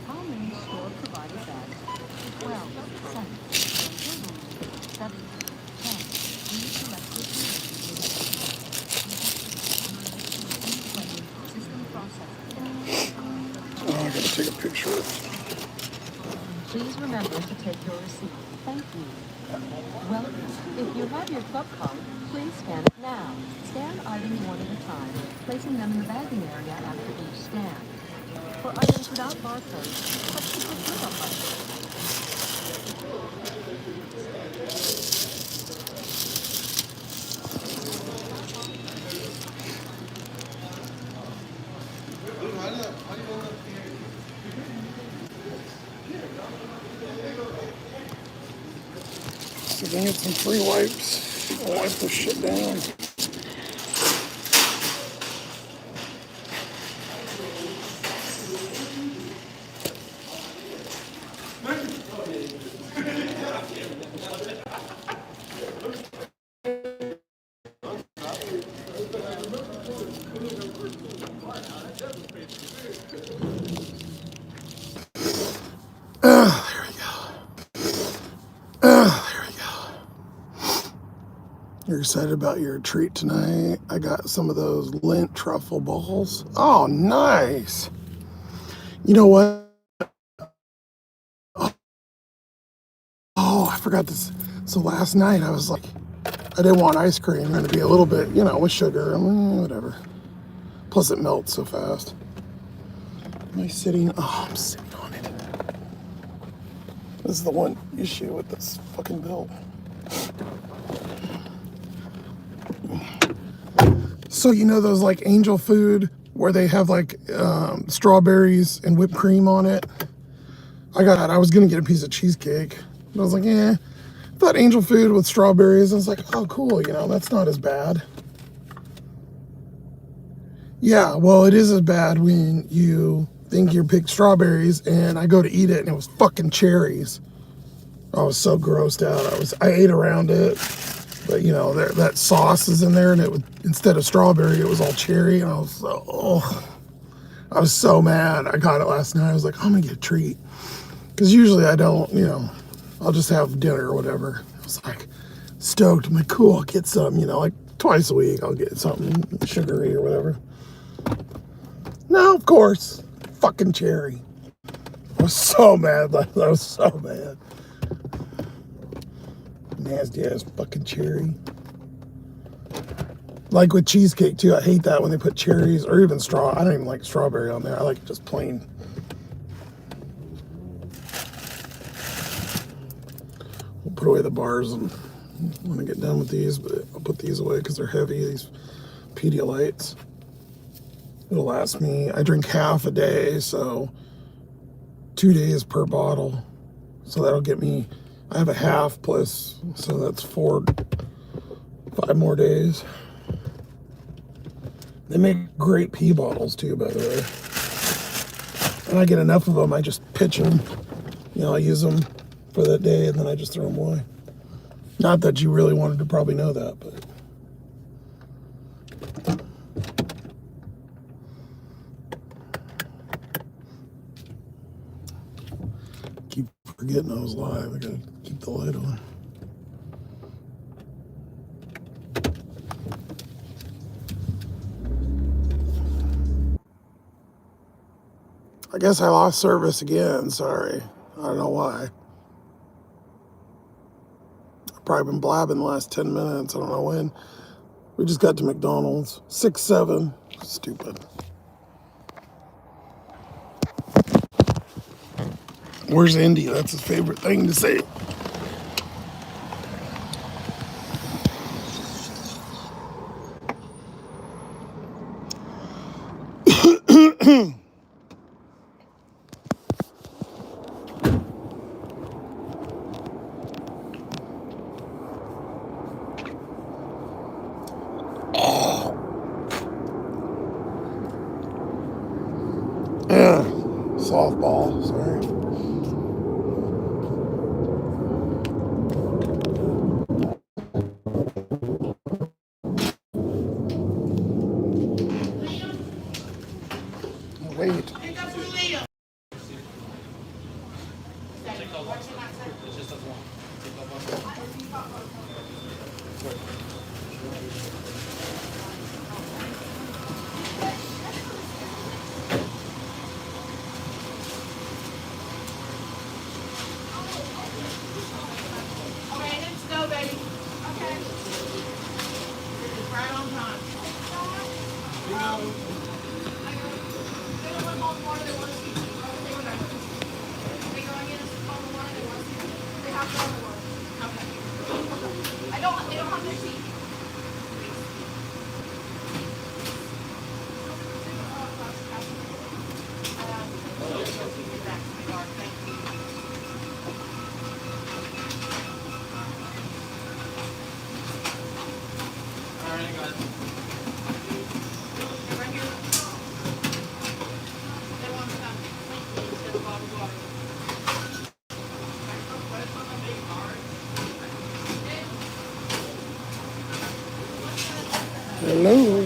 How many store-provided bags? 12, 7, 7, 10. Please select your system process. Oh, I gotta take a picture. Please remember to take your receipt. Thank you. Well, if you have your club card, please scan it now. Scan items one at a time, placing them in the bagging area after each scan. For items without barcodes, touch the quick pickup button. See if I can get some free wipes. I'll wipe this shit down. There we go. There we go. You're excited about your treat tonight? I got some of those Lindt truffle balls. Oh, nice. You know what? Oh, I forgot this. So last night I was like, I didn't want ice cream. Going to be a little bit, with sugar. Whatever. Plus it melts so fast. Am I sitting? Oh, I'm sitting on it. This is the one issue with this fucking belt. So those like angel food where they have like strawberries and whipped cream on it? I was gonna get a piece of cheesecake. But I was like, thought angel food with strawberries. I was like, oh cool, that's not as bad. Yeah, well it is as bad when you think you picked strawberries and I go to eat it and it was fucking cherries. I was so grossed out. I ate around it, but that sauce is in there, and instead of strawberry, it was all cherry, and I was so mad. I got it last night. I was like, I'm gonna get a treat, because usually I don't, I'll just have dinner or whatever. I was like stoked. I'm like, cool, I'll get some, like twice a week I'll get something sugary or whatever. No, of course, fucking cherry. I was so mad. I was so mad. Nasty ass fucking cherry. Like with cheesecake too, I hate that when they put cherries or even straw. I don't even like strawberry on there. I like it just plain. We'll put away the bars and when I get done with these, but I'll put these away because they're heavy, these Pedialites. It'll last me, I drink half a day, so 2 days per bottle. So that'll get me, I have a half plus, so that's 5 more days. They make great pee bottles too, by the way. And I get enough of them, I just pitch them. I use them for that day and then I just throw them away. Not that you really wanted to probably know that, but. Keep forgetting I was live. I gotta keep the light on. I guess I lost service again. Sorry. I don't know why. I've probably been blabbing the last 10 minutes. I don't know when. We just got to McDonald's. 6-7. Stupid. Where's Indy? That's his favorite thing to say. Softball, sorry. Wait. Hello.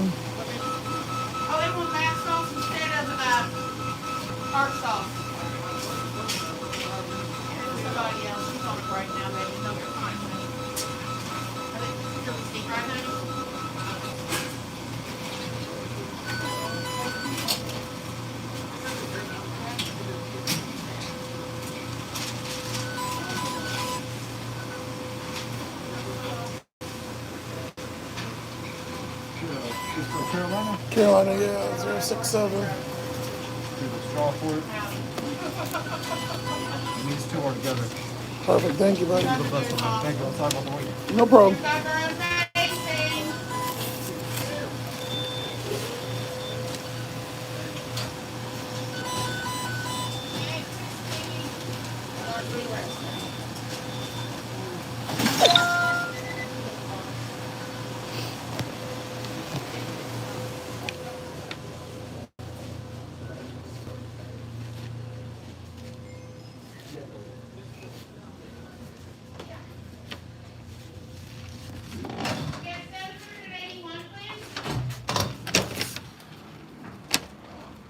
Just for Carolina? Carolina, yeah, 067. Do the straw for it. And these two are together. Perfect, thank you, buddy. You're the best one, man. Thank you. I'll talk about the weight. No problem.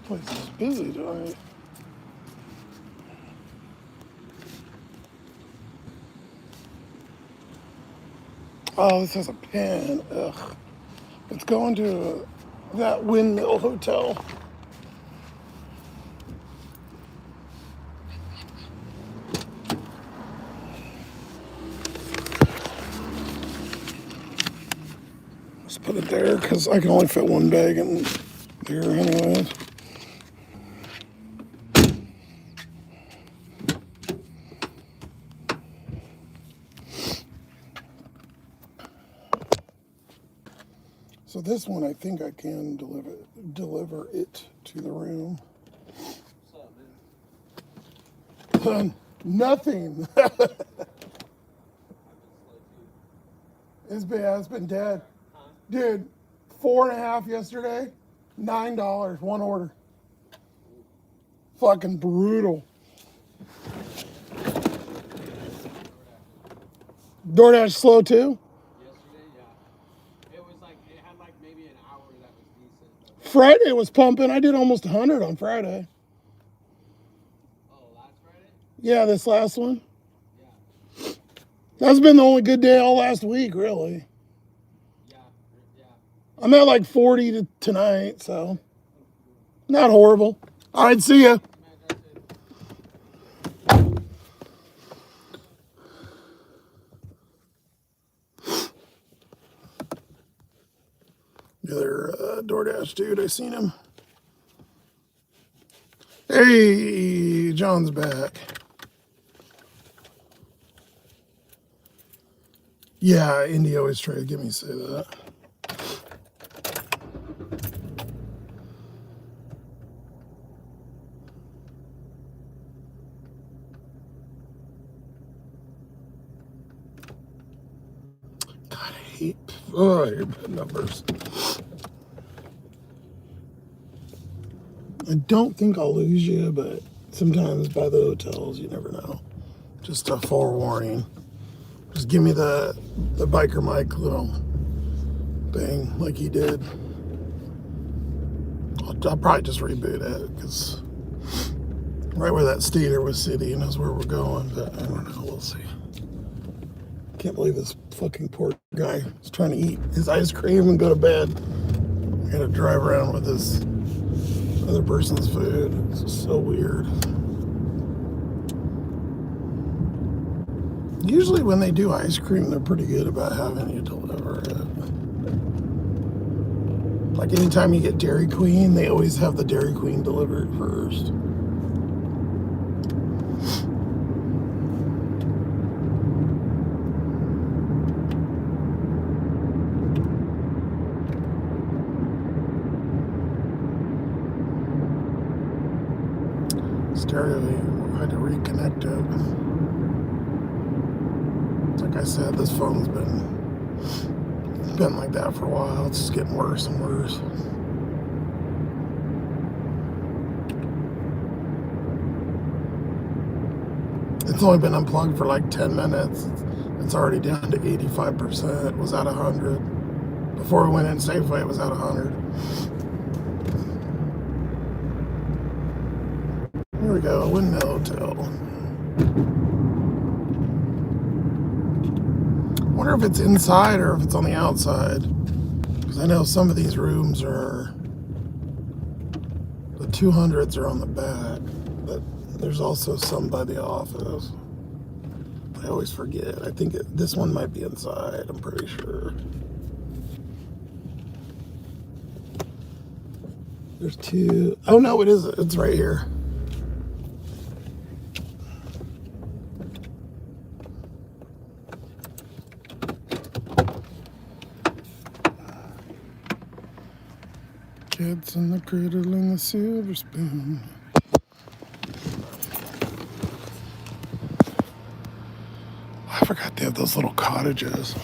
Place is busy tonight. Oh, this has a pin. Ugh. It's going to that Windmill Hotel. Just put it there because I can only fit one bag in there anyways. So this one, I think I can deliver it to the room. Nothing. It's been dead. Dude, 4.5 yesterday, $9, one order. Fucking brutal. DoorDash slow too? Yesterday, yeah. It was like, it had like maybe an hour that was decent. But Friday was pumping. I did almost 100 on Friday. oh, last Friday? Yeah, this last one. Yeah. That's been the only good day all last week, really. Yeah. Yeah. I'm at like 40 tonight, so not horrible. All right, see ya. Man, that's it. The other DoorDash dude, I seen him. Hey, John's back. Yeah, Indy always tried to get me to say that. God, I hate numbers. I don't think I'll lose you, but sometimes by the hotels, you never know. Just a forewarning. Just give me the biker mic little thing like he did. I'll probably just reboot it because right where that stator was sitting is where we're going, but I don't know. We'll see. Can't believe this fucking poor guy is trying to eat his ice cream and go to bed. I gotta drive around with this other person's food. It's just so weird. Usually when they do ice cream, they're pretty good about having you deliver it. Like anytime you get Dairy Queen, they always have the Dairy Queen delivered first. Stereo, I had to reconnect it. Like I said, this phone's been like that for a while. It's just getting worse and worse. It's only been unplugged for like 10 minutes. It's already down to 85%. It was at 100. Before we went in Safeway, it was at 100. Here we go, Windmill Hotel. I wonder if it's inside or if it's on the outside. Because I know some of these rooms are, the 200s are on the back, but there's also some by the office. I always forget. I think this one might be inside, I'm pretty sure. There's two. Oh no, it is. It's right here. Kids in the cradle and the silver spoon. I forgot they have those little cottages.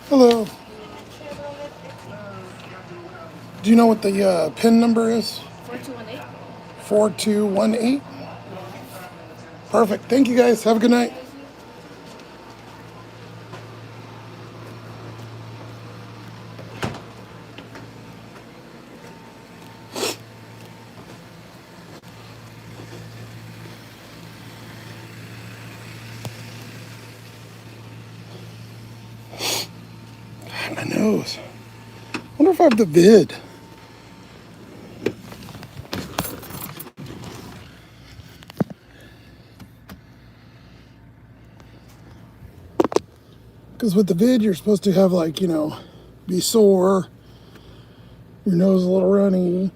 Hello. Do you know what the PIN number is? 4218. 4218. Perfect. Thank you guys. Have a good night. God, my nose. Wonder if I have the vid. Because with the vid, you're supposed to have, like, you know, be sore, your nose a little runny,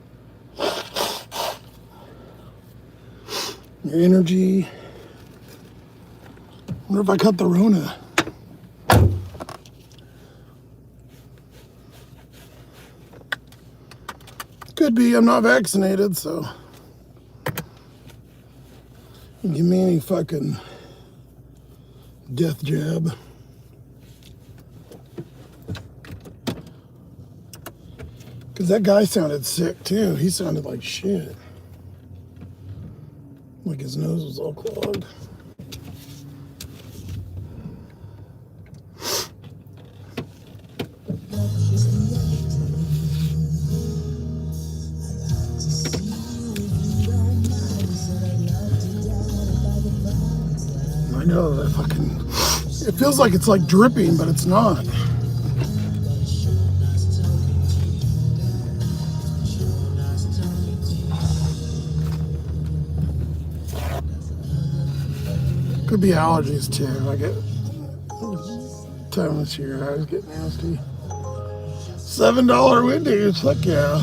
your energy. Wonder if I cut the Rona. Could be. I'm not vaccinated, so give me any fucking death jab. Because that guy sounded sick, too. He sounded like shit. Like his nose was all clogged. I know that fucking... It feels like it's like dripping, but it's not. Could be allergies too. I get time this year, eyes get nasty. $7 Wendy's, fuck yeah.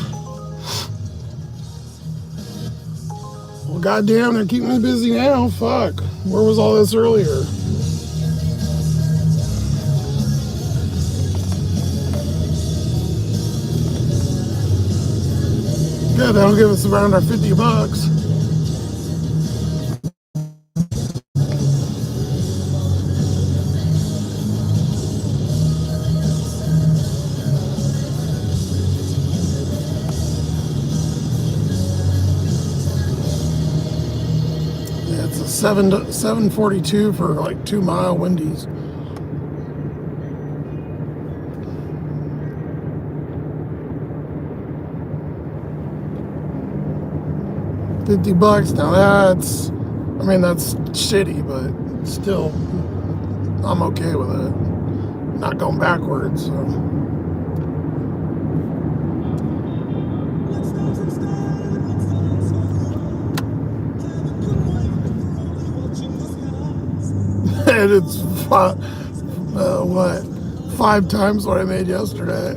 Well, goddamn, they're keeping me busy now. Fuck. Where was all this earlier? Good, that'll give us around our $50. Yeah, it's a 7.42 for like 2 mile Wendy's. $50 now. That's shitty, but still, I'm okay with it. Not going backwards. So. And it's 5 times what I made yesterday.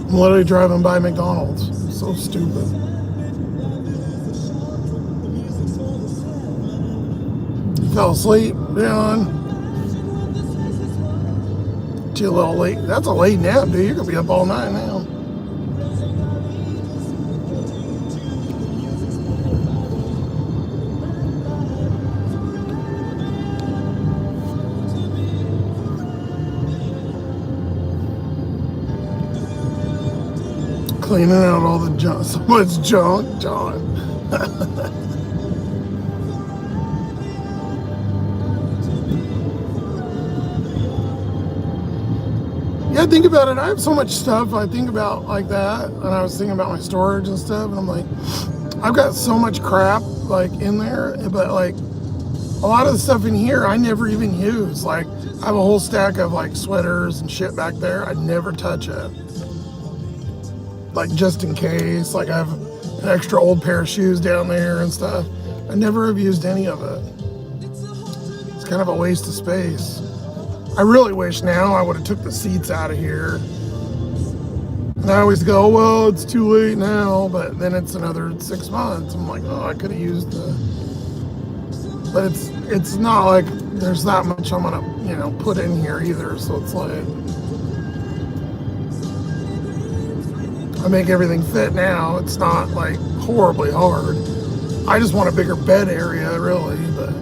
I'm literally driving by McDonald's. So stupid. You fell asleep, Leon. Too a little late. That's a late nap, dude. You're gonna be up all night now. Cleaning out all the junk. So much junk, John. Yeah, think about it. I have so much stuff I think about like that, and I was thinking about my storage and stuff, and I'm like, I've got so much crap like in there, but like a lot of the stuff in here I never even use. Like I have a whole stack of like sweaters and shit back there. I never touch it. Like just in case. Like I have an extra old pair of shoes down there and stuff. I never have used any of it. It's kind of a waste of space. I really wish now I would have took the seats out of here. And I always go, well, it's too late now, but then it's another 6 months. I'm like, oh, I could have used but it's not like there's that much I'm gonna, put in here either. So it's like I make everything fit now. It's not like horribly hard. I just want a bigger bed area, really, but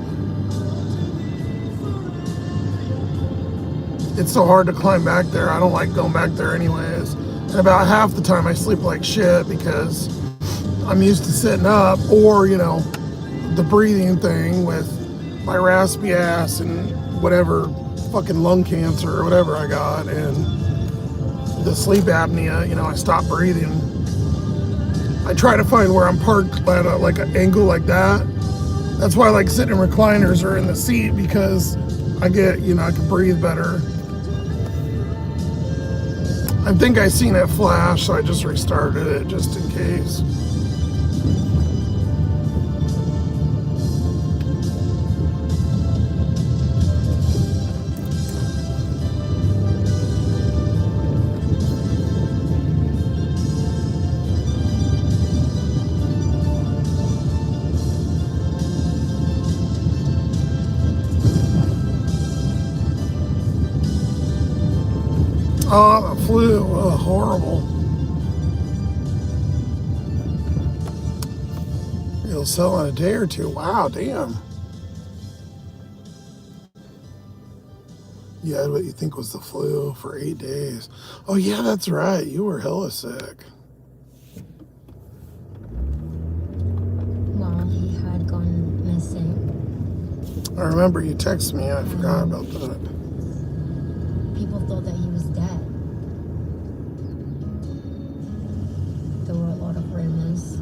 it's so hard to climb back there. I don't like going back there anyways. And about half the time I sleep like shit because I'm used to sitting up or, the breathing thing with my raspy ass and whatever fucking lung cancer or whatever I got and the sleep apnea, I stop breathing. I try to find where I'm parked at like an angle like that. That's why I like sitting in recliners or in the seat because I get, I can breathe better. I think I seen it flash, so I just restarted it just in case. Oh, the flu. Oh, horrible. It'll sell in a day or two. Wow, damn. You had what you think was the flu for 8 days. Oh, yeah, that's right. You were hella sick. Well, he had gone missing. I remember you texted me. I forgot about that. People thought that he was dead. There were a lot of rumors.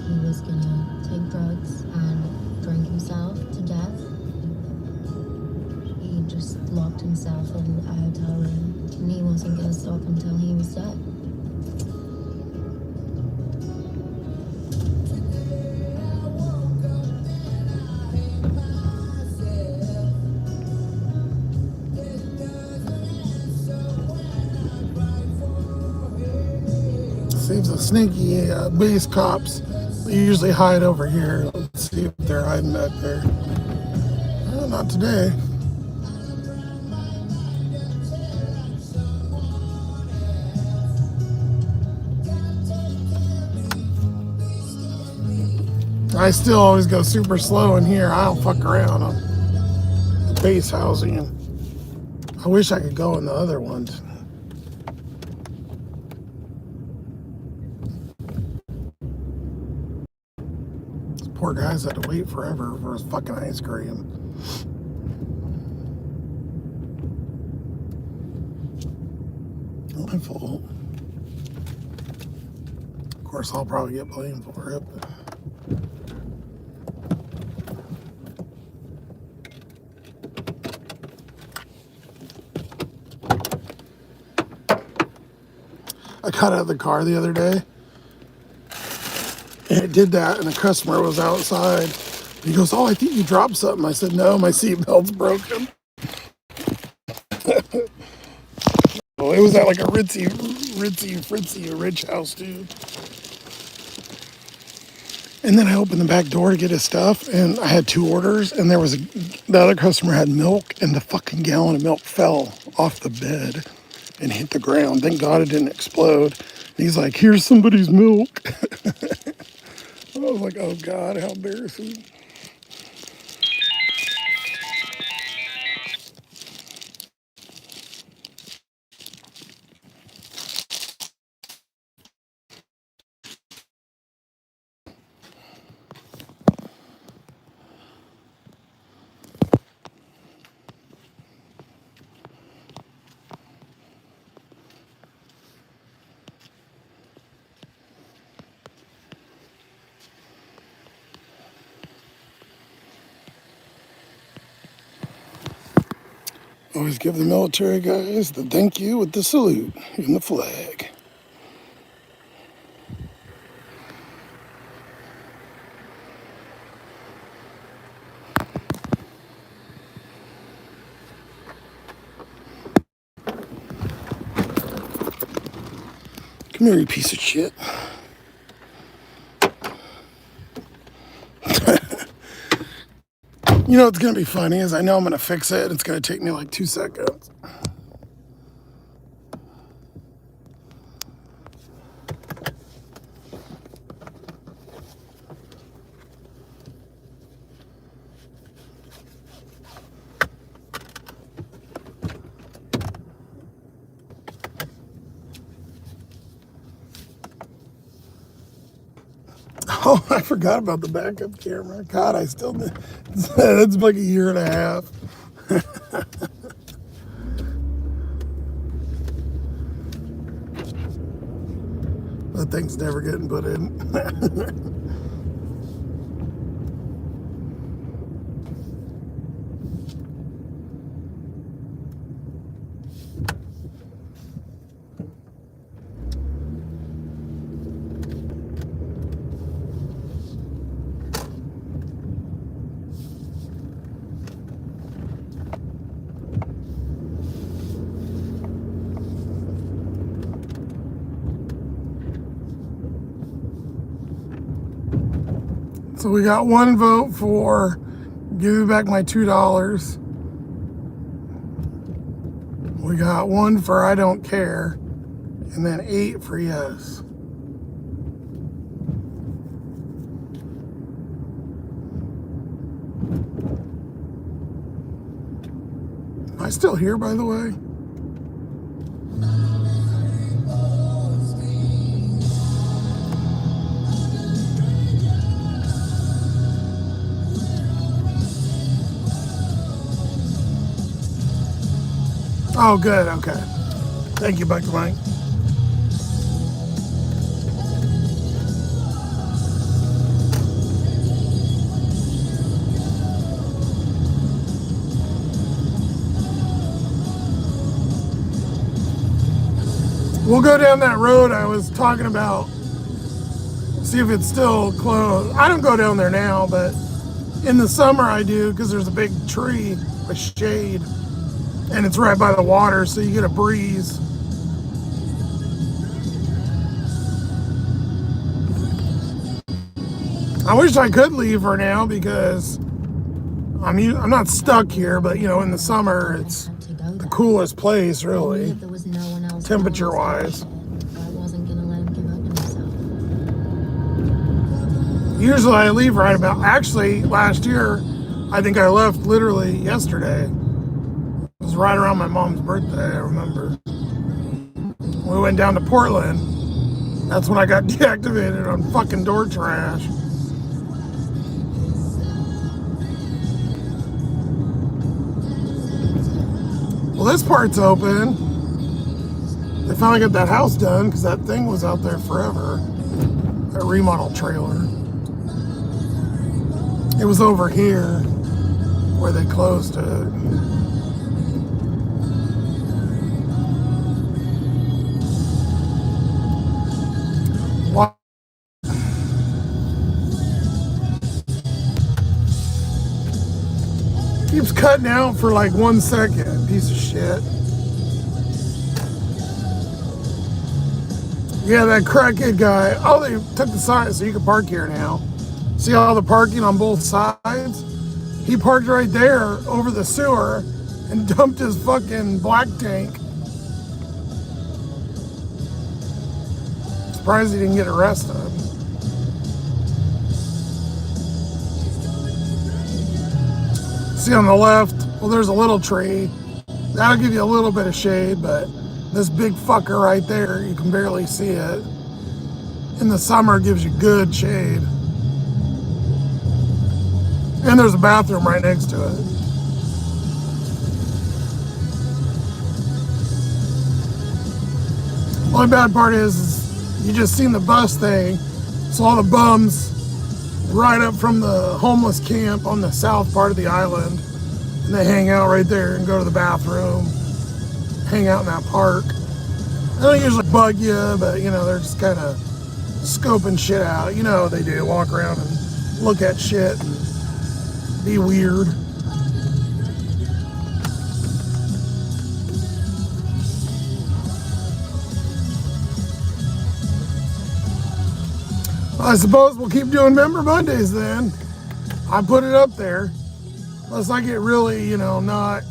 He was gonna take drugs and drink himself to death. He just locked himself in a hotel room and he wasn't gonna stop until he was dead. Seems the sneaky base cops. They usually hide over here. Let's see if they're hiding back there. Oh, not today. I still always go super slow in here. I don't fuck around on the base housing. I wish I could go in the other ones. These poor guys had to wait forever for his fucking ice cream. Not my fault. Of course, I'll probably get blamed for it. But I got out of the car the other day and it did that, and the customer was outside. He goes, "Oh, I think you dropped something." I said, "No, my seatbelt's broken." Well, it was at like a ritzy, fritzy, rich house, dude. And then I opened the back door to get his stuff, and I had 2 orders, and the other customer had milk, and the fucking gallon of milk fell off the bed and hit the ground. Thank God it didn't explode. And he's like, "Here's somebody's milk." I was like, oh God, how embarrassing. Always give the military guys the thank you with the salute and the flag. Come here, you piece of shit. You know what's going to be funny is I know I'm going to fix it. It's going to take me like 2 seconds. Oh, I forgot about the backup camera. God, I still did. It's like a year and a half. That thing's never getting put in. So we got one vote for give me back my $2. We got one for I don't care, and then 8 for yes. Am I still here, by the way? Oh, good. Okay. Thank you, Bucky Mike. We'll go down that road I was talking about. See if it's still closed. I don't go down there now, but in the summer I do because there's a big tree with shade and it's right by the water, so you get a breeze. I wish I could leave for now because I'm not stuck here, but you know, in the summer it's the coolest place, really, temperature-wise. Usually I leave right about, actually last year, I think I left literally yesterday. It was right around my mom's birthday, I remember. We went down to Portland. That's when I got deactivated on fucking door trash. Well, this part's open. They finally got that house done because that thing was out there forever. That remodel trailer. It was over here where they closed it. What? Keeps cutting out for like 1 second, piece of shit. Yeah, that crackhead guy. Oh, they took the sign so you can park here now. See all the parking on both sides? He parked right there over the sewer and dumped his fucking black tank. Surprised he didn't get arrested. See on the left, well, there's a little tree. That'll give you a little bit of shade, but this big fucker right there, you can barely see it. In the summer, it gives you good shade. And there's a bathroom right next to it. Only bad part is you just seen the bus thing. So all the bums right up from the homeless camp on the south part of the island And they hang out right there and go to the bathroom, hang out in that park. They don't usually bug you, but you know, they're just kind of scoping shit out. You know what they do, walk around and look at shit and be weird. I suppose we'll keep doing Member Mondays then. I put it up there. Unless I get really, you know, not.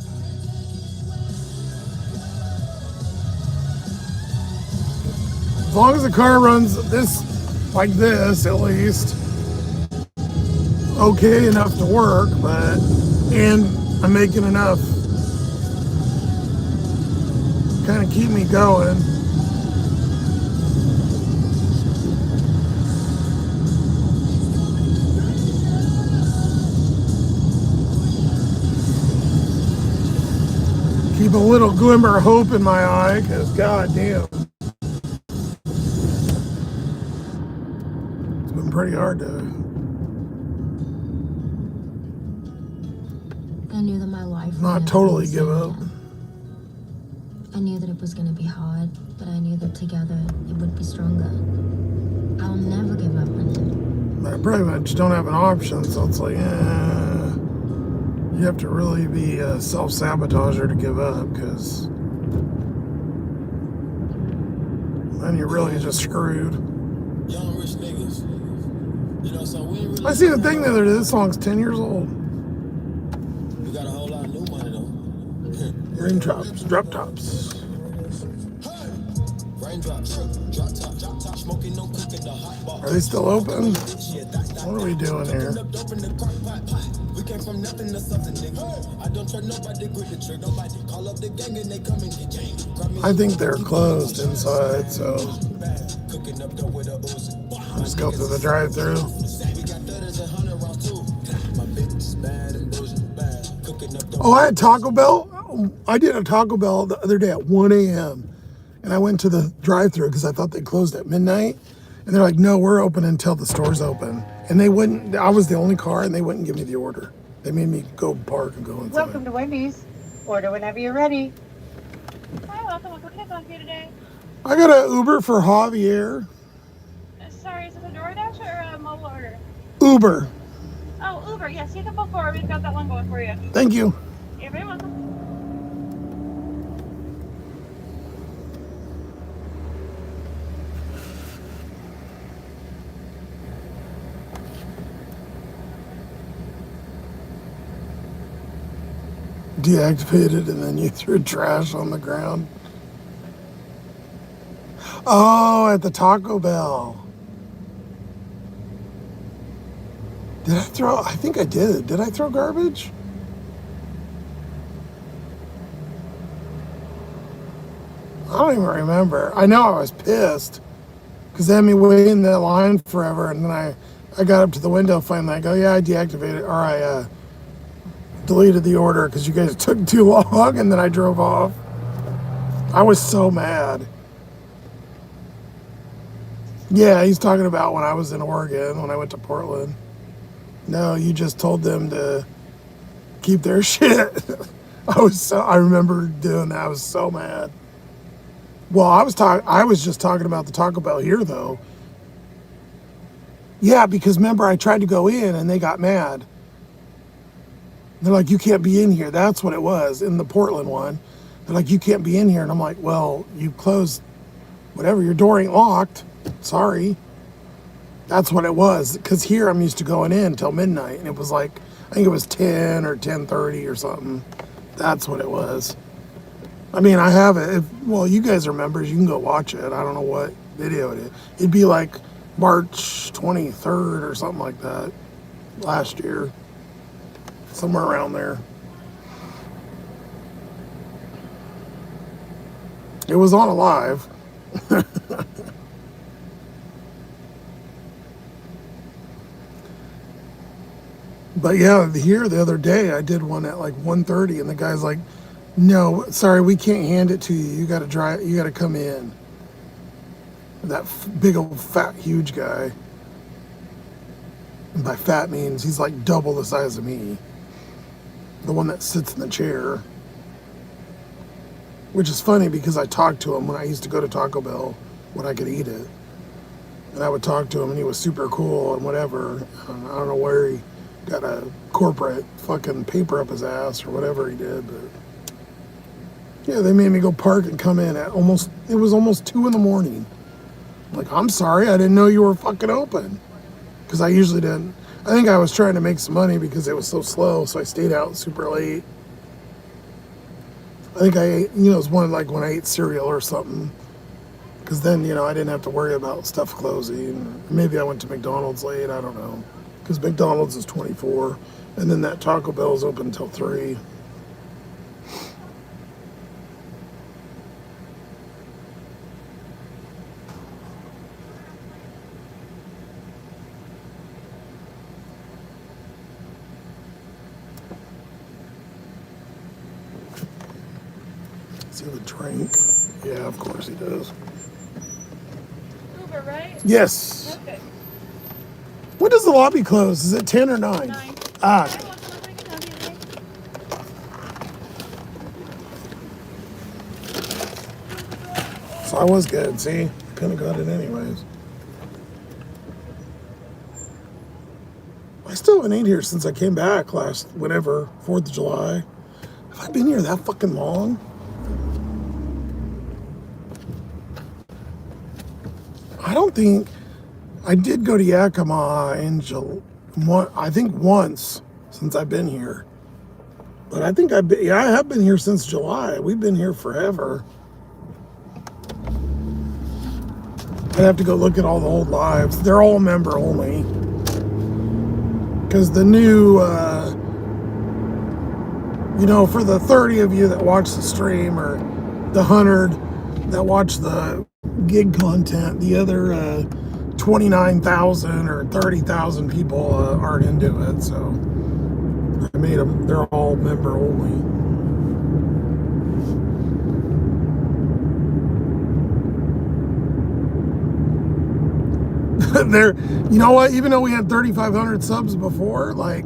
As long as the car runs this, like this at least, okay enough to work, but, and I'm making enough kind of keep me going. Keep a little glimmer of hope in my eye, because goddamn, it's been pretty hard to. I knew that my life would Not never totally be the give same up. again. I knew that it was going to be hard, but I knew that together it would be stronger. I'll never give up on him. I pretty much don't have an option, so it's like, you have to really be a self-sabotager to give up, because then you're really just screwed. Young rich niggas. You know, so we ain't really. I seen a thing the other day, this song's 10 years old. We got a whole lot of new money though. Raindrops, drop tops. Raindrops, drop top, smoking, no cooking, the hot bar. Are they still open? What are we doing here? We came from nothing to something, nigga. I don't trust nobody, grip the trick. Nobody call up the gang and they come and get gang. I think they're closed inside, so Cooking up dough with a Uzi. just go through the drive-through. We got 30s and 100 rounds too. My bitch is bad and bougie, bad. Cooking up dough. Oh, I had Taco Bell. I did a Taco Bell the other day at 1 a.m. And I went to the drive-through because I thought they closed at midnight. And they're like, no, we're open until the store's open. And they wouldn't, I was the only car, and they wouldn't give me the order. They made me go park and go inside. Welcome to Wendy's. Order whenever you're ready. Hi, welcome. What can I talk to you today? I got an Uber for Javier. Sorry, is this a DoorDash or a mobile order? Uber. Oh, Uber. Yes, you can pull forward. We've got that one going for you. Thank you. You're very welcome. Deactivated, and then you threw trash on the ground. Oh, at the Taco Bell. Did I throw? I think I did. Did I throw garbage? I don't even remember. I know I was pissed because they had me waiting in that line forever, and then I got up to the window finally. I go, yeah, I deactivated, or I deleted the order because you guys took too long, and then I drove off. I was so mad. Yeah, he's talking about when I was in Oregon, when I went to Portland. No, you just told them to keep their shit. I remember doing that. I was so mad. Well, I was just talking about the Taco Bell here though. Yeah, because remember I tried to go in and they got mad. They're like, you can't be in here. That's what it was in the Portland one. They're like, you can't be in here. And I'm like, well, you closed whatever. Your door ain't locked. Sorry. That's what it was. Because here I'm used to going in till midnight. And it was like, I think it was 10 or 10:30 or something. That's what it was. I mean, I have it. Well, you guys are members. You can go watch it. I don't know what video it is. It'd be like March 23rd or something like that. Last year. Somewhere around there. It was on a live. But yeah, here the other day I did one at like 1:30 and the guy's like, no, sorry, we can't hand it to you. You gotta come in. That big old fat huge guy. And by fat means he's like double the size of me. the one that sits in the chair. Which is funny because I talked to him when I used to go to Taco Bell when I could eat it. And I would talk to him and he was super cool and whatever. And I don't know where he got a corporate fucking paper up his ass or whatever he did, but yeah, they made me go park and come in at it was almost 2 in the morning. Like, I'm sorry, I didn't know you were fucking open. Because I usually didn't. I think I was trying to make some money because it was so slow, so I stayed out super late. I think I ate, it was one like when I ate cereal or something. Because then, I didn't have to worry about stuff closing. Maybe I went to McDonald's late, I don't know. Because McDonald's is 24, and then that Taco Bell is open until 3. Does he have a drink? Yeah, of course he does. Uber, right? Yes. Okay. When does the lobby close? Is it 10 or 9? 9. Ah. So I was good, see? Couldn't have got it anyways. I still haven't ate here since I came back last, 4th of July. Have I been here that fucking long? I don't think, I did go to Yakima in I think once since I've been here. But I think I have been here since July. We've been here forever. I'd have to go look at all the old lives. They're all member only. Because the new, for the 30 of you that watch the stream, or the 100 that watch the gig content, the other 29,000 or 30,000 people aren't into it. So I made them, they're all member only. They're, you know what? Even though we had 3,500 subs before, like,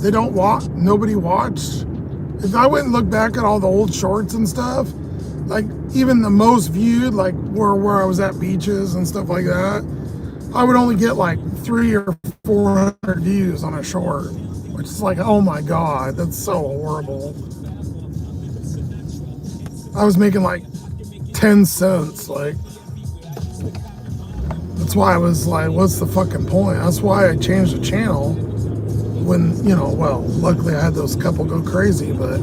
they don't watch. Nobody watched. If I went and looked back at all the old shorts and stuff, like even the most viewed, like where I was at beaches and stuff like that, I would only get like 300 or 400 views on a short, which is like, oh my god, that's so horrible. I was making like 10 cents, like. That's why I was like, what's the fucking point? That's why I changed the channel when, luckily I had those couple go crazy, but,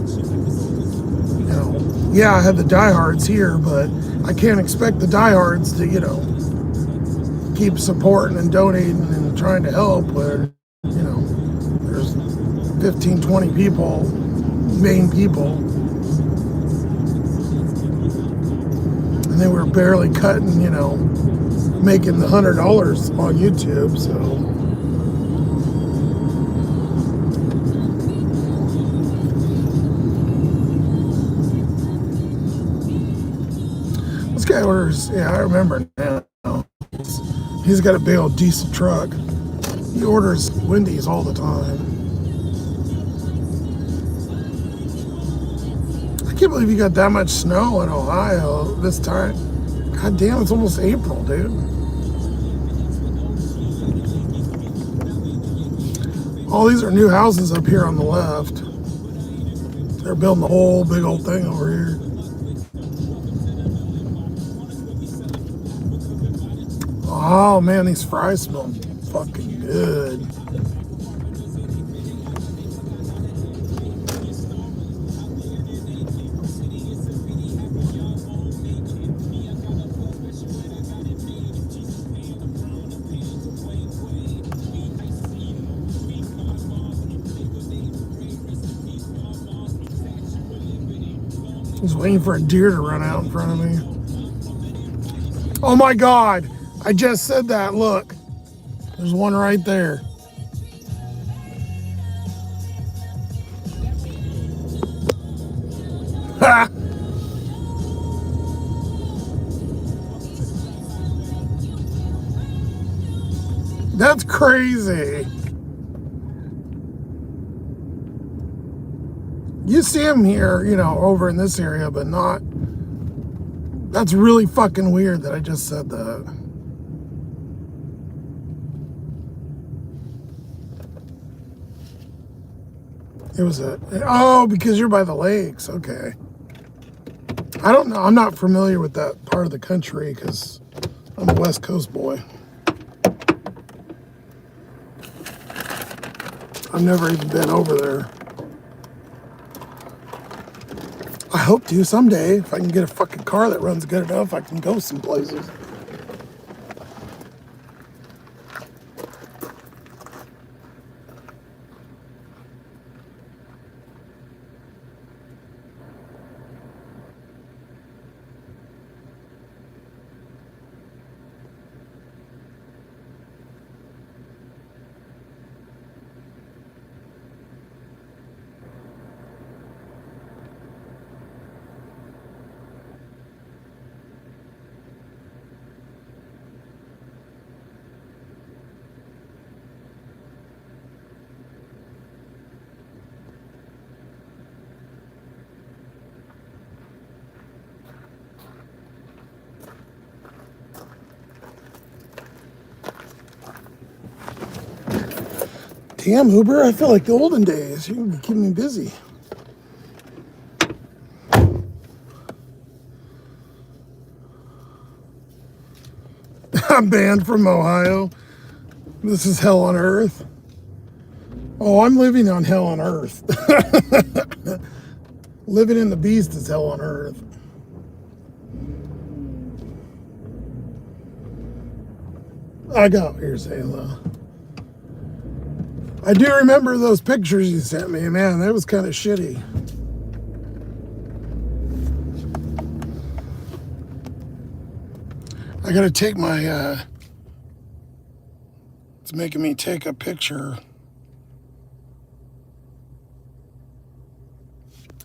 yeah, I had the diehards here, but I can't expect the diehards to, keep supporting and donating and trying to help where, there's 15, 20 people, main people, and they were barely cutting, making the $100 on YouTube, so this guy orders, yeah, I remember now. He's got a big old decent truck. He orders Wendy's all the time. I can't believe you got that much snow in Ohio this time. God damn, it's almost April, dude. All these are new houses up here on the left. They're building the whole big old thing over here. Oh man, these fries smell fucking good. I was waiting for a deer to run out in front of me. Oh my God, I just said that, look. There's one right there. Ha! That's crazy. You see them here, you know, over in this area, but not. That's really fucking weird that I just said that. It was oh, because you're by the lakes. Okay. I don't know. I'm not familiar with that part of the country because I'm a West Coast boy. I've never even been over there. I hope to someday. If I can get a fucking car that runs good enough, I can go some places. Damn, Uber, I feel like the olden days. You be keeping me busy. I'm banned from Ohio. This is hell on earth. Oh, I'm living on hell on earth. Living in the beast is hell on earth. I got what you're saying, though. I do remember those pictures you sent me. Man, that was kind of shitty. I gotta take my, it's making me take a picture.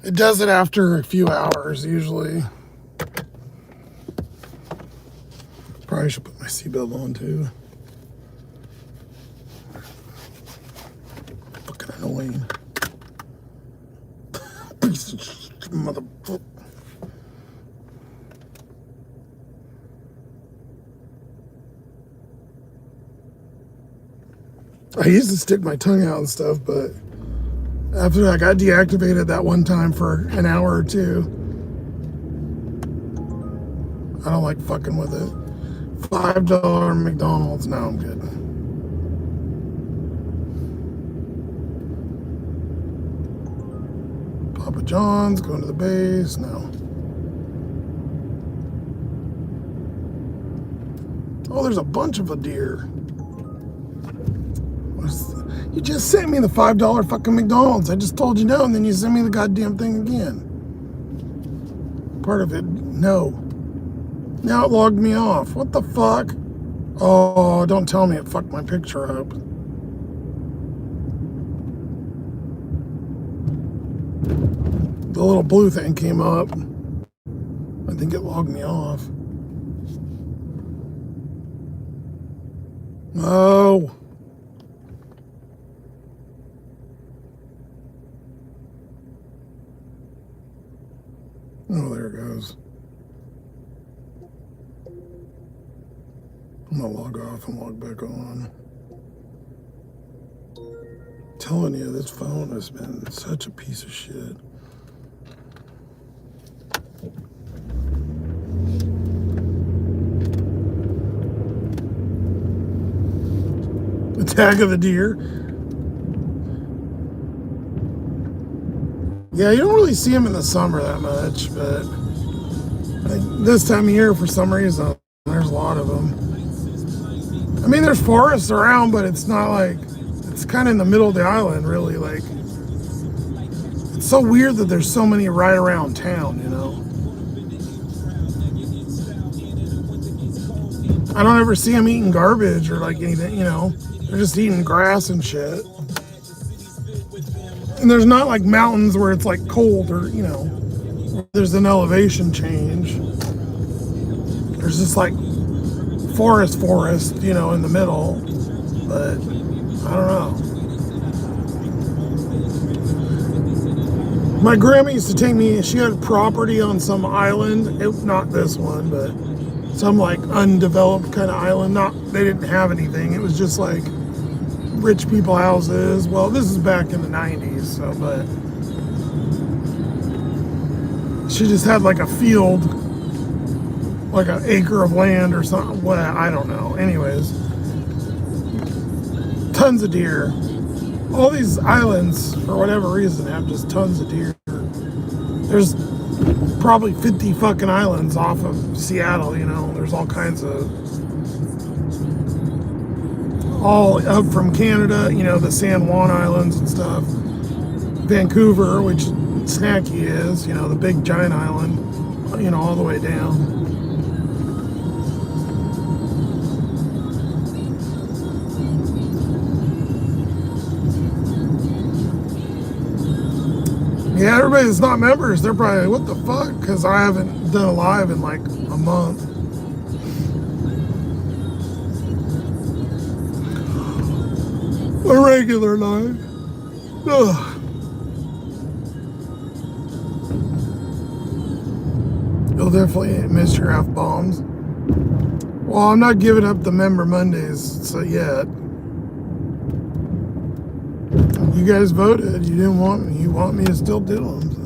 It does it after a few hours, usually. Probably should put my seatbelt on, too. Fucking annoying. Piece of shit, motherfucker. I used to stick my tongue out and stuff, but after I got deactivated that one time for an hour or two, I don't like fucking with it. $5 McDonald's, now I'm good. Papa John's, going to the base, no. Oh, there's a bunch of a deer. You just sent me the $5 fucking McDonald's. I just told you no, and then you sent me the goddamn thing again. Part of it, no. Now it logged me off. What the fuck? Oh, don't tell me it fucked my picture up. The little blue thing came up. I think it logged me off. Oh. Oh, there it goes. I'm gonna log off and log back on. I'm telling you, this phone has been such a piece of shit. The tag of the deer. Yeah, you don't really see them in the summer that much, but this time of year, for some reason, there's a lot of them. I mean, there's forests around, but it's not like, it's kind of in the middle of the island, really. Like, it's so weird that there's so many right around town, you know? I don't ever see them eating garbage or like anything, you know? They're just eating grass and shit. And there's not like mountains where it's like cold or, you know, there's an elevation change. There's just like forest, you know, in the middle. But I don't know. My grandma used to take me, she had property on some island, not this one, but some like undeveloped kind of island. They didn't have anything. It was just like rich people houses. Well, this is back in the 90s, so, but she just had like a field, like an acre of land or something. Well, I don't know. Anyways, tons of deer. All these islands, for whatever reason, have just tons of deer. There's probably 50 fucking islands off of Seattle, you know. There's all kinds of, all up from Canada, you know, the San Juan Islands and stuff. Vancouver, which Snacky is, you know, the big giant island, you know, all the way down. Yeah, everybody that's not members, they're probably like, what the fuck? Because I haven't done a live in like a month. A regular live. Ugh. You'll definitely miss your F-bombs. Well, I'm not giving up the member Mondays so yet. You guys voted. You didn't want me. You want me to still do them. So.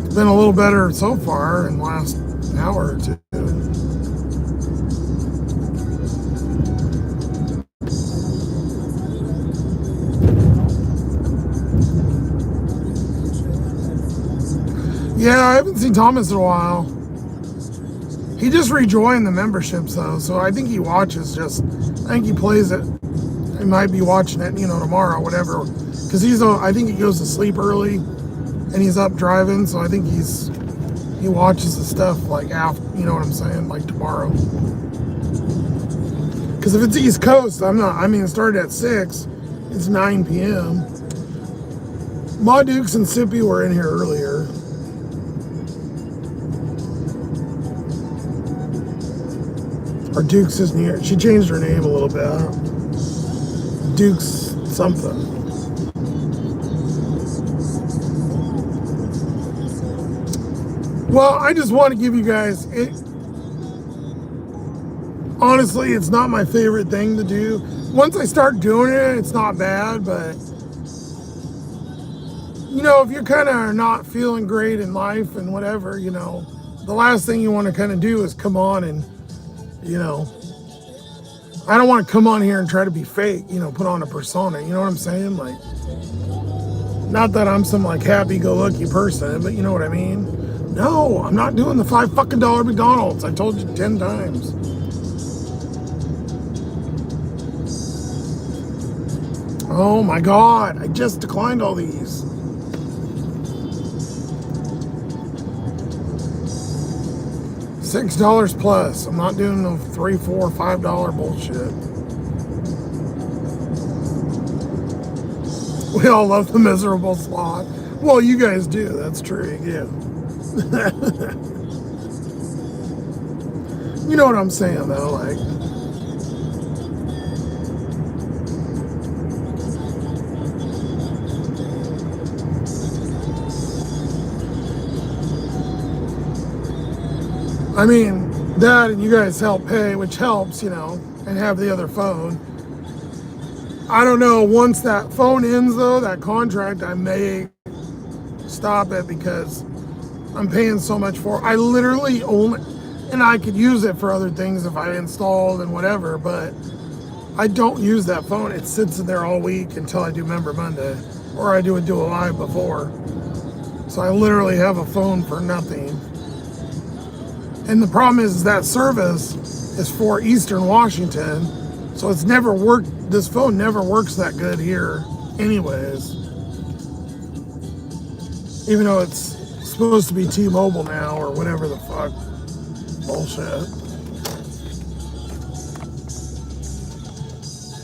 It's been a little better so far in the last hour or two. Yeah, I haven't seen Thomas in a while. He just rejoined the memberships though, so I think he watches just, I think he plays it. He might be watching it, you know, tomorrow, whatever. Because I think he goes to sleep early and he's up driving, so I think he watches the stuff like after, you know what I'm saying, like tomorrow. Because if it's East Coast, it started at 6, it's 9 p.m. Ma Dukes and Sippy were in here earlier. Or Dukes isn't here. She changed her name a little bit. I don't know. Dukes something. Well, I just want to give you guys it. Honestly, it's not my favorite thing to do. Once I start doing it, it's not bad, but you know, if you're kind of not feeling great in life and whatever, you know, the last thing you want to kind of do is come on and, you know, I don't want to come on here and try to be fake, you know, put on a persona, you know what I'm saying? Like, not that I'm some like happy-go-lucky person, but you know what I mean? No, I'm not doing the $5 fucking McDonald's. I told you 10 times. Oh my God, I just declined all these. $6 plus. I'm not doing no $3, $4, $5 bullshit. We all love the miserable sloth. Well, you guys do. That's true. Yeah. You know what I'm saying, though. Like, I mean, that and you guys help pay, which helps, you know, and have the other phone. I don't know, once that phone ends though, that contract, I may stop it because I'm paying so much for it. I literally only, and I could use it for other things if I installed and whatever, but I don't use that phone. It sits in there all week until I do Member Monday, or I do a live before. So I literally have a phone for nothing. And the problem is that service is for Eastern Washington, so it's never worked. This phone never works that good here anyways. Even though it's supposed to be T-Mobile now or whatever the fuck. Bullshit.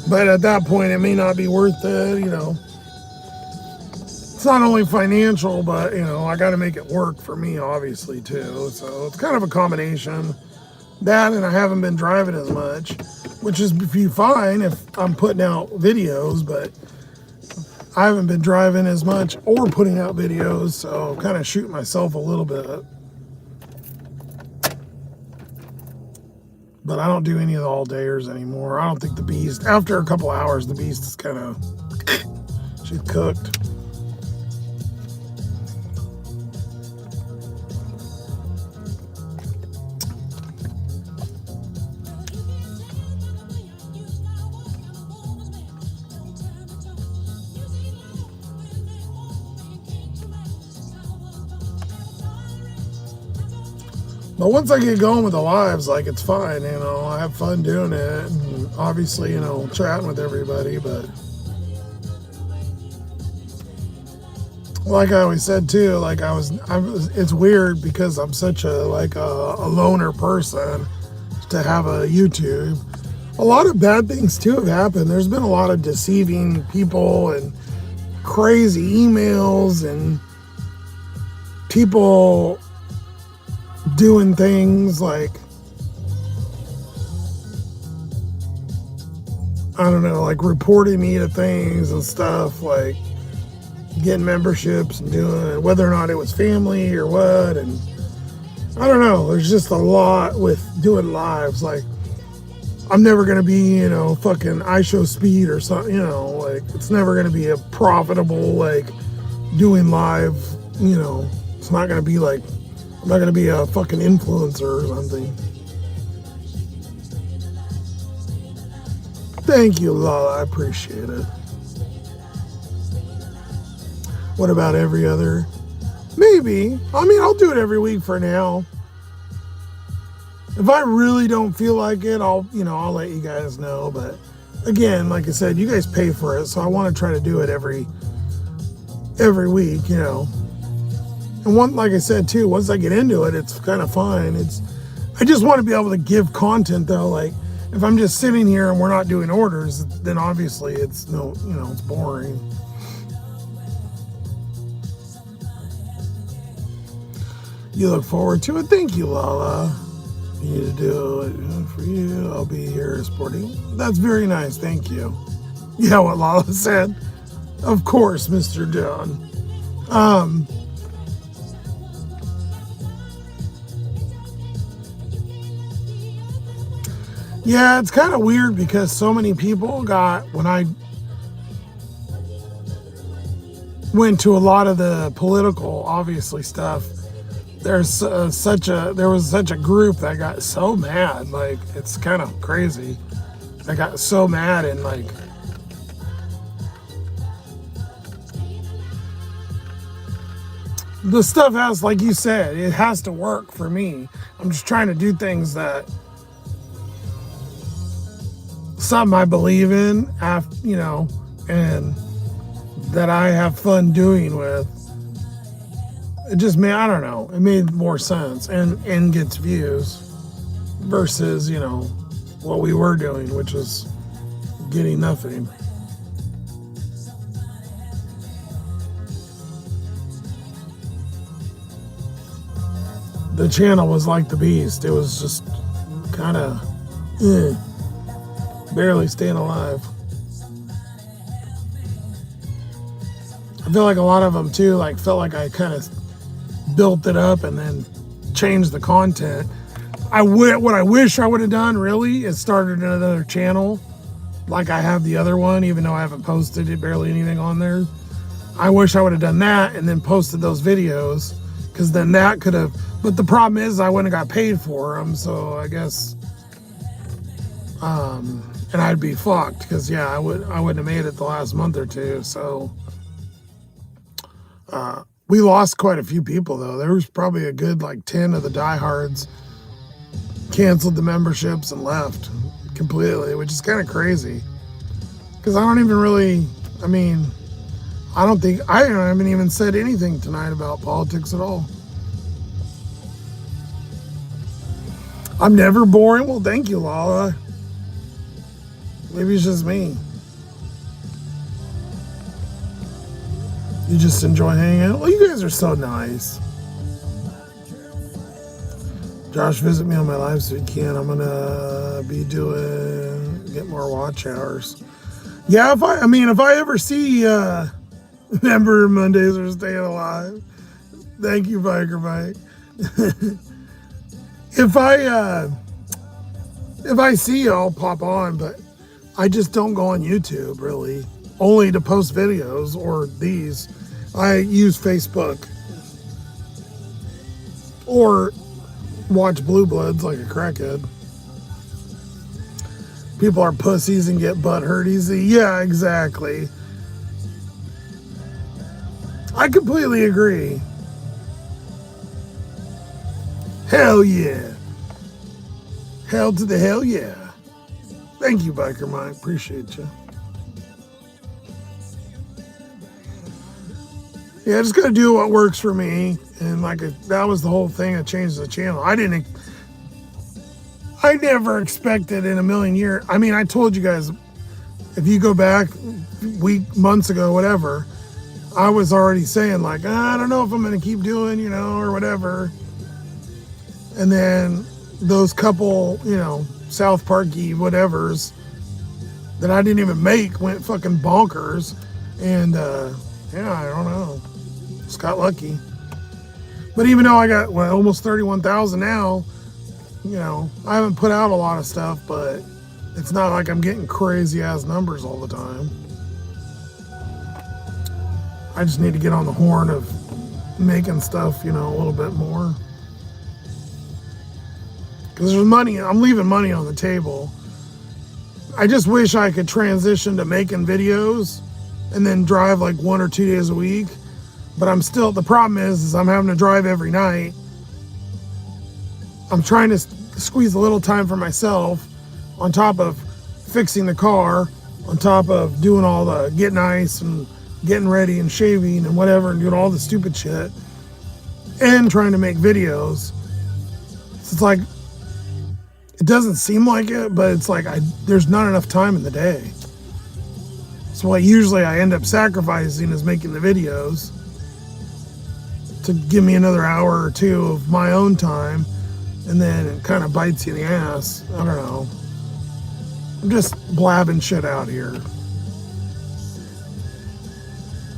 But at that point, it may not be worth it, you know. It's not only financial, but, you know, I got to make it work for me, obviously, too. So it's kind of a combination. That, and I haven't been driving as much, which is fine if I'm putting out videos, but I haven't been driving as much or putting out videos, so kind of shoot myself a little bit. But I don't do any of the all-dayers anymore. I don't think the beast, after a couple hours, the beast is kind of, she's cooked. But once I get going with the lives, like, it's fine, you know, I have fun doing it, and obviously, you know, chatting with everybody, but like I always said too, like it's weird because I'm such a loner person to have a YouTube. A lot of bad things too have happened. There's been a lot of deceiving people and crazy emails and people doing things like, I don't know, like reporting me to things and stuff, like getting memberships and doing it, whether or not it was family or what. And I don't know, there's just a lot with doing lives. Like, I'm never going to be, you know, fucking iShow Speed or something, you know, like it's never going to be a profitable, like doing live, you know, it's not going to be like, I'm not going to be a fucking influencer or something. Thank you, Lala. I appreciate it. What about every other? Maybe. I mean, I'll do it every week for now. If I really don't feel like it, I'll let you guys know. But again, like I said, you guys pay for it, so I want to try to do it every week, you know. And like I said too, once I get into it, it's kind of fun. I just want to be able to give content though. Like, if I'm just sitting here and we're not doing orders, then obviously it's it's boring. You look forward to it. Thank you, Lala. You need to do it for you. I'll be here supporting. That's very nice. Thank you. Yeah, what Lala said. Of course, Mr. John. Yeah, it's kind of weird because so many people when I went to a lot of the political, obviously, stuff, there was such a group that got so mad. Like, it's kind of crazy. I got so mad, and like, the stuff has, like you said, it has to work for me. I'm just trying to do things that something I believe in, and that I have fun doing with. It just made, I don't know, it made more sense and gets views versus, what we were doing, which was getting nothing. The channel was like the beast. It was just kind of barely staying alive. I feel like a lot of them too, like, felt like I kind of built it up and then changed the content. What I wish I would have done really is started another channel like I have the other one, even though I haven't posted barely anything on there. I wish I would have done that and then posted those videos, because then that could have, but the problem is I wouldn't have got paid for them, so I guess and I'd be fucked, because I wouldn't have made it the last month or two. So we lost quite a few people though. There was probably a good 10 of the diehards canceled the memberships and left completely, which is kind of crazy, because I don't even really, I haven't even said anything tonight about politics at all. I'm never boring. Well, thank you, Lala. Maybe it's just me. You just enjoy hanging out? Well, you guys are so nice. Josh, visit me on my live so you can. I'm gonna be get more watch hours. Yeah, if I ever see Remember Mondays are staying alive. Thank you, Biker Mike. If I see you, I'll pop on, but I just don't go on YouTube really. Only to post videos or these. I use Facebook. Or watch Blue Bloods like a crackhead. People are pussies and get butt hurt easy. Yeah, exactly. I completely agree. Hell yeah. Hell to the hell yeah. Thank you, Biker Mike. Appreciate you. Yeah, I just gotta do what works for me. And that was the whole thing that changed the channel. I never expected in a million years. I mean, I told you guys, if you go back months ago, whatever, I was already saying like, I don't know if I'm gonna keep doing, or whatever. And then those couple, South Parky whatevers that I didn't even make went fucking bonkers. And yeah, I don't know. Just got lucky. But even though I got almost 31,000 now, I haven't put out a lot of stuff, but it's not like I'm getting crazy ass numbers all the time. I just need to get on the horn of making stuff, a little bit more. Because there's money, I'm leaving money on the table. I just wish I could transition to making videos and then drive like 1 or 2 days a week. But the problem is I'm having to drive every night. I'm trying to squeeze a little time for myself on top of fixing the car, on top of doing all the getting ice and getting ready and shaving and whatever and doing all the stupid shit and trying to make videos. So it's like, it doesn't seem like it, but it's like there's not enough time in the day. So what usually I end up sacrificing is making the videos to give me another hour or two of my own time, and then it kind of bites you in the ass. I don't know. I'm just blabbing shit out here.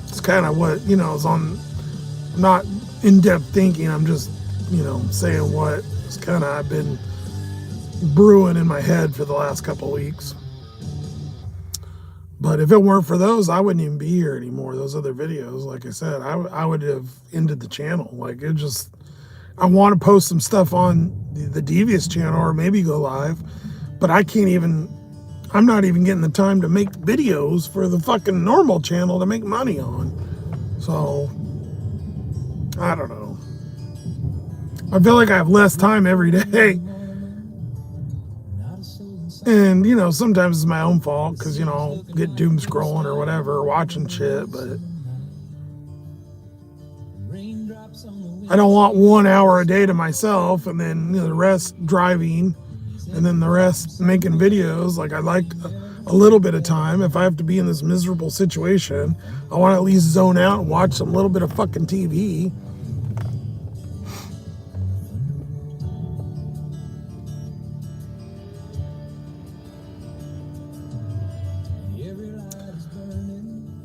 It's kind of what, is on, not in-depth thinking. I'm just, saying what it's kind of I've been brewing in my head for the last couple of weeks. But if it weren't for those, I wouldn't even be here anymore. Those other videos, like I said, I would have ended the channel. Like I want to post some stuff on the Devious channel or maybe go live, but I'm not even getting the time to make videos for the fucking normal channel to make money on. So, I don't know. I feel like I have less time every day. And, sometimes it's my own fault because, get doom scrolling or whatever, watching shit, but I don't want 1 hour a day to myself and then the rest driving and then the rest making videos. Like I like a little bit of time. If I have to be in this miserable situation, I want to at least zone out and watch some little bit of fucking TV.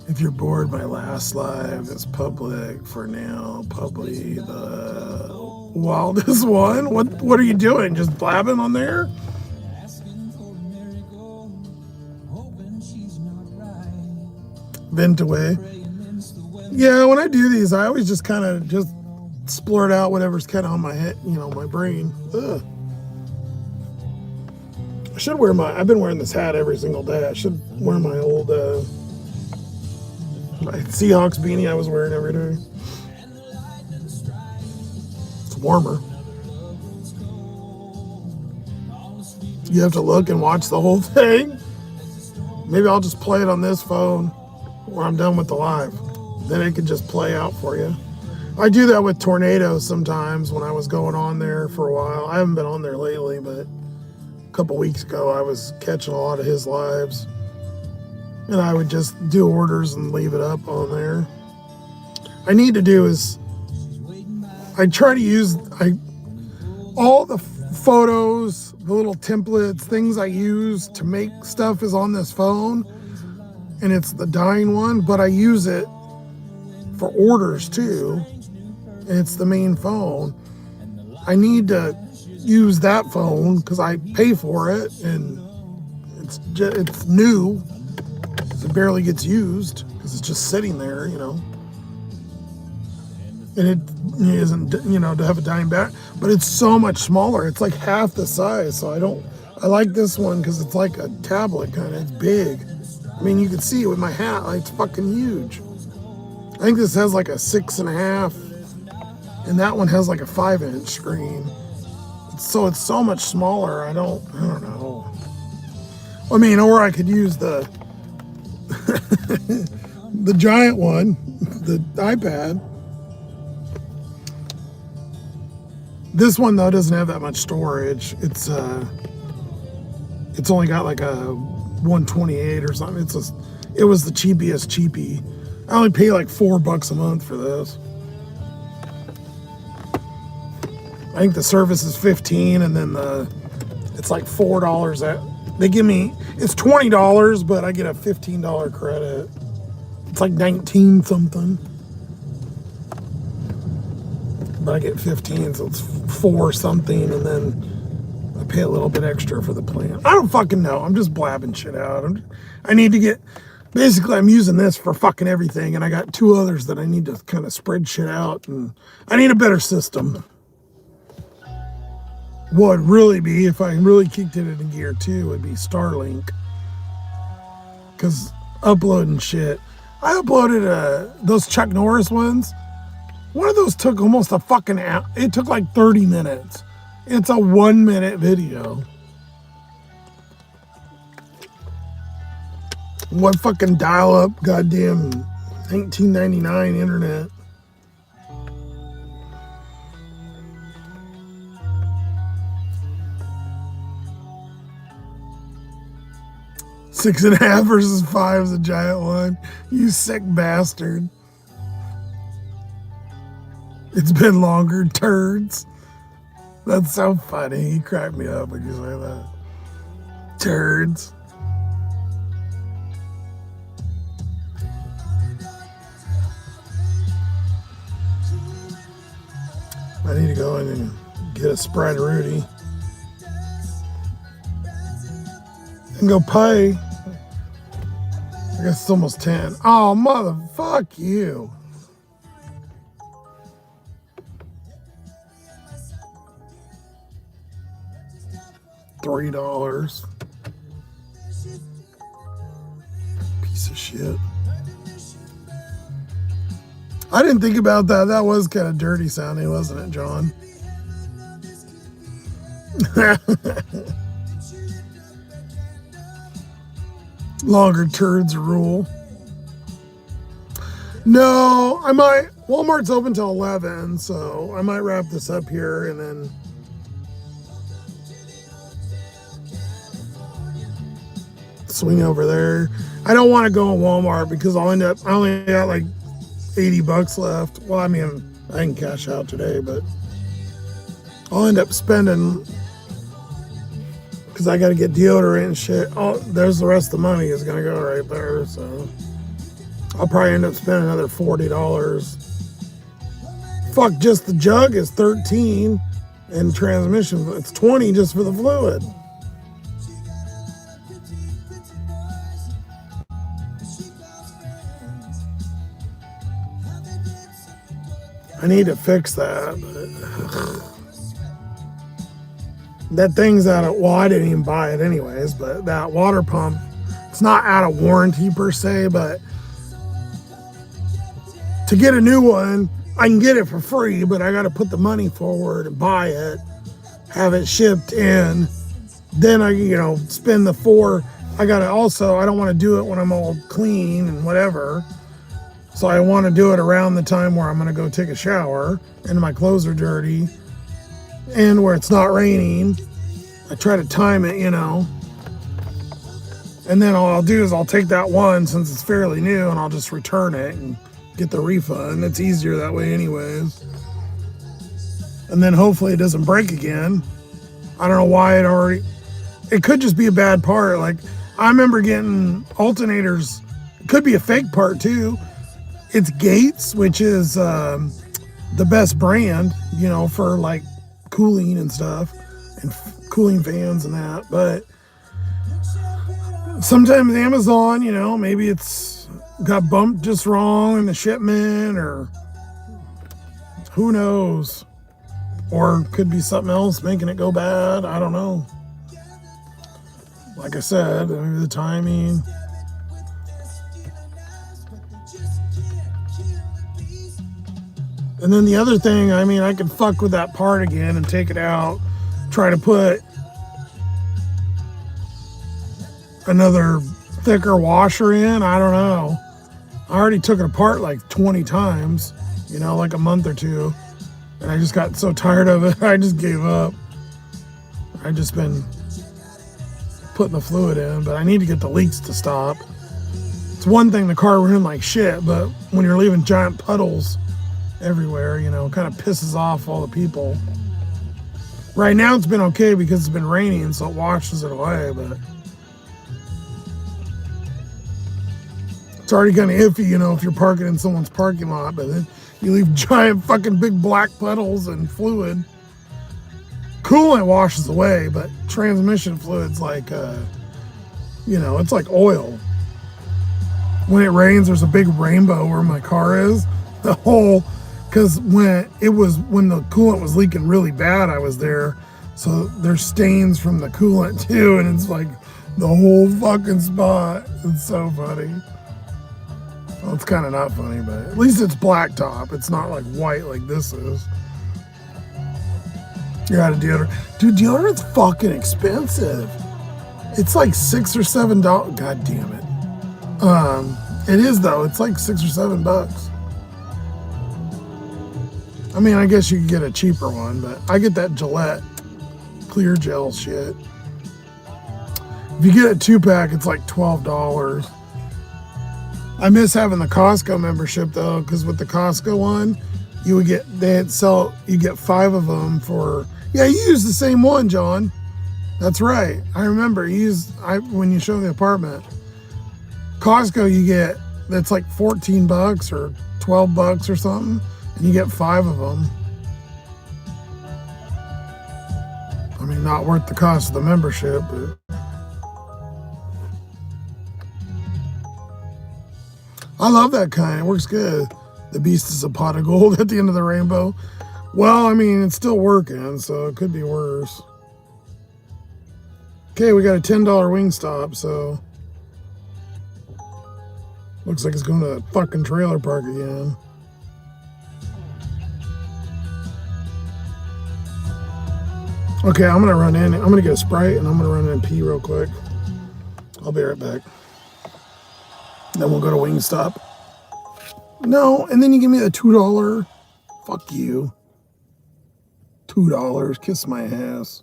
If you're bored, my last live is public for now. Probably the wildest one. What are you doing? Just blabbing on there? Vent away. Yeah, when I do these, I always just kind of just splurt out whatever's kind of on my head, my brain. Ugh. I should wear I've been wearing this hat every single day. I should wear my old my Seahawks beanie I was wearing every day. It's warmer. You have to look and watch the whole thing. Maybe I'll just play it on this phone when I'm done with the live. Then it can just play out for you. I do that with Tornadoes sometimes when I was going on there for a while. I haven't been on there lately, but a couple weeks ago I was catching a lot of his lives. And I would just do orders and leave it up on there. I need to do is I try to use all the photos, the little templates, things I use to make stuff is on this phone, and it's the dying one, but I use it for orders too. It's the main phone. I need to use that phone because I pay for it, and it's new. It barely gets used because it's just sitting there, and it isn't, to have a dime back, but it's so much smaller. It's like half the size. So I like this one because it's like a tablet kind of. It's big. I mean, you can see it with my hat. Like, it's fucking huge. I think this has like a 6.5, and that one has like a 5-inch screen. So it's so much smaller. I don't know. I mean, or I could use the the giant one, the iPad. This one though doesn't have that much storage. It's only got like a 128 or something. It was the cheapest cheapie. I only pay like $4 a month for this. I think the service is $15, and then it's like $4. They give me, it's $20, but I get a $15 credit. It's like 19 something. But I get 15, so it's 4 something, and then I pay a little bit extra for the plan. I don't fucking know. I'm just blabbing shit out. I need to get, basically I'm using this for fucking everything, and I got 2 others that I need to kind of spread shit out, and I need a better system. What would really be, if I really kicked it into gear too, would be Starlink. Because uploading shit. I uploaded those Chuck Norris ones. One of those took almost a fucking hour. It took like 30 minutes. It's a 1-minute video. What fucking dial-up goddamn 1999 internet. $6.5 versus 5 is a giant one. You sick bastard. It's been longer, turds. That's so funny. You crack me up when you say that. Turds. I need to go in and get a Sprite Rudy. And go pay. I guess it's almost 10. Oh, motherfuck you. $3. Piece of shit. I didn't think about that. That was kind of dirty sounding, wasn't it, John? Longer turds rule. No, I might. Walmart's open till 11, so I might wrap this up here and then swing over there. I don't want to go in Walmart because I only got like $80 left. Well, I mean, I can cash out today, but I'll end up spending, because I got to get deodorant and shit. Oh, there's the rest of the money is going to go right there. So I'll probably end up spending another $40. Fuck, just the jug is $13, and transmission, it's $20 just for the fluid. I need to fix that. That thing's out of, well, I didn't even buy it anyways, but that water pump, it's not out of warranty per se, but to get a new one, I can get it for free, but I got to put the money forward and buy it, have it shipped in. Then I, spend the $4. I got to also, I don't want to do it when I'm all clean and whatever. So I want to do it around the time where I'm going to go take a shower and my clothes are dirty and where it's not raining. I try to time it, And then all I'll do is I'll take that one since it's fairly new and I'll just return it and get the refund. It's easier that way anyways. And then hopefully it doesn't break again. I don't know why it could just be a bad part. Like I remember getting alternators. It could be a fake part too. it's Gates, which is the best brand, you know, for like cooling and stuff and cooling fans and that. But sometimes Amazon, you know, maybe it's got bumped just wrong in the shipment, or who knows, or could be something else making it go bad. I don't know. Like I said, maybe the timing. And then the other thing, I mean, I could fuck with that part again and take it out, try to put another thicker washer in. I don't know. I already took it apart like 20 times, you know, like a month or two. And I just got so tired of it, I just gave up. I just been putting the fluid in, but I need to get the leaks to stop. It's one thing the car running like shit, but when you're leaving giant puddles everywhere, you know, it kind of pisses off all the people. Right now it's been okay because it's been raining, so it washes it away, but it's already kind of iffy, you know, if you're parking in someone's parking lot, but then you leave giant fucking big black puddles and fluid. Coolant washes away, but transmission fluid's like, you know, it's like oil. When it rains, there's a big rainbow where my car is. The whole, because when the coolant was leaking really bad, I was there. So there's stains from the coolant too, and it's like the whole fucking spot. It's so funny. Well, it's kind of not funny, but at least it's blacktop. It's not like white like this is. You're out of deodorant. Dude, deodorant's fucking expensive. It's like $6 or $7. God damn it. It is though. It's like $6 or $7. I mean, I guess you could get a cheaper one, but I get that Gillette clear gel shit. If you get a 2-pack, it's like $12. I miss having the Costco membership though, because with the Costco one, you get 5 of them for. Yeah, you use the same one, John. That's right. I remember when you show the apartment. Costco, you get, that's like $14 or $12 or something, and you get 5 of them. I mean, not worth the cost of the membership, but I love that kind. It works good. The beast is a pot of gold at the end of the rainbow. Well, I mean, it's still working, so it could be worse. Okay, we got a $10 Wingstop, so looks like it's going to the fucking trailer park again. Okay, I'm gonna run in. I'm gonna get a Sprite and I'm gonna run in and pee real quick. I'll be right back. Then we'll go to Wingstop. No, and then you give me the $2. Fuck you. $2. Kiss my ass.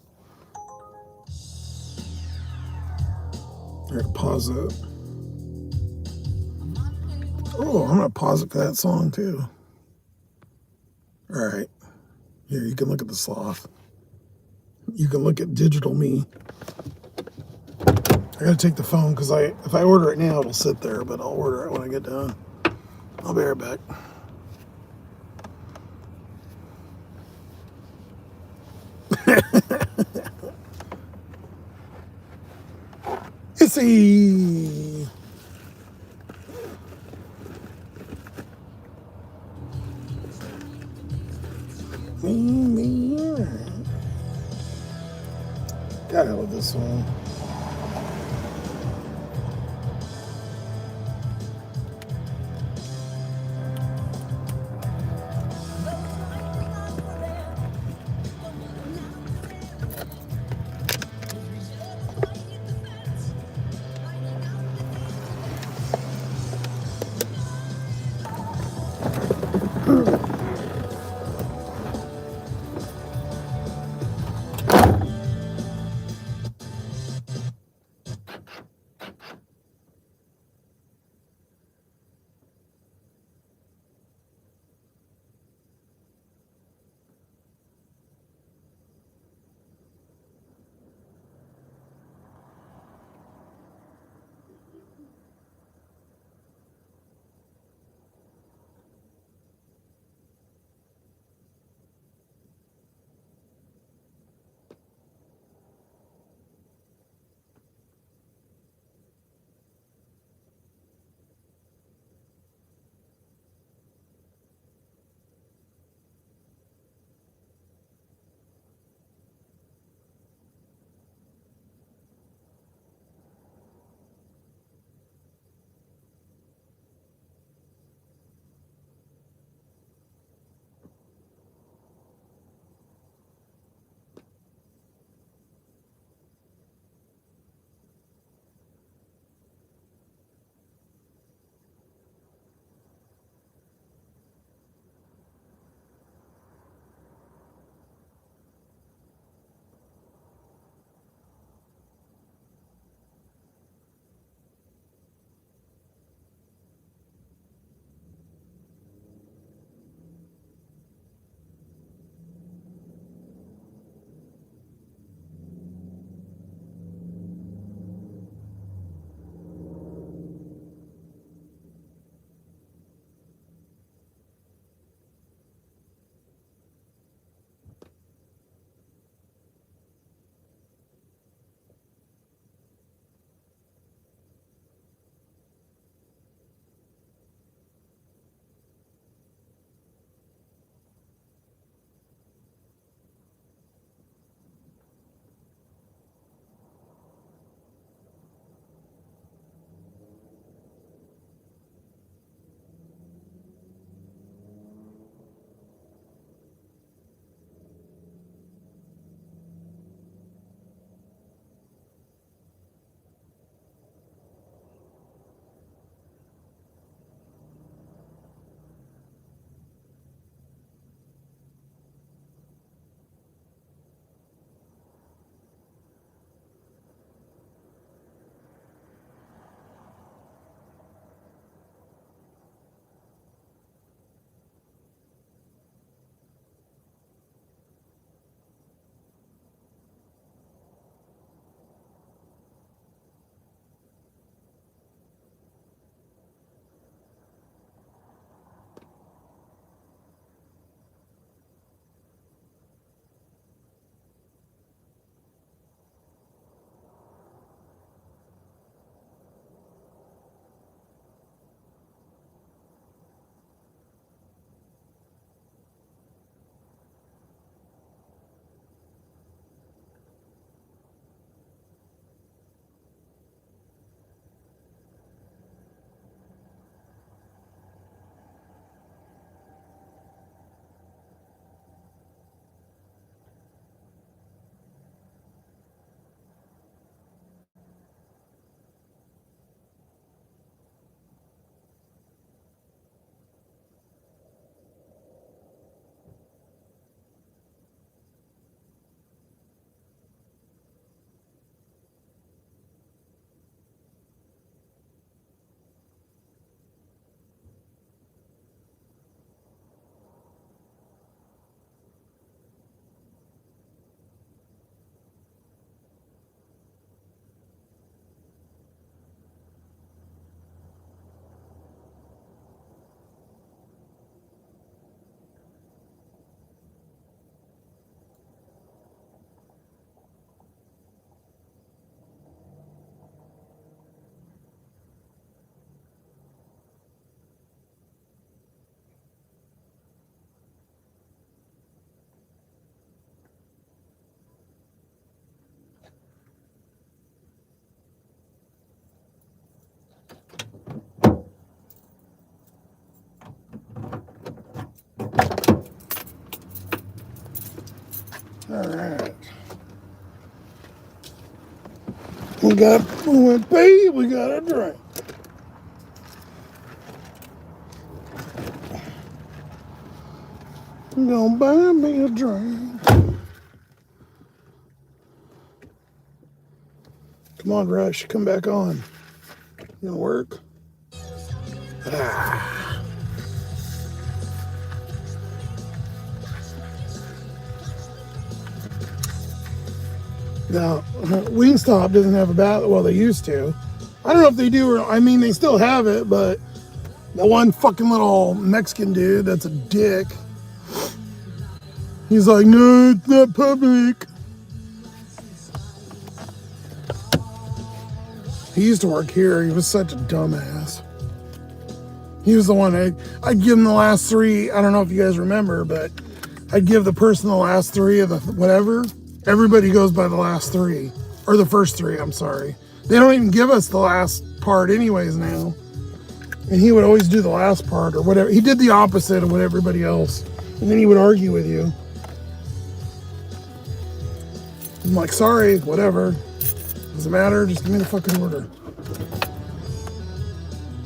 I gotta pause it. Oh, I'm gonna pause it for that song too. All right. Here, you can look at the sloth. You can look at digital me. I gotta take the phone because if I order it now, it'll sit there, but I'll order it when I get done. I'll be right back. Issy. God, I love this song. We went pay, we got a drink. I'm gonna buy me a drink. Come on, Rush, come back on. You gonna work? Ah. Now, Wingstop doesn't have a bath. Well, they used to. I don't know if they do or I mean they still have it, but the one fucking little Mexican dude that's a dick. He's like, no, it's not public. He used to work here. He was such a dumbass. He was the one I'd give him the last three. I don't know if you guys remember, but I'd give the person the last three of the whatever. Everybody goes by the last three. Or the first three, I'm sorry. They don't even give us the last part anyways now. And he would always do the last part or whatever. He did the opposite of what everybody else. And then he would argue with you. I'm like, sorry, whatever. Doesn't matter, just give me the fucking order.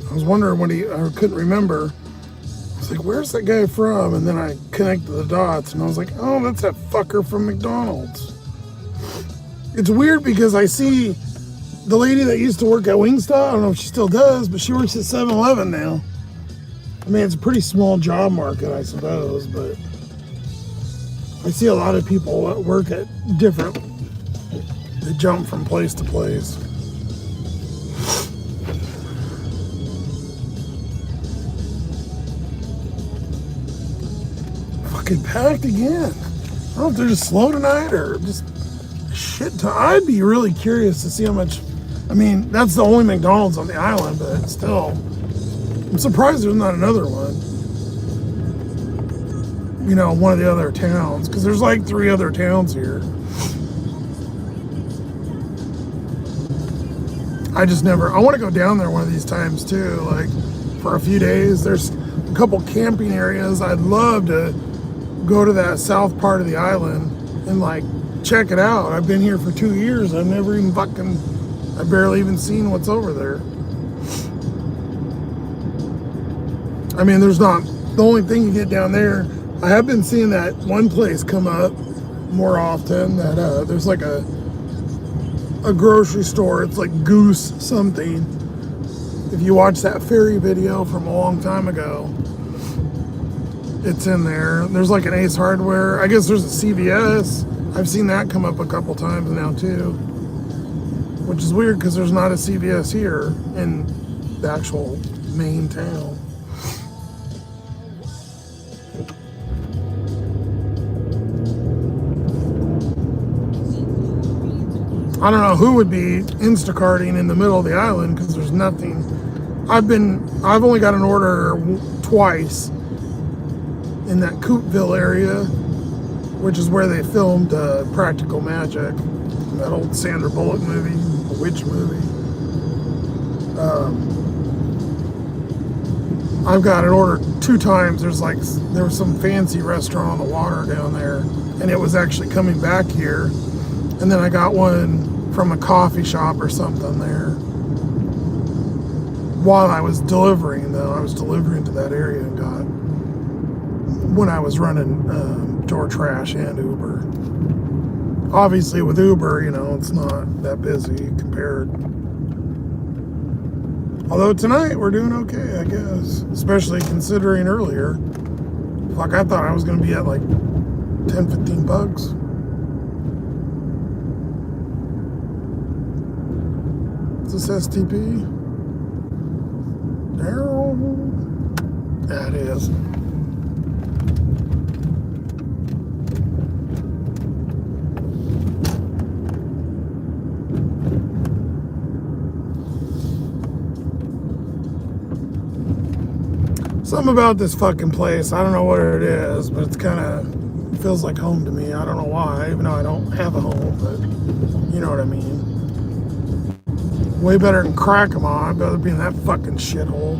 I was wondering when I couldn't remember. I was like, where's that guy from? And then I connected the dots and I was like, oh, that's that fucker from McDonald's. It's weird because I see the lady that used to work at Wingstop, I don't know if she still does, but she works at 7-Eleven now. I mean, it's a pretty small job market, I suppose, but I see a lot of people that work at different, they jump from place to place. Fucking packed again. I don't know if they're just slow tonight or just shit ton. I'd be really curious to see how much. I mean, that's the only McDonald's on the island, but still, I'm surprised there's not another one. You know, one of the other towns, because there's like 3 other towns here. I just never. I want to go down there one of these times too, like for a few days. There's a couple camping areas. I'd love to go to that south part of the island and like check it out. I've been here for 2 years. I've never even I barely even seen what's over there. I mean, there's not, the only thing you get down there, I have been seeing that one place come up more often that there's like a grocery store. It's like Goose something. If you watch that ferry video from a long time ago, it's in there. There's like an Ace Hardware. I guess there's a CVS. I've seen that come up a couple times now too, which is weird because there's not a CVS here in the actual main town. I don't know who would be Instacarting in the middle of the island because there's nothing. I've only got an order twice in that Coopville area, which is where they filmed Practical Magic, that old Sandra Bullock movie, the witch movie. I've got an order 2 times. There was some fancy restaurant on the water down there, and it was actually coming back here. And then I got one from a coffee shop or something there. While I was delivering, though, I was delivering to that area and got, when I was running DoorTrash and Uber. Obviously with Uber, you know, it's not that busy compared. Although tonight we're doing okay, I guess. Especially considering earlier. Fuck, I thought I was going to be at like 10, 15 bucks. Is this STP? Daryl? Yeah, it is. Something about this fucking place, I don't know what it is, but it's kind of feels like home to me. I don't know why, even though I don't have a home, but you know what I mean. Way better than Crackama. I'd rather be in that fucking shithole.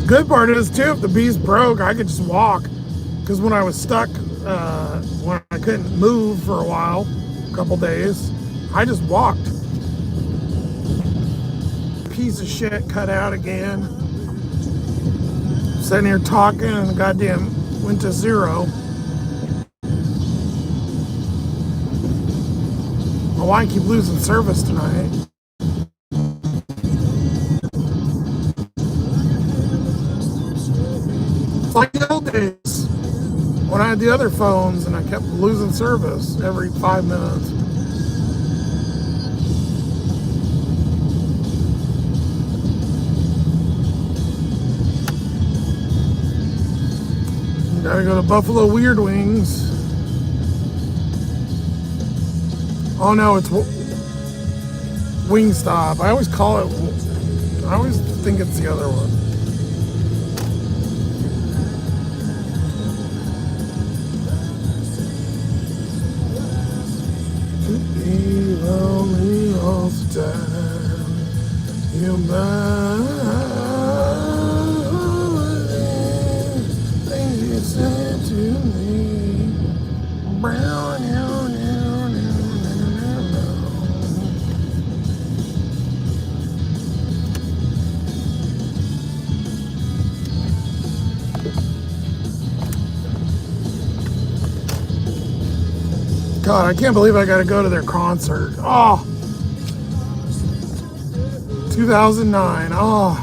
Good part is too, if the beast broke, I could just walk. Because when I was stuck, when I couldn't move for a while, a couple days, I just walked. Piece of shit cut out again. Sitting here talking and the goddamn went to zero. My wife keep losing service tonight. It's like the old days when I had the other phones and I kept losing service every 5 minutes. Gotta go to Buffalo Weird Wings. Oh no, it's Wingstop. I always call it, I always think it's the other one. To be lonely all the time. You're mine. Things you said to me. Brown, God, I can't believe I got to go to their concert. Oh, 2009. Oh,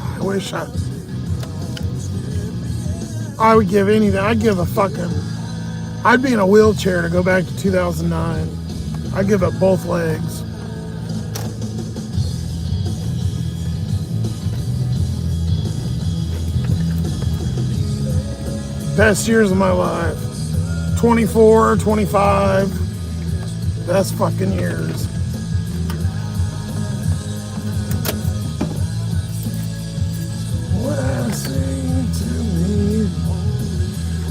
I would give anything. I'd give a fucking, I'd be in a wheelchair to go back to 2009. I'd give up both legs. Best years of my life. 24, 25. Best fucking years. What I say to me.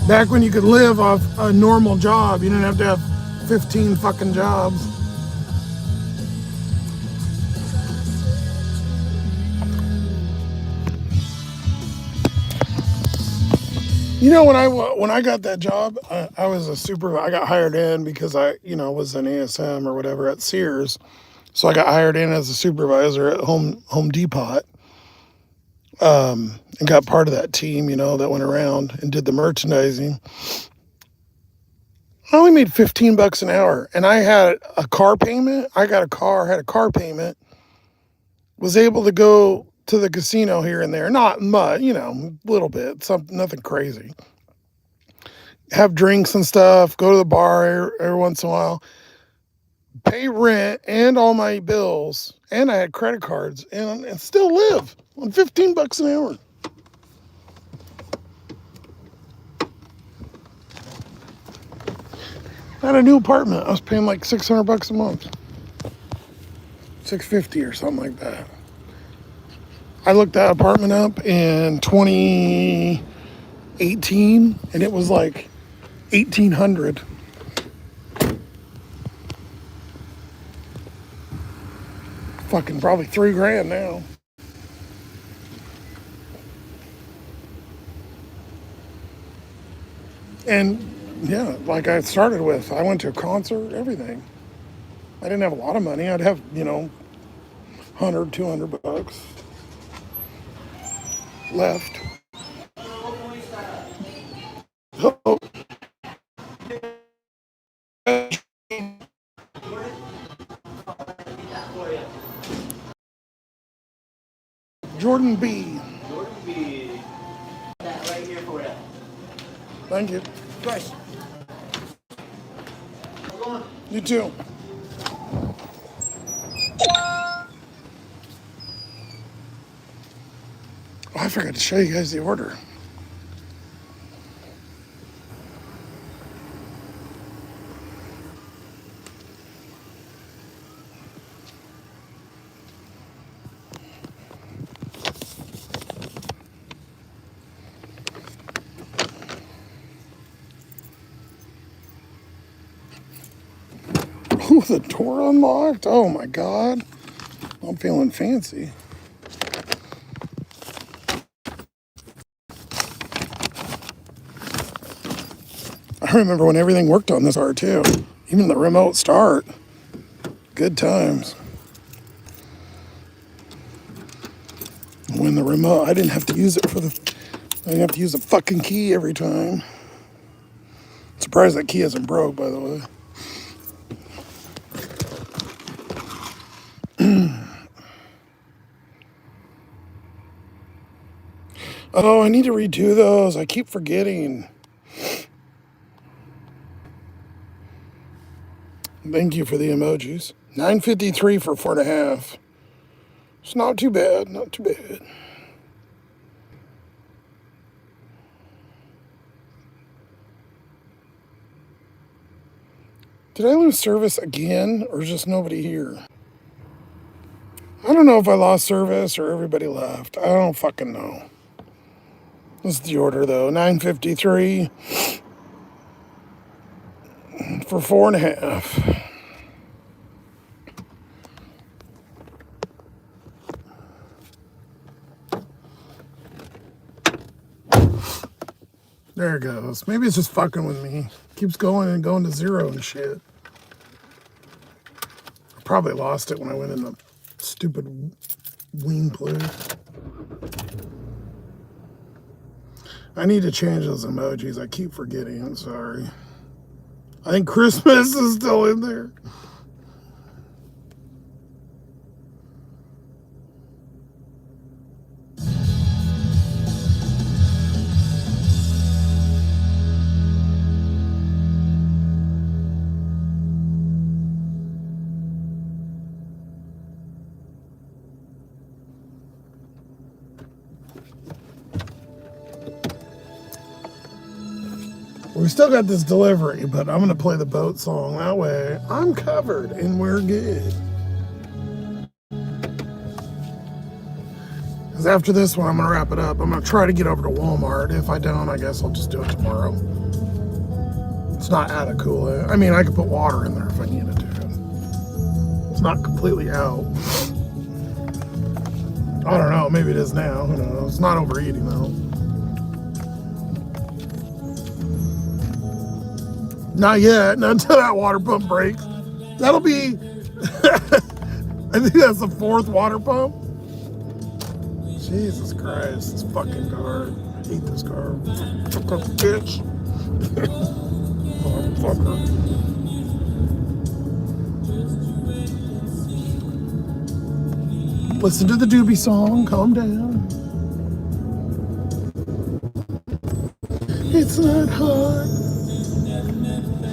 Back when you could live off a normal job, you didn't have to have 15 fucking jobs. You know, when I got that job, I was a supervisor. I got hired in because I was an ASM or whatever at Sears, so I got hired in as a supervisor at Home Depot, and got part of that team, that went around and did the merchandising. I only made $15 an hour, and I had a car payment. I got a car, had a car payment, was able to go to the casino here and there, not much, a little bit, nothing crazy. Have drinks and stuff, go to the bar every once in a while, pay rent and all my bills, and I had credit cards, and still live on $15 an hour. I had a new apartment. I was paying like $600 a month, $650 or something like that. I looked that apartment up in 2018, and it was like $1,800. Fucking probably $3,000 now. And yeah, like I started with, I went to a concert, everything. I didn't have a lot of money. I'd have, $100, $200 left. Oh, Jordan B. Jordan B. That right here for you. Thank you. Guys. You too. Oh, I forgot to show you guys the order. Oh, the door unlocked? Oh my God. I'm feeling fancy. I remember when everything worked on this car too. Even the remote start. Good times. When the remote, I didn't have to use it for the, I didn't have to use the fucking key every time. Surprised that key isn't broke, by the way. Oh, I need to redo those. I keep forgetting. Thank you for the emojis. $9.53 for 4.5. It's not too bad, not too bad. Did I lose service again, or is just nobody here? I don't know if I lost service or everybody left. I don't fucking know. This is the order though. $9.53 for 4.5. There it goes. Maybe it's just fucking with me. Keeps going and going to zero and shit. I probably lost it when I went in the stupid wing place. I need to change those emojis. I keep forgetting. I'm sorry. I think Christmas is still in there. We still got this delivery, but I'm going to play the boat song. That way, I'm covered and we're good. Because after this one, I'm going to wrap it up. I'm going to try to get over to Walmart. If I don't, I guess I'll just do it tomorrow. It's not out of coolant. I mean, I could put water in there if I needed to. It's not completely out. I don't know. Maybe it is now. Who knows? It's not overheating, though. Not yet, not until that water pump breaks. That'll be, I think that's the 4th water pump. Jesus Christ, this fucking car. I hate this car. Fucking bitch. Motherfucker. Listen to the Doobie song, calm down. It's not hard.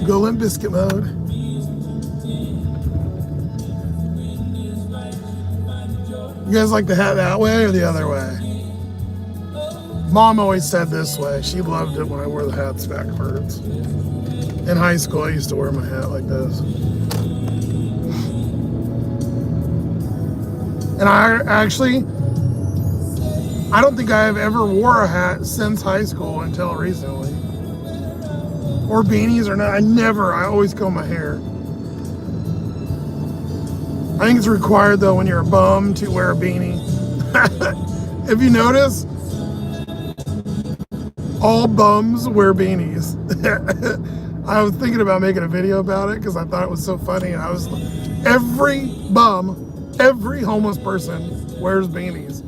Go Limp Biscuit mode. You guys like the hat that way or the other way? Mom always said this way. She loved it when I wore the hats backwards. In high school, I used to wear my hat like this. And I don't think I have ever wore a hat since high school until recently. Or beanies or not. I always comb my hair. I think it's required though when you're a bum to wear a beanie. If you notice, all bums wear beanies. I was thinking about making a video about it because I thought it was so funny. And every bum, every homeless person wears beanies.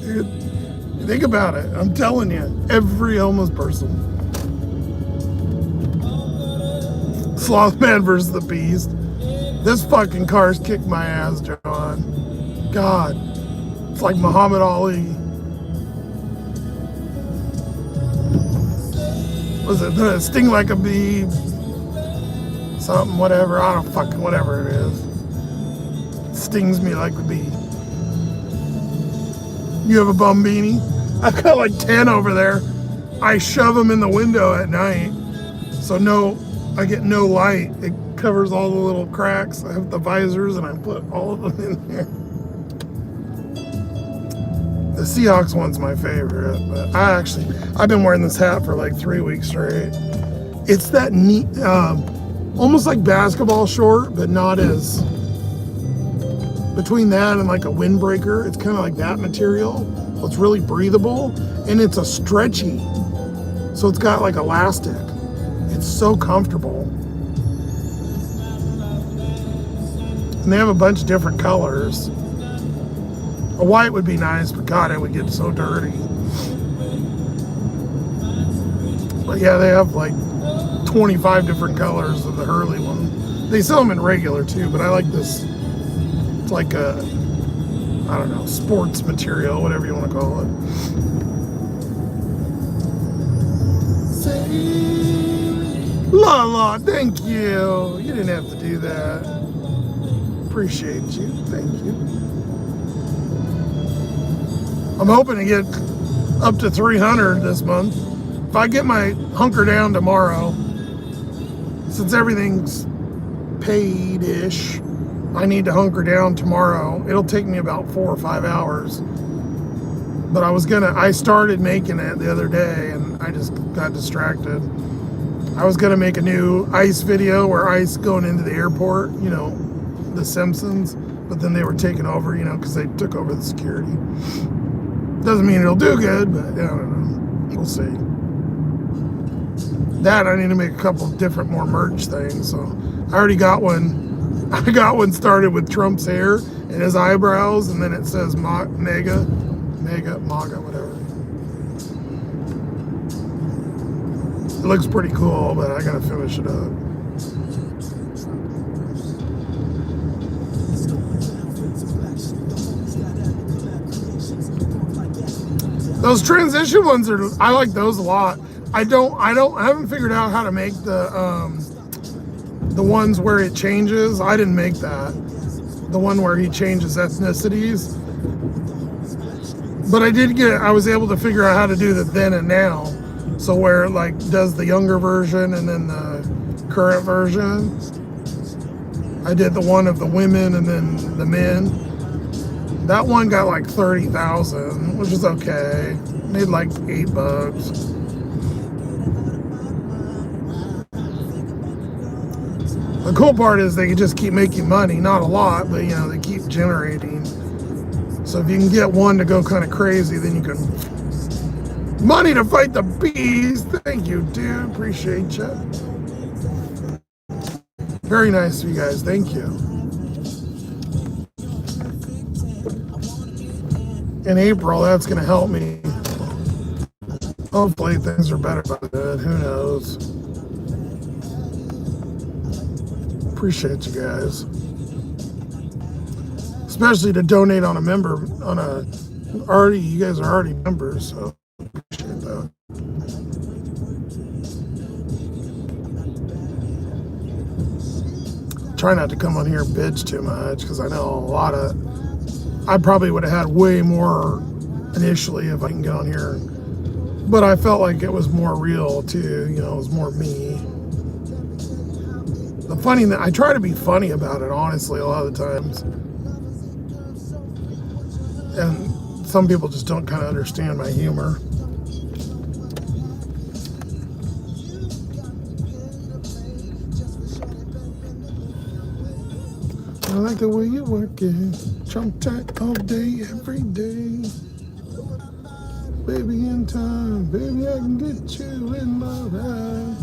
Dude, think about it. I'm telling you, every homeless person. Sloth-Man versus the Beast. This fucking car's kicked my ass, John. God. It's like Muhammad Ali. Was it sting like a bee? Something, whatever. I don't fucking, whatever it is. It stings me like a bee. You have a bum beanie? I've got like 10 over there. I shove them in the window at night. So I get no light. It covers all the little cracks. I have the visors and I put all of them in there. The Seahawks one's my favorite, but I've been wearing this hat for like 3 weeks straight. It's that neat, almost like basketball short, but not as, between that and like a windbreaker, it's kind of like that material. So it's really breathable and it's a stretchy. So it's got like elastic. It's so comfortable. And they have a bunch of different colors. A white would be nice, but God, it would get so dirty. But yeah, they have like 25 different colors of the Hurley one. They sell them in regular too, but I like this. It's like a, I don't know, sports material, whatever you want to call it. La la, thank you. You didn't have to do that. Appreciate you. Thank you. I'm hoping to get up to 300 this month. If I get my hunker down tomorrow, since everything's paid-ish, I need to hunker down tomorrow. It'll take me about 4 or 5 hours. But I started making it the other day and I just got distracted. I was gonna make a new ICE video where ICE going into the airport, you know, the Simpsons, but then they were taken over, you know, because they took over the security. Doesn't mean it'll do good, but I don't know. We'll see. That I need to make a couple different more merch things. So I already got one. I got one started with Trump's hair and his eyebrows, and then it says MAGA, whatever. It looks pretty cool, but I gotta finish it up. Those transition ones I like those a lot. I haven't figured out how to make the ones where it changes. I didn't make that. The one where he changes ethnicities. But I was able to figure out how to do the then and now. So where it like does the younger version and then the current version. I did the one of the women and then the men. That one got like 30,000, which is okay. Made like $8. The cool part is they can just keep making money, not a lot, but you know, they keep generating. So if you can get one to go kind of crazy, then you can money to fight the bees. Thank you, dude. Appreciate you. Very nice of you guys. Thank you. In April, that's going to help me. Hopefully things are better by then. Who knows? Appreciate you guys. Especially to donate on a member, you guys are already members, so appreciate that. Try not to come on here and bitch too much, because I know I probably would have had way more initially if I can get on here. But I felt like it was more real too, you know, it was more me. The funny thing, I try to be funny about it, honestly, a lot of the times. And some people just don't kind of understand my humor. I like the way you work it. Trump tight all day, every day. Baby in time, baby I can get you in my ride.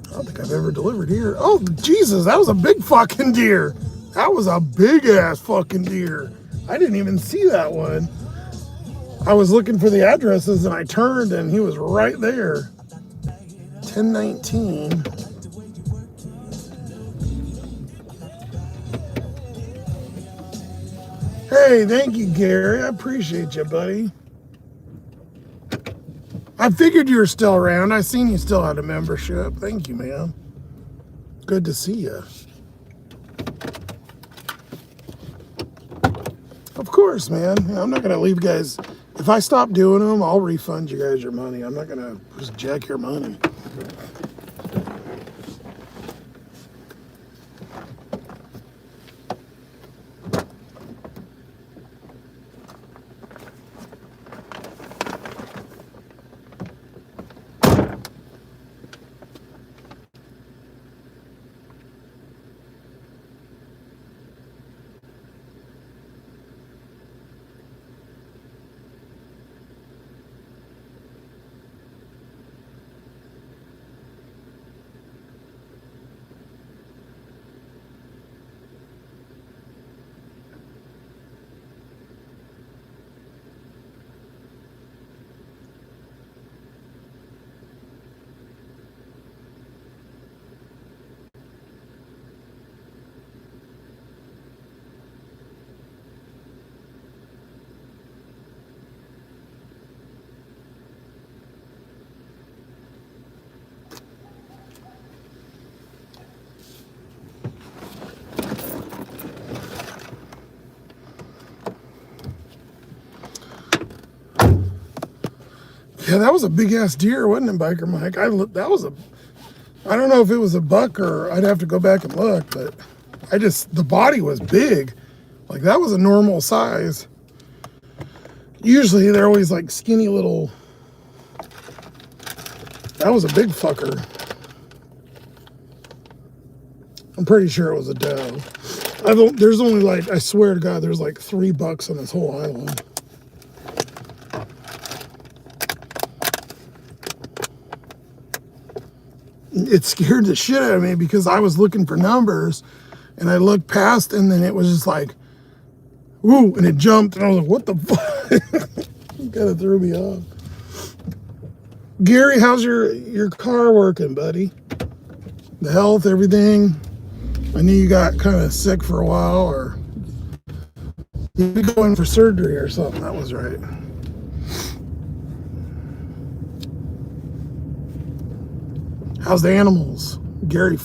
I don't think I've ever delivered here. Oh, Jesus, that was a big fucking deer. That was a big ass fucking deer. I didn't even see that one. I was looking for the addresses and I turned and he was right there. 1019. Hey, thank you, Gary. I appreciate you, buddy. I figured you were still around. I seen you still had a membership. Thank you, man. Good to see you. Of course, man. I'm not going to leave guys. If I stop doing them, I'll refund you guys your money. I'm not going to just jack your money. Yeah, that was a big ass deer, wasn't it, Biker Mike? I don't know if it was a buck or I'd have to go back and look, but the body was big. Like that was a normal size. Usually they're always like skinny little. That was a big fucker. I'm pretty sure it was a doe. There's only like, I swear to God, there's like 3 bucks on this whole island. It scared the shit out of me because I was looking for numbers and I looked past and then it was just like, woo, and it jumped and I was like, what the fuck? It kind of threw me off. Gary, how's your car working, buddy? The health, everything? I knew you got kind of sick for a while, or you'd be going for surgery or something. That was right. How's the animals? Gary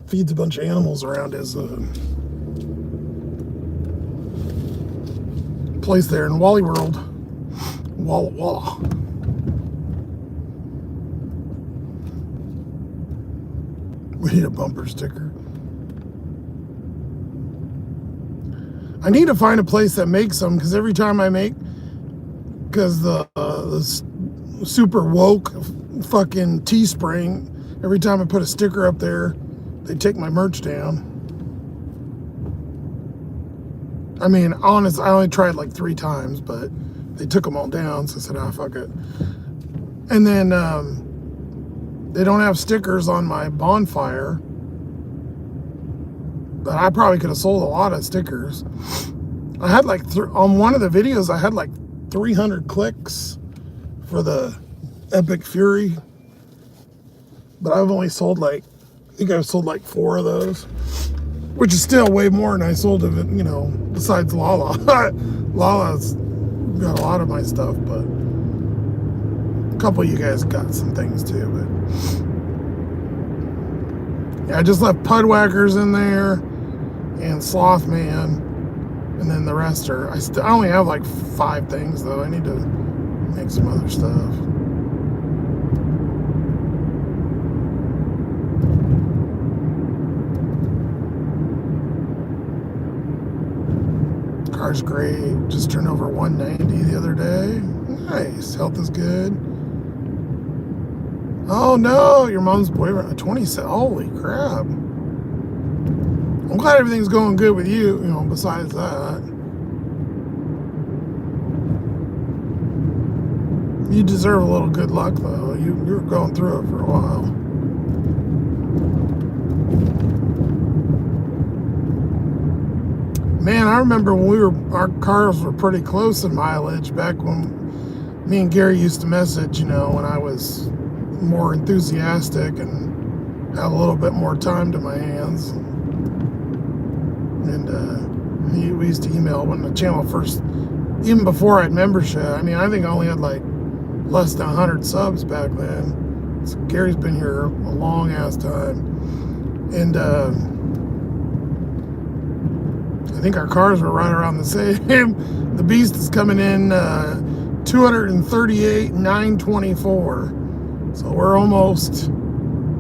feeds a bunch of animals around his place there in Wally World. Walla Walla. We need a bumper sticker. I need to find a place that makes them, because every time I make, because the super woke fucking Teespring, every time I put a sticker up there, they take my merch down. I mean, honest, I only tried like 3 times, but they took them all down, so I said, ah, fuck it. And then they don't have stickers on my bonfire, but I probably could have sold a lot of stickers. I had like, on one of the videos, I had like 300 clicks for the Epic Fury, but I've only sold like, I think I've sold like 4 of those, which is still way more than I sold of it, you know, besides Lala. Lala's got a lot of my stuff, but a couple of you guys got some things too, but yeah, I just left Pudwhackers in there and Sloth-Man, and then the rest are, I only have like 5 things though. I need to make some other stuff. Car's great. Just turned over 190 the other day. Nice. Health is good. Oh no, your mom's boyfriend, 27. Holy crap. I'm glad everything's going good with you, you know, besides that. You deserve a little good luck though. You were going through it for a while. Man, I remember when our cars were pretty close in mileage back when me and Gary used to message, you know, when I was more enthusiastic and had a little bit more time to my hands. And we used to email when the channel first, even before I had membership. I mean, I think I only had like less than 100 subs back then. So Gary's been here a long ass time. And I think our cars were right around the same. The Beast is coming in 238,924. So we're almost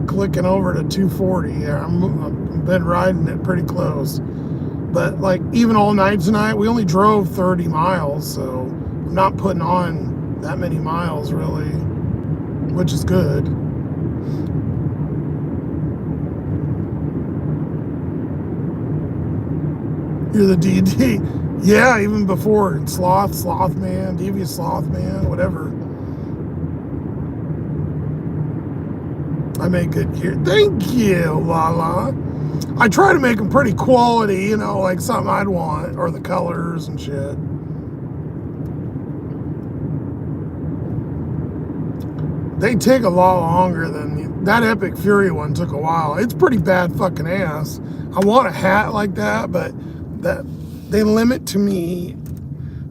clicking over to 240. Yeah, I've been riding it pretty close. But like even all night tonight, we only drove 30 miles. So I'm not putting on that many miles really, which is good. You're the DD. Yeah, even before Sloth-Man, Devious Sloth-Man, whatever. I make good gear. Thank you, Lala. I try to make them pretty quality, you know, like something I'd want, or the colors and shit. They take a lot longer than that Epic Fury one took a while. It's pretty bad fucking ass. I want a hat like that, but that they limit to me.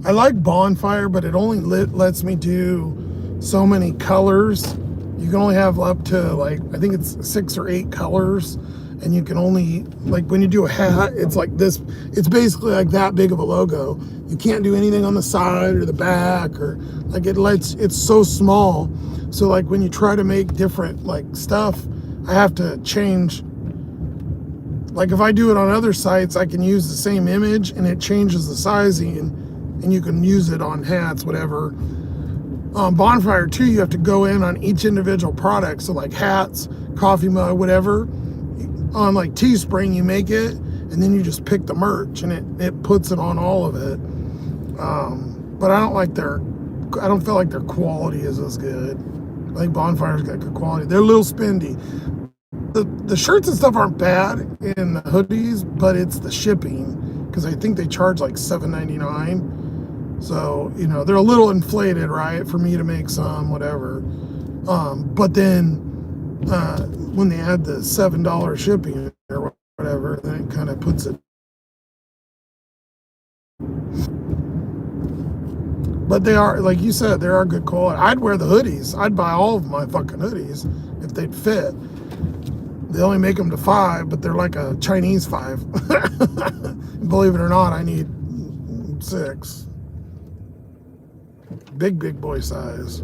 I like Bonfire, but it only lets me do so many colors. You can only have up to like, I think it's 6 or 8 colors, and you can only, like when you do a hat, it's like this, it's basically like that big of a logo. You can't do anything on the side or the back, or like it's so small. So like when you try to make different like stuff, I have to change. Like if I do it on other sites, I can use the same image and it changes the sizing, and you can use it on hats, whatever. Bonfire too, you have to go in on each individual product. So like hats, coffee mug, whatever. On like Teespring, you make it, and then you just pick the merch, and it puts it on all of it. But I don't feel like their quality is as good. I think Bonfire's got good quality. They're a little spendy. The shirts and stuff aren't bad in the hoodies, but it's the shipping, because I think they charge like $7.99. So, they're a little inflated, right? For me to make some, whatever. But then when they add the $7 shipping or whatever, then it kind of puts it. But they are, like you said, they are good quality. I'd wear the hoodies. I'd buy all of my fucking hoodies if they'd fit. They only make them to 5, but they're like a Chinese 5. Believe it or not, I need 6. Big boy size.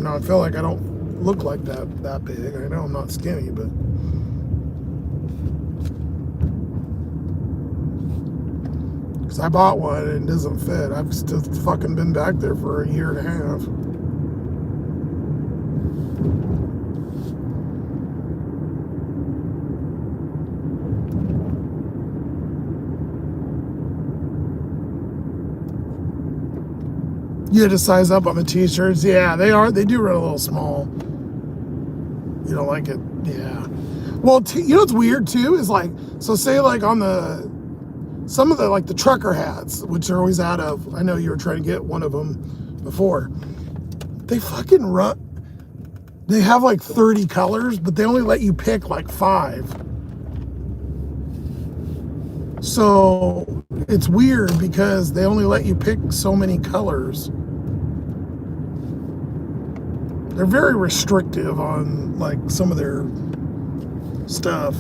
I feel like I don't look like that big. I know I'm not skinny, but because I bought one and it doesn't fit. I've still fucking been back there for a year and a half. You had to size up on the t-shirts. Yeah, they do run a little small. You don't like it? Yeah. Well, what's weird too is like, so say like on some of the like the trucker hats, which are always out of, I know you were trying to get one of them before. They fucking run. They have like 30 colors, but they only let you pick like 5. So it's weird because they only let you pick so many colors. They're very restrictive on like some of their stuff.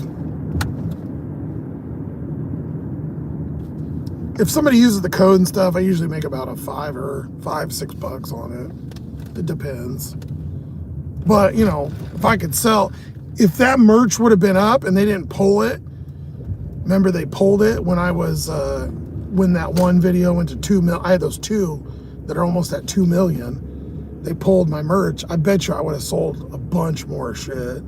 If somebody uses the code and stuff, I usually make about a $5-6 on it. It depends. But if I could sell, if that merch would have been up and they didn't pull it, remember they pulled it when I was when that one video went to 2 million. I had those 2 that are almost at 2 million. They pulled my merch. I bet you I would have sold a bunch more shit.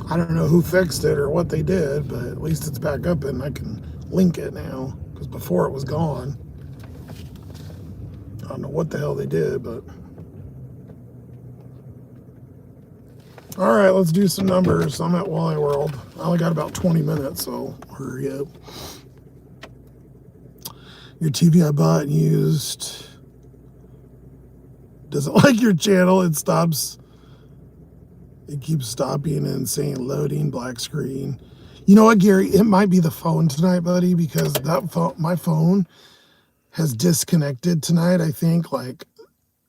I don't know who fixed it or what they did, but at least it's back up and I can link it now, because before it was gone. I don't know what the hell they did, but all right, let's do some numbers. I'm at Wally World. I only got about 20 minutes, so hurry up. Your TV I bought and used doesn't like your channel. It stops. It keeps stopping and saying loading, black screen. You know what, Gary? It might be the phone tonight, buddy, because my phone has disconnected tonight. I think like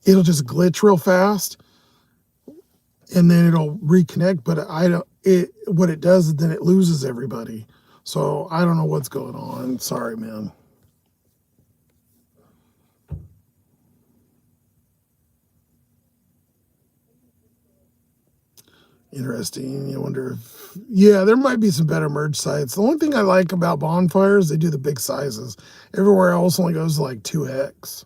it'll just glitch real fast and then it'll reconnect. But what it does is then it loses everybody. So I don't know what's going on. Sorry, man. Interesting. You wonder if, yeah, there might be some better merge sites. The only thing I like about Bonfires, they do the big sizes. Everywhere else only goes to like 2X.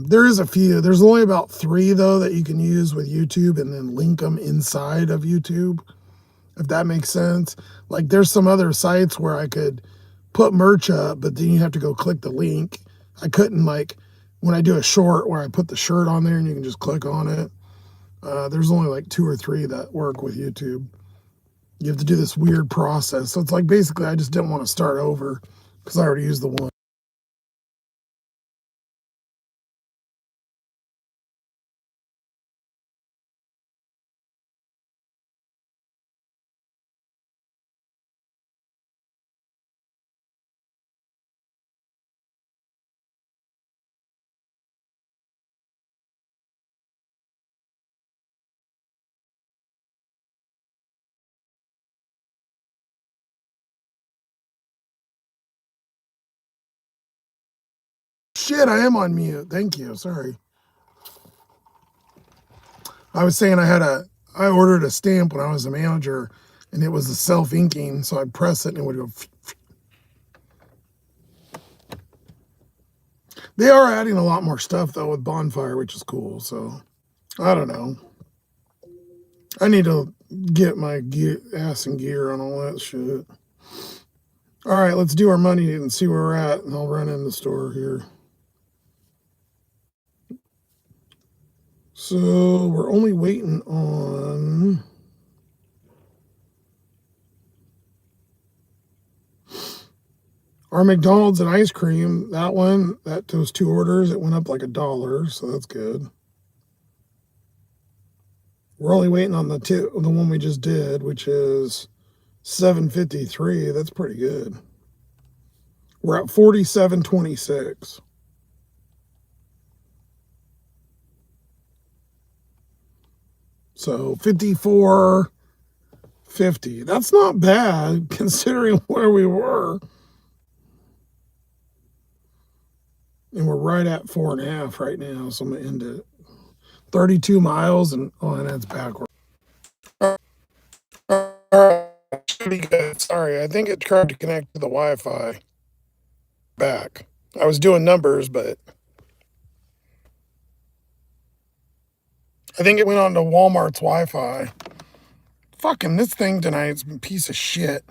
There is a few. There's only about 3 though that you can use with YouTube and then link them inside of YouTube, if that makes sense. Like there's some other sites where I could put merch up, but then you have to go click the link. I couldn't, like when I do a short where I put the shirt on there and you can just click on it. There's only like 2 or 3 that work with YouTube. You have to do this weird process. So it's like basically I just didn't want to start over because I already used the one. shit, I am on mute. Thank you. Sorry. I was saying I ordered a stamp when I was a manager, and it was a self-inking, so I'd press it and it would go. They are adding a lot more stuff though with Bonfire, which is cool. So I don't know. I need to get my ass and gear on all that shit. All right, let's do our money and see where we're at, and I'll run in the store here. So we're only waiting on our McDonald's and ice cream. That one, those 2 orders, it went up like $1, so that's good. We're only waiting on the one we just did, which is $7.53. That's pretty good. We're at $47.26. So $54.50. That's not bad considering where we were. And we're right at 4.5 right now. So I'm gonna end it. 32 miles and that's backward. Should be good. Sorry, I think it tried to connect to the Wi-Fi. Back. I was doing numbers, but I think it went on to Walmart's Wi-Fi. Fucking this thing tonight's a piece of shit.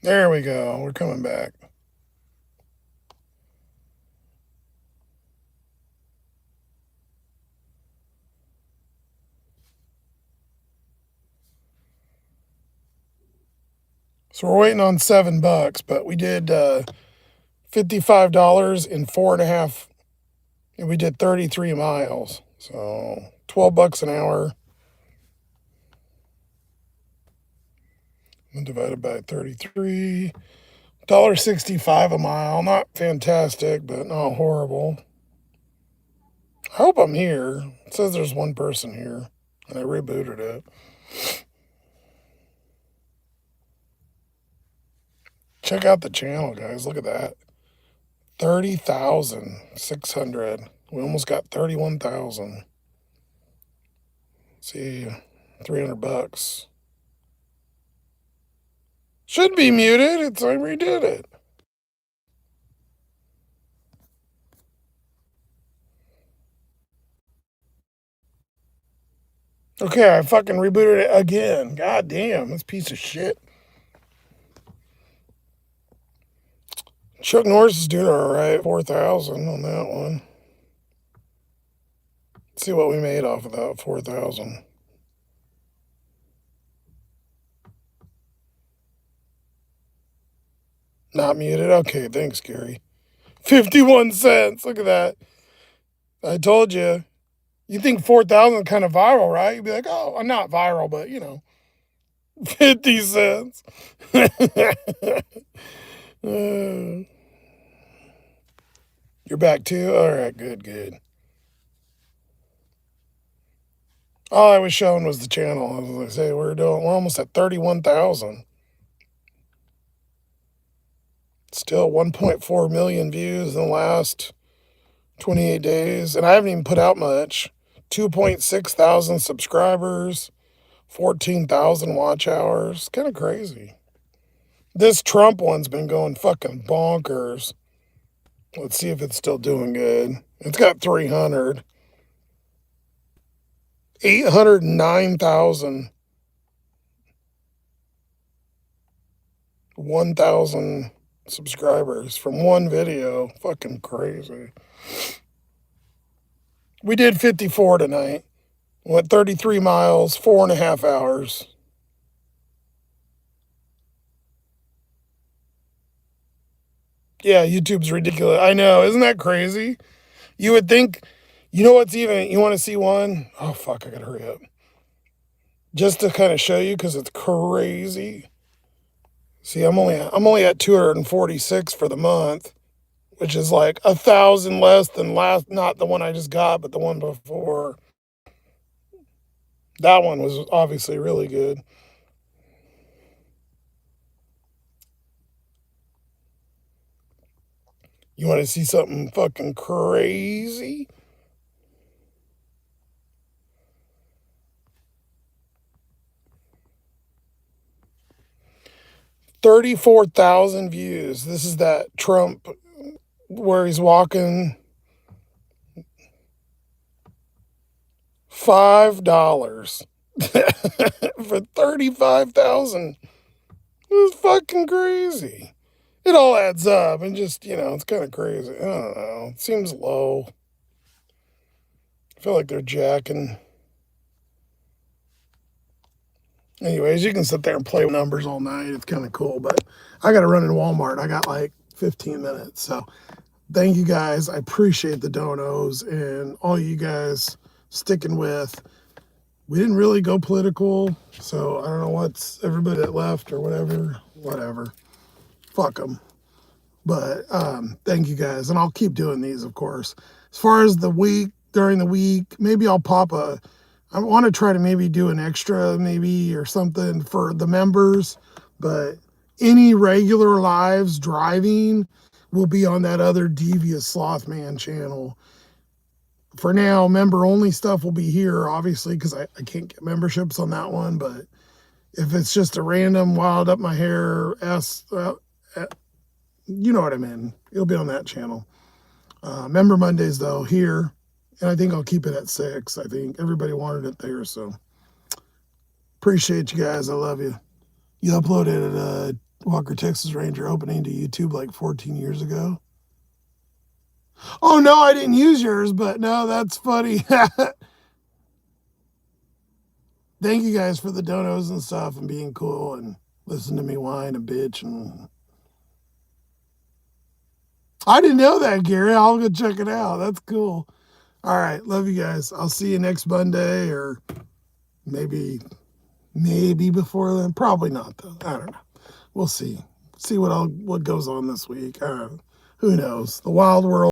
There we go. We're coming back. So we're waiting on $7, but we did $55 in 4.5, and we did 33 miles. So $12 an hour. And divided by 33. $1.65 a mile. Not fantastic, but not horrible. I hope I'm here. It says there's one person here, and I rebooted it. Check out the channel, guys. Look at that. 30,600. We almost got 31,000. See, $300. Should be muted. I redid it. Okay, I fucking rebooted it again. God damn, this piece of shit. Chuck Norris is doing all right. 4,000 on that one. Let's see what we made off of that 4,000. Not muted. Okay, thanks, Gary. 51 cents. Look at that. I told you. You think 4,000 is kind of viral, right? You'd be like, oh, I'm not viral, but 50 cents. You're back too? All right, good. All I was showing was the channel. As I say, we're almost at 31,000. Still 1.4 million views in the last 28 days. And I haven't even put out much. 2.6 thousand subscribers, 14,000 watch hours. Kind of crazy. This Trump one's been going fucking bonkers. Let's see if it's still doing good. It's got 300. 809,000. 1,000 subscribers from one video. Fucking crazy. We did 54 tonight. Went 33 miles, 4.5 hours. Yeah, YouTube's ridiculous. I know. Isn't that crazy? You would think, you want to see one? Oh, fuck, I gotta hurry up. Just to kind of show you, because it's crazy. See, I'm only at 246 for the month, which is like 1,000 less than not the one I just got, but the one before. That one was obviously really good. You want to see something fucking crazy? 34,000 views. This is that Trump where he's walking. $5 for 35,000. It's fucking crazy. It all adds up and just, it's kind of crazy. I don't know. It seems low. I feel like they're jacking. Anyways, you can sit there and play with numbers all night. It's kind of cool, but I got to run in Walmart. I got like 15 minutes. So thank you guys. I appreciate the donos and all you guys sticking with. We didn't really go political, so I don't know what's everybody that left or whatever. Fuck them. But thank you guys, and I'll keep doing these, of course. As far as during the week, maybe I'll I want to try to maybe do an extra maybe or something for the members, but any regular lives driving will be on that other devious Sloth-Man channel. For now, member only stuff will be here, obviously, because I can't get memberships on that one. But if it's just a random wild up my hair, you know what I mean, it'll be on that channel. Member Mondays, though, here. And I think I'll keep it at 6. I think everybody wanted it there. So appreciate you guys. I love you. You uploaded a Walker, Texas Ranger opening to YouTube like 14 years ago. Oh, no, I didn't use yours, but no, that's funny. Thank you guys for the donos and stuff and being cool and listen to me whine and bitch. And I didn't know that, Gary. I'll go check it out. That's cool. All right. Love you guys. I'll see you next Monday or maybe before then. Probably not, though. I don't know. We'll see. See what goes on this week. Who knows? The wild world.